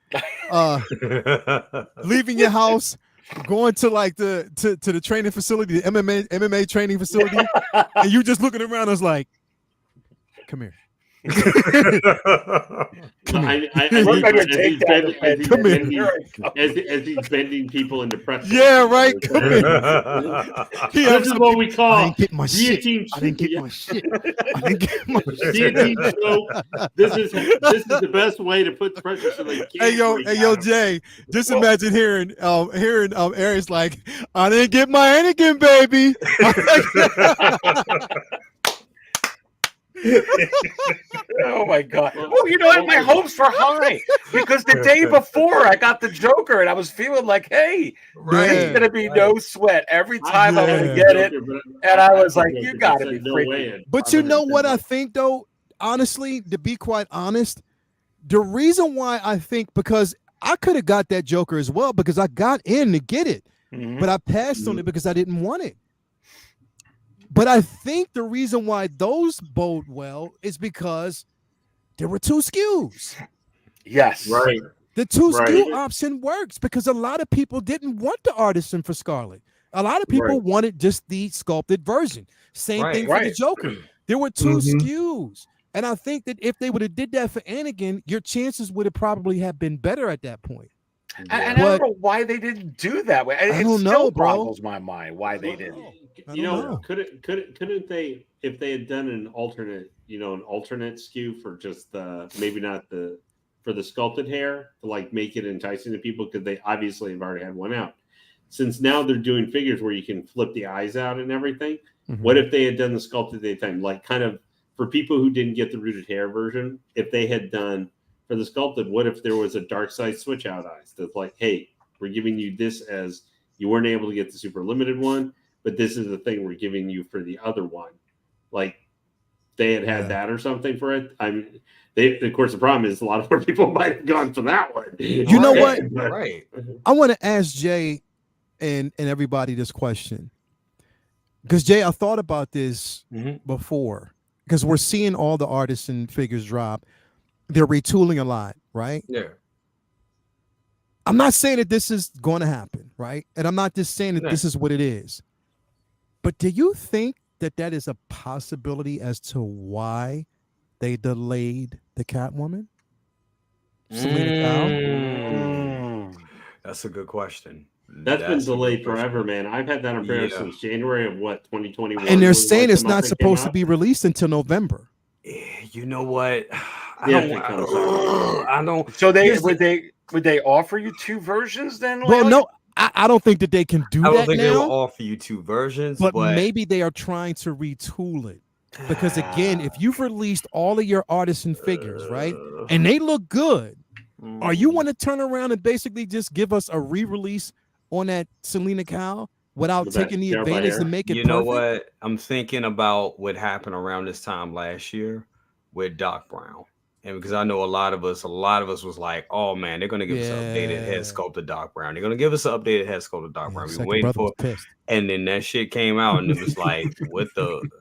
going to like to the training facility, the MMA training facility, and you just looking around. I was like, come here. As he's bending people into press. Yeah, right. Come here. This is what we call I didn't get my shit. guillotine. I didn't get my shit. I didn't get my shit. Guillotine choke. This is the best way to put the pressure so they can't. Hey yo, Jay. Just imagine hearing Aries like, I didn't get my Anakin, baby. Oh my God! Well, you know what? My hopes were high because the day before I got the Joker and I was feeling like, hey, it's gonna be no sweat every time I'm gonna get it. And I was like, you gotta be freaking. But you know what I think though? Honestly, to be quite honest, the reason why I think because I could have got that Joker as well because I got in to get it, but I passed on it because I didn't want it. But I think the reason why those bode well is because there were 2 SKUs. Yes. Right. The 2 SKU option works because a lot of people didn't want the Artisan for Scarlet. A lot of people wanted just the sculpted version. Same thing for the Joker. There were 2 SKUs. And I think that if they would have did that for Anakin, your chances would have probably have been better at that point. And I don't know why they didn't do that way. I don't know, bro. Boggles my mind why they didn't. Couldn't they, if they had done an alternate SKU for just maybe not for the sculpted hair to like make it enticing to people because they obviously have already had one out. Since now they're doing figures where you can flip the eyes out and everything. What if they had done the sculpted daytime, like kind of for people who didn't get the rooted hair version? If they had done for the sculpted, what if there was a dark side switch out eyes that's like, hey, we're giving you this as you weren't able to get the super limited one, but this is the thing we're giving you for the other one. Like they had that or something for it. I mean, of course, the problem is a lot of more people might have gone for that one. You know what? Right. I want to ask Jay and everybody this question. Because Jay, I thought about this before. Because we're seeing all the Artisan figures drop. They're retooling a lot, right? Yeah. I'm not saying that this is going to happen, right? And I'm not just saying that this is what it is. But do you think that that is a possibility as to why they delayed the Catwoman? Selena Kyle? That's a good question. That's been delayed forever, man. I've had that on prayer since January of 2021. And they're saying it's not supposed to be released until November. You know what? I don't. So would they offer you 2 versions then? Well, no, I don't think that they can do that. I don't think now, they will offer you 2 versions, but maybe they are trying to retool it. Because again, if you've released all of your Artisan figures, right, and they look good, are you want to turn around and basically just give us a re-release on that Selena Kyle without taking the advantage to make it You know what? I'm thinking about what happened around this time last year with Doc Brown. And because I know a lot of us was like, oh man, they're gonna give us an updated head sculpt of Doc Brown. They're gonna give us an updated head sculpt of Doc Brown. We were waiting for it. And then that shit came out and it was like, I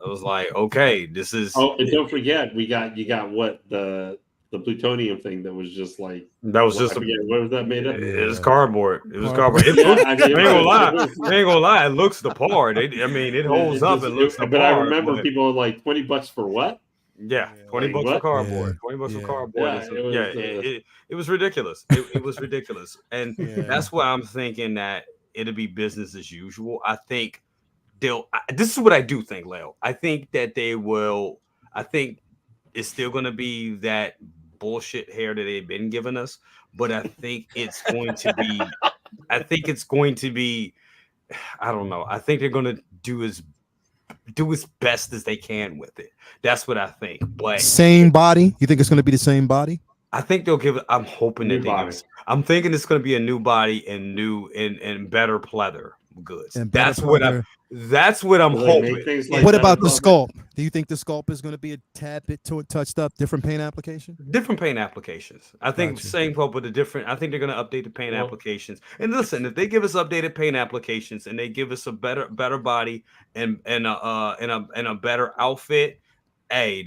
was like, okay, this is and don't forget, you got what the the plutonium thing that was just like That was just what was that made of? It was cardboard. It was Cardboard. cardboard. It looks, I ain't gonna lie. I ain't gonna lie. It looks the part. I mean, it holds up. It looks the but part. I remember people were like $20 for what? Yeah, 20 Like, bucks what? for cardboard. Yeah. 20 bucks Yeah. for cardboard. Yeah, It was ridiculous. It was ridiculous, and that's why I'm thinking that it'll be business as usual. I think this is what I do think, Leo. I think that they will. I think it's still going to be that bullshit hair that they've been giving us, but I think it's going to be. I think it's going to be. I don't know. I think they're going to do as best as they can with it. That's what I think. But same body. You think it's going to be the same body? I think they'll give it. I'm hoping that they give it. I'm thinking it's going to be a new body and new and better pleather goods. And That's pleather. That's what I'm hoping. What about the sculpt? Do you think the sculpt is going to be a tad bit touched up, different paint application? Different paint applications. I think same pulp with a different. I think they're going to update the paint applications. And listen, if they give us updated paint applications and they give us a better body and a better outfit, hey,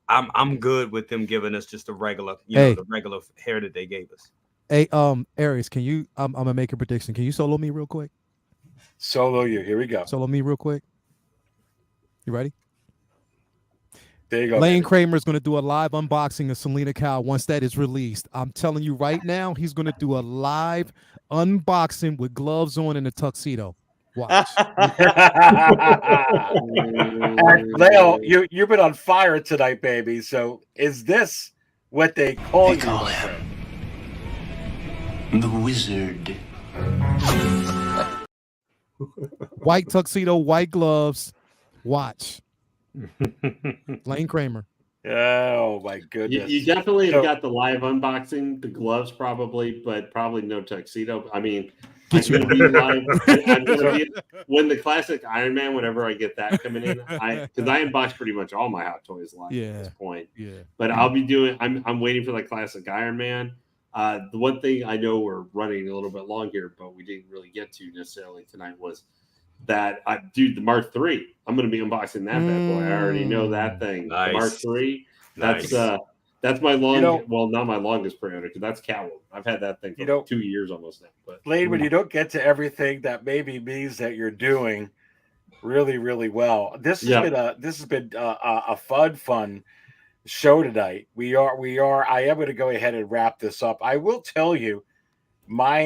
I'm good with them giving us just the regular, the regular hair that they gave us. Hey, Aries, can you? I'm gonna make a prediction. Can you solo me real quick? Solo you. Here we go. Solo me real quick. You ready? There you go. Lane Kramer is going to do a live unboxing of Selena Kyle once that is released. I'm telling you right now, he's going to do a live unboxing with gloves on and a tuxedo. Watch. Leo, you've been on fire tonight, baby. So is this what they call him the wizard? White tuxedo, white gloves. Watch. Lane Kramer. Oh my goodness! You definitely have got the live unboxing, the gloves probably, but probably no tuxedo. I mean, I'm going to be live. I'm going to be when the classic Iron Man. Whenever I get that coming in, because I unbox pretty much all my Hot Toys live at this point. Yeah. But I'll be doing. I'm waiting for the classic Iron Man. The one thing I know we're running a little bit long here, but we didn't really get to necessarily tonight was that the Mark III. I'm going to be unboxing that bad boy. I already know that thing. Nice. The Mark III. Nice. That's my long. Well, not my longest pre-order because that's Catwoman. I've had that thing for 2 years almost now. But Lane, when you don't get to everything, that maybe means that you're doing really, really well. This has been a fun show tonight. I am going to go ahead and wrap this up. I will tell you my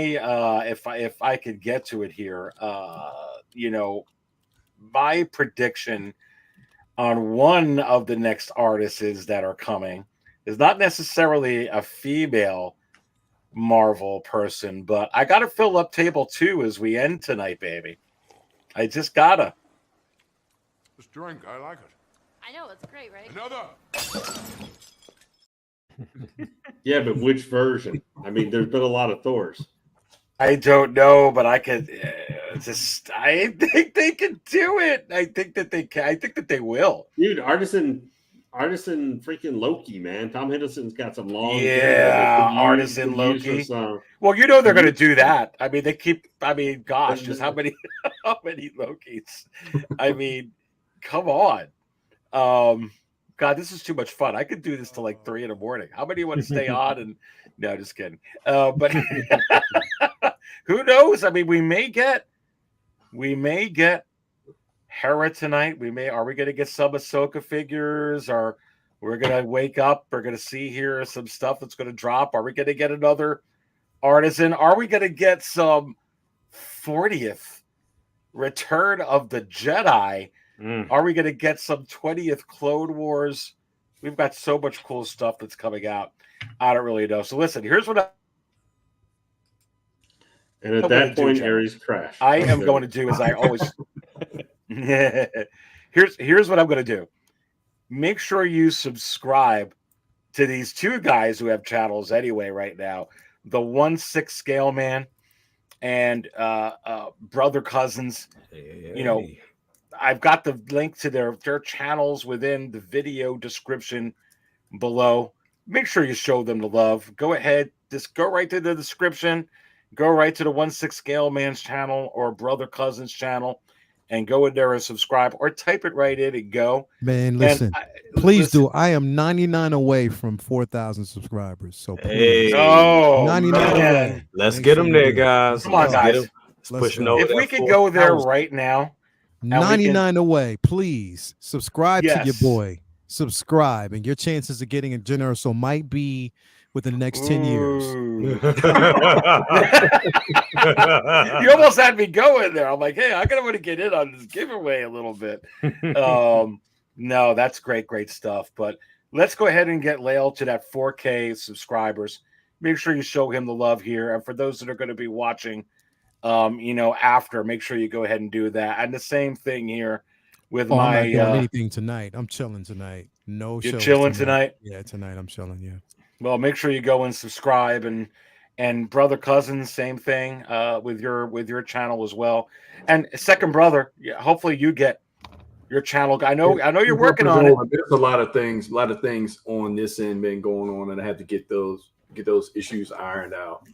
if I could get to it here, my prediction on one of the next artists that are coming is not necessarily a female Marvel person, but I got to fill up table 2 as we end tonight, baby. I just gotta. This drink, I like it. I know, it's great, right? Another. yeah, but which version? I mean, there's been a lot of Thors. I don't know, but I could I think they can do it. I think that they can. I think that they will. Dude, Artisan freaking Loki, man. Tom Hiddleston's got some long Artisan Loki. Well, they're going to do that. I mean, gosh, just how many Lokis? I mean, come on. God, this is too much fun. I could do this till like 3 a.m. How many want to stay on? And no, just kidding. But who knows? I mean, we may get Hera tonight. Are we going to get some Ahsoka figures? Or we're going to wake up? We're going to see here some stuff that's going to drop. Are we going to get another Artisan? Are we going to get some 40th Return of the Jedi? Are we going to get some 20th Clone Wars? We've got so much cool stuff that's coming out. I don't really know. So listen, here's what And at that point, Aries crashed. I am going to do as I always. Here's what I'm going to do. Make sure you subscribe to these 2 guys who have channels anyway right now. The 1/6 Scale Man and Brother Cousins. Hey. I've got the link to their channels within the video description below. Make sure you show them the love. Go ahead. Just go right to the description. Go right to the 1/6 Scale Man's channel or Brother Cousins channel and go in there and subscribe or type it right in and go. Man, listen. please do. I am 99 away from 4,000 subscribers. So please. Hey, Oh, 99 man. away. let's Make get sure them you there, do. guys. Come on, Let's guys. get them. Let's Pushing go. over If that we could go there 4,000. right now, and we can- 99 away. Please subscribe to your Yes. boy. Subscribe, and your chances of getting a generoso might be within the next 10 years. Ooh. You almost had me going there. I'm like, hey, I gotta want to get in on this giveaway a little bit. No, that's great stuff. But let's go ahead and get Lael to that 4K subscribers. Make sure you show him the love here. And for those that are going to be watching, after, make sure you go ahead and do that. And the same thing here with I'm my. not doing anything tonight. I'm chilling tonight. No You're shows chilling tonight? Yeah, tonight I'm chilling. Yeah. Well, make sure you go and subscribe and brother cousins, same thing with your channel as well. And second brother, hopefully you get your channel. I know you're working on it. There's a lot of things on this end been going on, and I had to get those issues ironed out.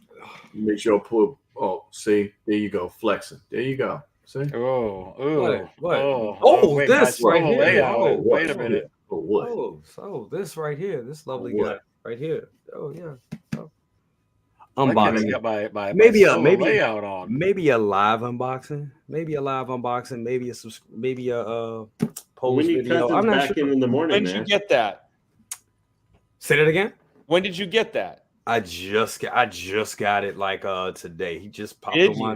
Make sure I pull. Oh, see, there you go, flexing. There you go. See. What? Wait, this guys, right here. Layout. Wait a Oh, minute. what? Oh, so this right here, this lovely What? guy right here. Oh yeah. I can't Unboxing. get my Maybe a layout on. maybe a live unboxing. Maybe a post We need video. cousins I'm not back sure. in the morning, When did you man. get that? Say that again. When did you get that? I just got it like today. He just popped Did on my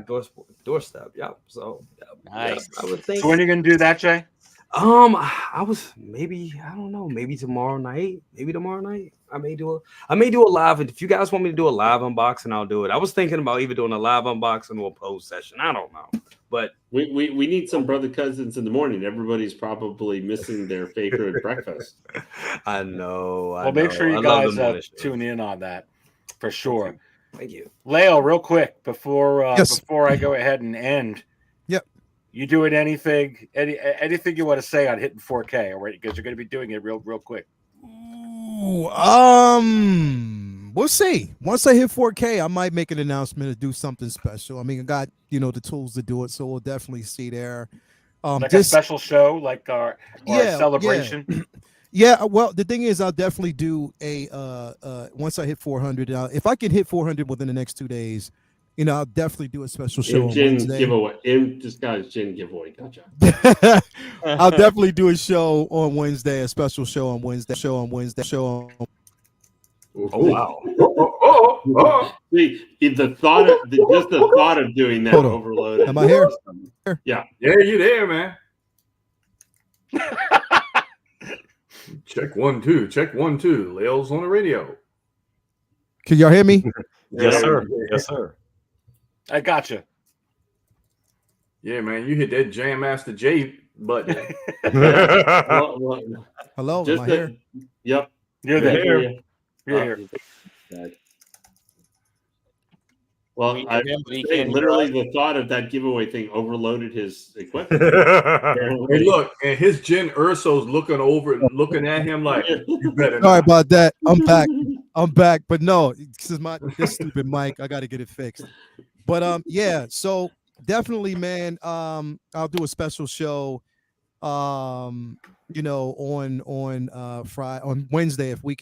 doorstep. Yep. So Nice. I would think. So when are you gonna do that, Jay? I was I don't know, maybe tomorrow night. I may do a live. If you guys want me to do a live unboxing, I'll do it. I was thinking about either doing a live unboxing or a post session. I don't know. But We need some brother cousins in the morning. Everybody's probably missing their favorite breakfast. I know. Well, make sure you guys tune in on that for sure. Thank you. Leo, real quick before Yes. before I go ahead and end. Yep. You doing anything you want to say on hitting 4K, or because you're going to be doing it real quick? Ooh, we'll see. Once I hit 4K, I might make an announcement to do something special. I mean, I got the tools to do it, so we'll definitely see there. Like a special show, like a celebration. Yeah, well, the thing is, I'll definitely do a once I hit 400. If I can hit 400 within the next 2 days, I'll definitely do a special show on Wednesday. Giveaway. This guy's gin giveaway. Gotcha. I'll definitely do a show on Wednesday, a special show on Wednesday. Oh wow. See, the thought of doing that Hold on. overloaded. Am I here? Yeah. Yeah, you there, man. Check 1 2. Check 1 2. Lael's on the radio. Can y'all hear me? Yes, sir. Yes, sir. I got you. Yeah, man, you hit that Jam Master J button. Hello, Just am I here? Yep. You're there. You're You're here. Well, We I hear him, but he can't hear literally us. the thought of that giveaway thing overloaded his equipment. Hey, look, and his Jen Urso's looking at him like, you better Sorry not. about that. I'm back. But no, this stupid mic, I got to get it fixed. But yeah, so definitely, man. I'll do a special show. On Friday, on Wednesday, if we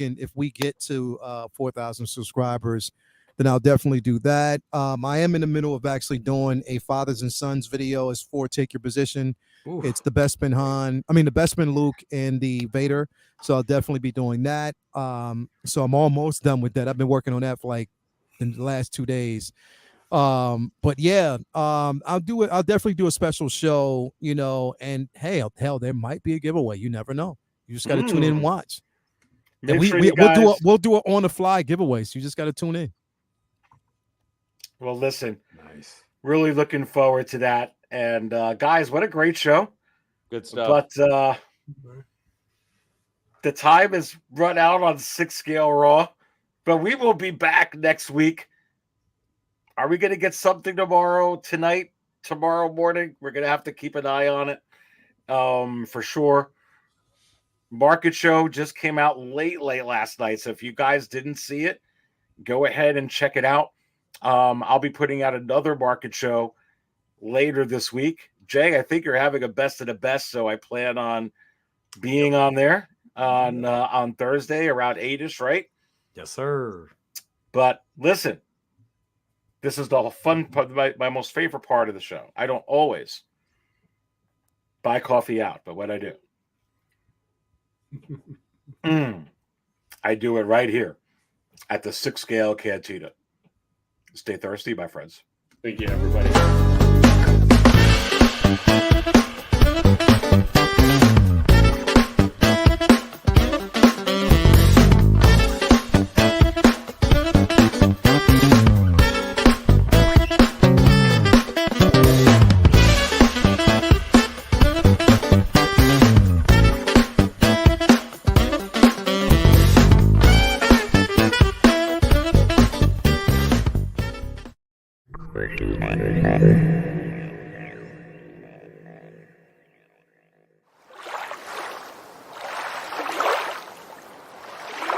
get to 4,000 subscribers, then I'll definitely do that. I am in the middle of actually doing a fathers and sons video as for Take Your Position. Oof. It's the Bespin the Bespin Luke and the Vader. So I'll definitely be doing that. So I'm almost done with that. I've been working on that for like in the last 2 days. But yeah, I'll do it. I'll definitely do a special show, and hey, hell, there might be a giveaway. You never know. You just got to tune in and watch. And we'll do it on the fly giveaway. So you just got to tune in. Well, listen, Nice. really looking forward to that. And guys, what a great show. Good stuff. But the time is run out on 6 Scale Raw, but we will be back next week. Are we going to get something tomorrow morning? We're going to have to keep an eye on it for sure. Market Show just came out late last night. So if you guys didn't see it, go ahead and check it out. I'll be putting out another Market Show later this week. Jay, I think you're having a best of the best, so I plan on being on there. on Thursday around 8ish, right? Yes, sir. But listen, this is the fun part, my most favorite part of the show. I don't always buy coffee out, but what I do, I do it right here at the 6 Scale Cantina. Stay thirsty, my friends. Thank you, everybody.